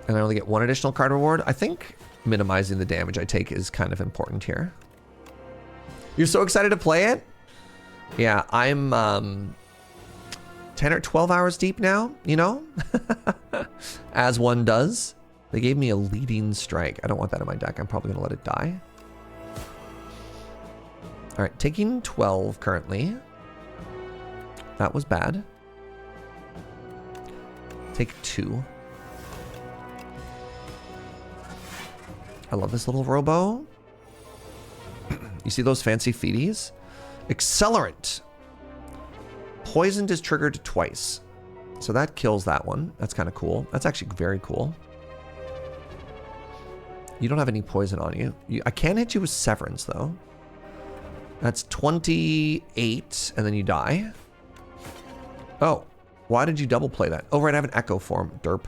And I only get 1 additional card reward. I think minimizing the damage I take is kind of important here. You're so excited to play it? Yeah, I'm 10 or 12 hours deep now, you know? As one does. They gave me a leading strike. I don't want that in my deck. I'm probably gonna let it die. All right, taking 12 currently. That was bad. Take 2. I love this little robo. You see those fancy feeties? Accelerant. Poisoned is triggered twice. So that kills that one. That's kind of cool. That's actually very cool. You don't have any poison on you. I can hit you with Severance, though. That's 28, and then you die. Oh, why did you double play that? Oh, right, I have an Echo Form. Derp.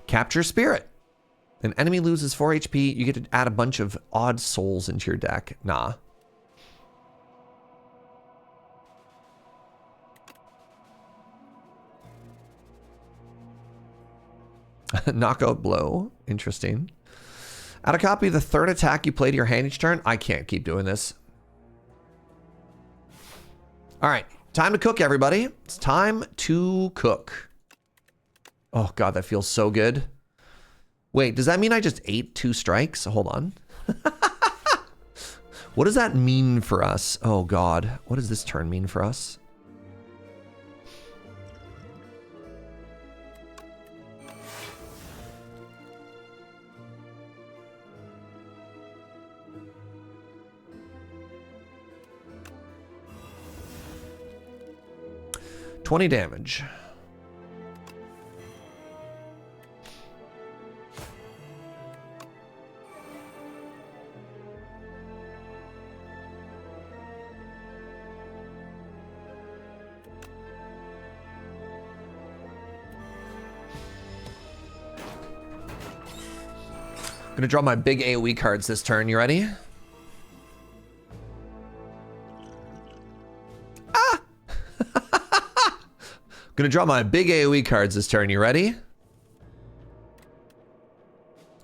Capture Spirit. An enemy loses 4 HP. You get to add a bunch of odd souls into your deck. Nah. Knockout blow. Interesting. Add a copy of the 3rd attack you play to your hand each turn. I can't keep doing this. All right. Time to cook, everybody. It's time to cook. Oh, God, that feels so good. Wait, does that mean I just ate 2 strikes? Hold on. What does that mean for us? Oh, God. What does this turn mean for us? 20 damage. Gonna draw my big AoE cards this turn. You ready? Ah! Gonna draw my big AoE cards this turn. You ready?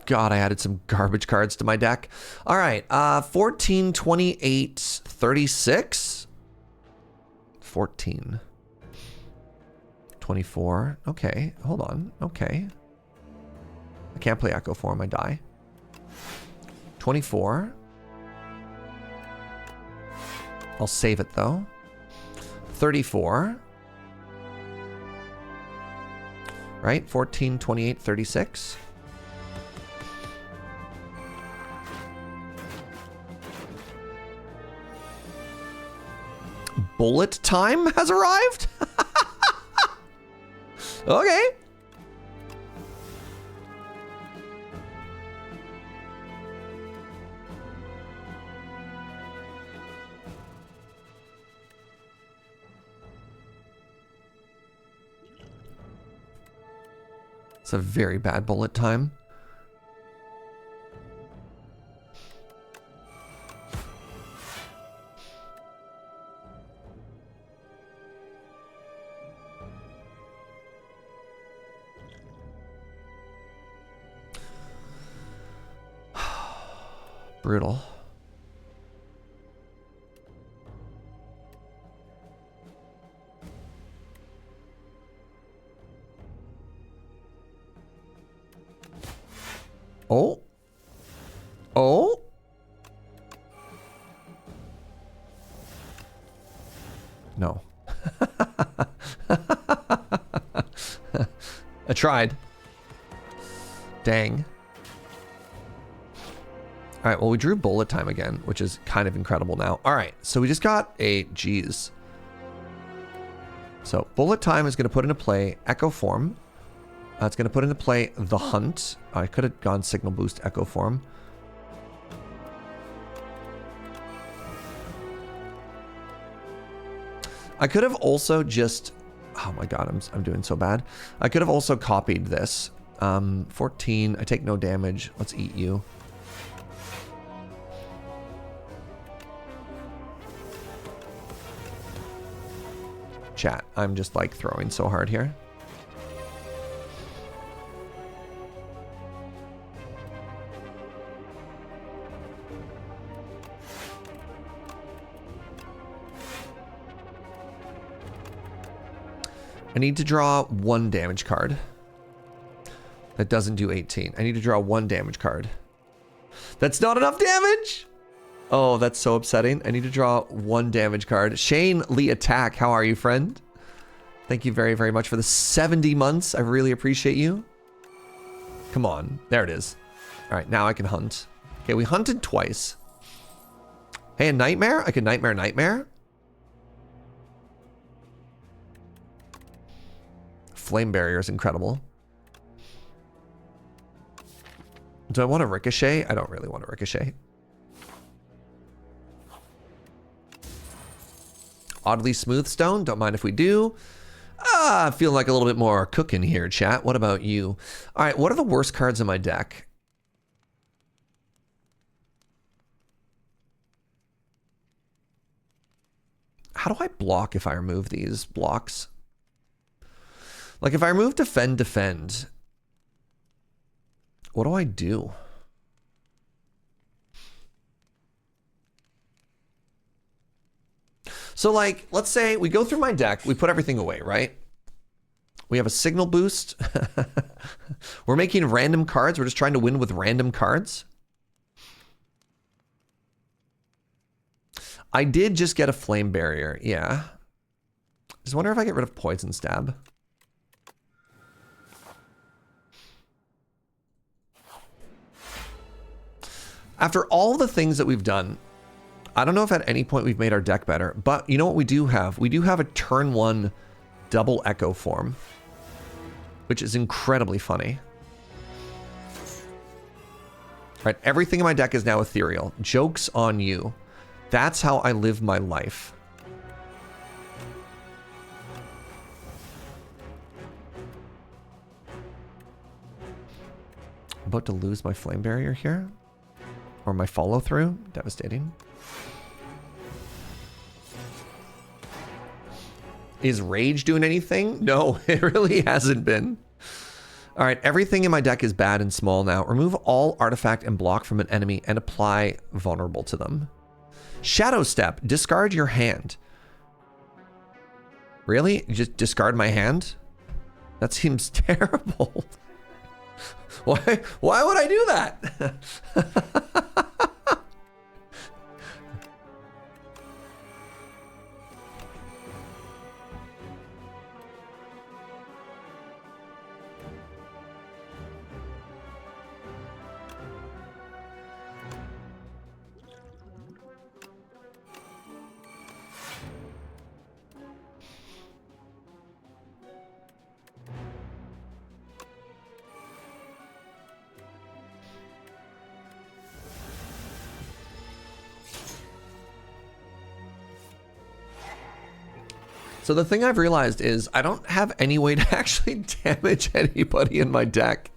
God, I added some garbage cards to my deck. All right, 14, 28, 36. 14. 24. Okay, hold on. Okay. I can't play Echo Form, I die. 24. I'll save it though. 34. Right? 14, 28, 36. Bullet time has arrived? Okay. It's a very bad bullet time. Brutal. Oh. Oh. No. I tried. Dang. All right, well, we drew bullet time again, which is kind of incredible now. All right, so we just got a, geez. So bullet time is going to put into play Echo Form. It's going to put into play the Hunt. I could have gone Signal Boost Echo Form. I could have also just, oh my god, I'm doing so bad. I could have also copied this. 14, I take no damage. Let's eat you. Chat, I'm just like throwing so hard here. I need to draw one damage card. That doesn't do 18. I need to draw one damage card. That's not enough damage! Oh, that's so upsetting. I need to draw one damage card. Shane Lee Attack, how are you, friend? Thank you very, very much for the 70 months. I really appreciate you. Come on. There it is. All right, now I can hunt. Okay, we hunted twice. Hey, a Nightmare? I could Nightmare. Flame Barrier is incredible. Do I want a Ricochet? I don't really want a Ricochet. Oddly Smooth Stone, don't mind if we do. Feeling like a little bit more cooking here, chat. What about you? All right, what are the worst cards in my deck? How do I block if I remove these blocks? Like if I remove defend, what do I do? So like, let's say we go through my deck, we put everything away, right? We have a signal boost. We're making random cards. We're just trying to win with random cards. I did just get a flame barrier. Yeah. Just wonder if I get rid of poison stab. After all the things that we've done, I don't know if at any point we've made our deck better, but you know what we do have? We do have a turn 1 double echo form, which is incredibly funny. All right, everything in my deck is now ethereal. Joke's on you. That's how I live my life. I'm about to lose my flame barrier here. Or my follow through. Devastating. Is Rage doing anything? No, it really hasn't been. All right, everything in my deck is bad and small now. Remove all artifact and block from an enemy and apply vulnerable to them. Shadow Step, discard your hand. Really? You just discard my hand? That seems terrible. Why would I do that? So the thing I've realized is I don't have any way to actually damage anybody in my deck.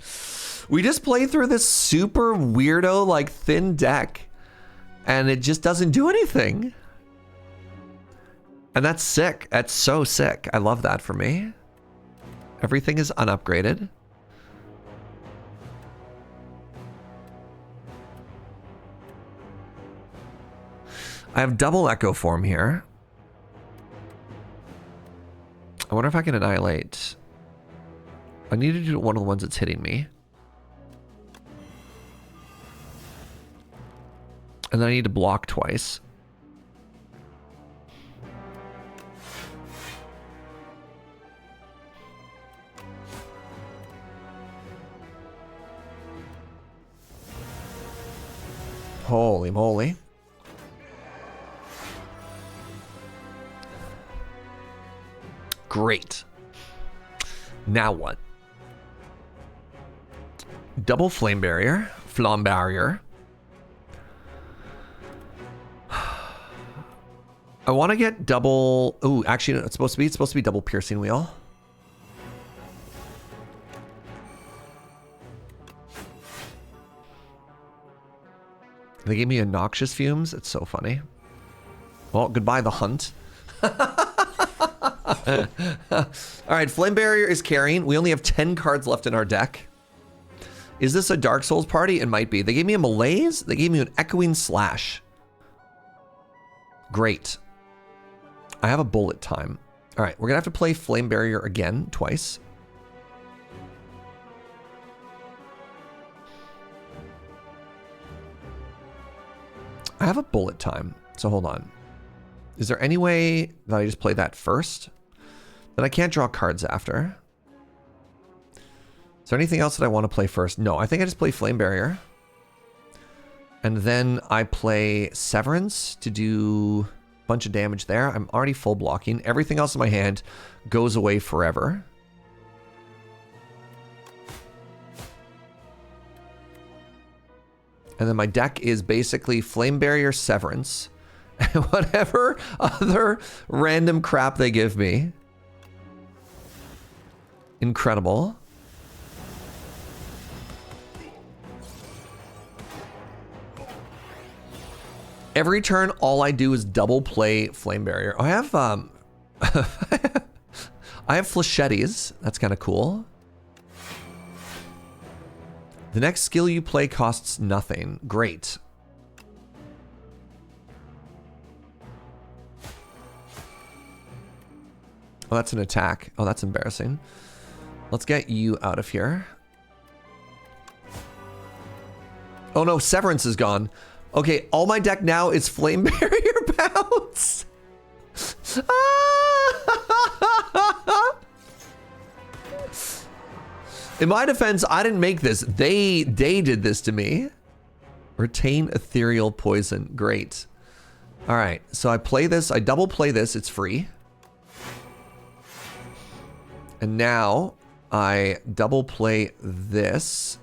We just play through this super weirdo, like, thin deck, and it just doesn't do anything. And that's sick. That's so sick. I love that for me. Everything is unupgraded. I have double echo form here. I wonder if I can annihilate. I need to do one of the ones that's hitting me. And then I need to block twice. Holy moly. Great. Now what? Double flame barrier. Flamme barrier. I want to get double... Ooh, actually, it's supposed to be double piercing wheel. They gave me a noxious fumes. It's so funny. Well, goodbye the hunt. All right, Flame Barrier is carrying. We only have 10 cards left in our deck. Is this a Dark Souls party? It might be. They gave me a Malaise. They gave me an Echoing Slash. Great. I have a bullet time. All right, we're going to have to play Flame Barrier again, twice. I have a bullet time, so hold on. Is there any way that I just play that first? Then I can't draw cards after. Is there anything else that I want to play first? No, I think I just play Flame Barrier. And then I play Severance to do a bunch of damage there. I'm already full blocking. Everything else in my hand goes away forever. And then my deck is basically Flame Barrier, Severance, and whatever other random crap they give me. Incredible. Every turn, all I do is double play Flame Barrier. I have I have Flechettes. That's kind of cool. The next skill you play costs nothing. Great. Oh, that's an attack. Oh, that's embarrassing. Let's get you out of here. Oh no, Severance is gone. Okay, all my deck now is Flame Barrier Bounce. In my defense, I didn't make this. They did this to me. Retain Ethereal Poison. Great. All right, so I play this. I double play this. It's free. And now I double play this.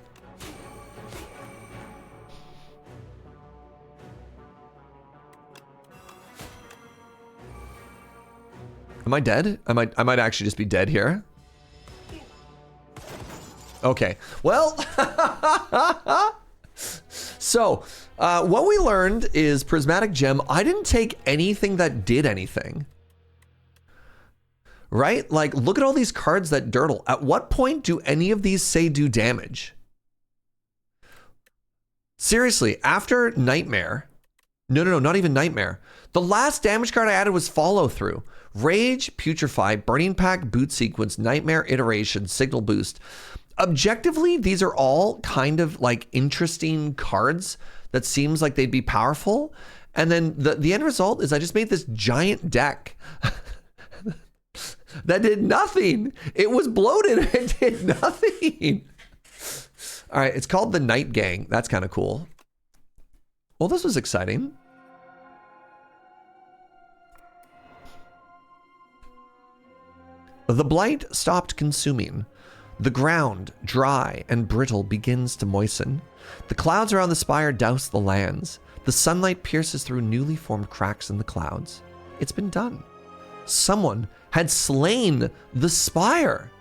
Am I dead? I might actually just be dead here. Okay. Well, so what we learned is Prismatic Gem. I didn't take anything that did anything. Right? Like, look at all these cards that dirtle. At what point do any of these say do damage? Seriously, after Nightmare. No, not even Nightmare. The last damage card I added was Follow Through. Rage, Putrefy, Burning Pack, Boot Sequence, Nightmare Iteration, Signal Boost. Objectively, these are all kind of like interesting cards that seems like they'd be powerful. And then the end result is I just made this giant deck that did nothing. It was bloated. It did nothing. All right, it's called the Night Gang. That's kind of cool. Well, this was exciting. The blight stopped consuming. The ground, dry and brittle, begins to moisten. The clouds around the spire douse the lands. The sunlight pierces through newly formed cracks in the clouds. It's been done. Someone had slain the spire.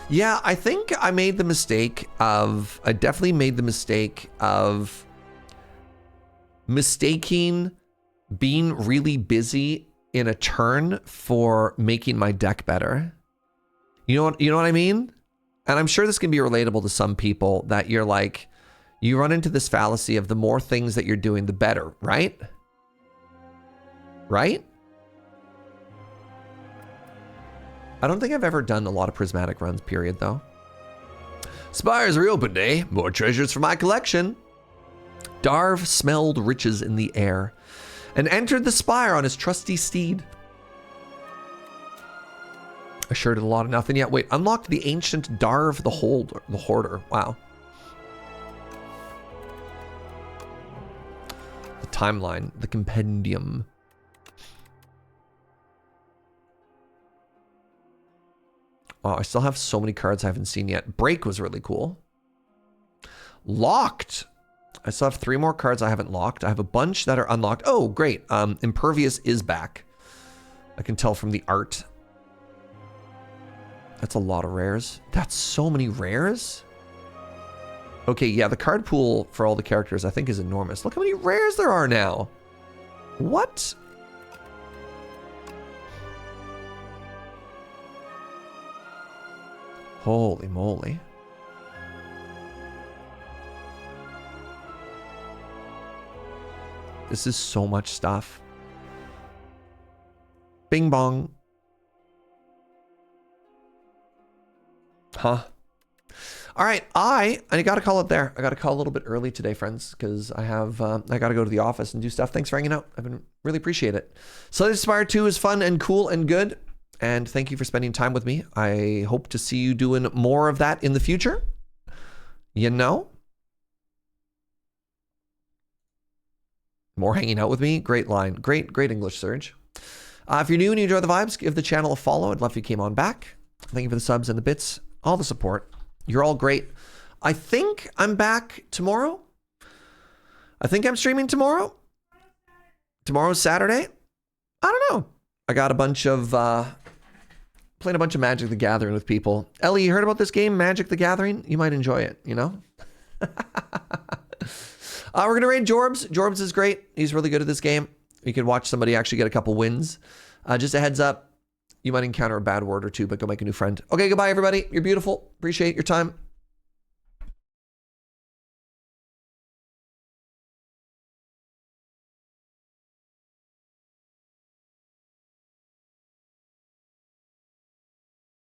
Yeah, I think I made the mistake of, I definitely made the mistake of mistaking being really busy in a turn for making my deck better. You know what I mean? And I'm sure this can be relatable to some people that you're like, you run into this fallacy of the more things that you're doing, the better, right? Right? I don't think I've ever done a lot of prismatic runs, period, though. Spire's reopened day. More treasures for my collection. Darv smelled riches in the air and entered the spire on his trusty steed. I sure did a lot of nothing yet. Wait, unlocked the ancient Darv the Hoarder. Wow. The timeline, the compendium. Oh, I still have so many cards I haven't seen yet. Break was really cool. Locked. I still have 3 more cards I haven't locked. I have a bunch that are unlocked. Oh, great. Impervious is back. I can tell from the art. That's a lot of rares. That's so many rares. Okay, yeah, the card pool for all the characters I think is enormous. Look how many rares there are now. What? Holy moly. This is so much stuff. Bing bong. Huh. All right, I gotta call it there. I gotta call a little bit early today, friends, because I gotta go to the office and do stuff. Thanks for hanging out. I've been really appreciate it. So Spire 2 is fun and cool and good. And thank you for spending time with me. I hope to see you doing more of that in the future. You know? More hanging out with me. Great line. Great English, Surge. If you're new and you enjoy the vibes, give the channel a follow. I'd love if you came on back. Thank you for the subs and the bits. All the support. You're all great. I think I'm back tomorrow. I think I'm streaming tomorrow. Tomorrow's Saturday. I don't know. I got a bunch of... playing a bunch of Magic the Gathering with people. Ellie, you heard about this game, Magic the Gathering? You might enjoy it, you know? We're going to raid Jorbs. Jorbs is great. He's really good at this game. You can watch somebody actually get a couple wins. Just a heads up, you might encounter a bad word or two, but go make a new friend. Okay, goodbye, everybody. You're beautiful. Appreciate your time.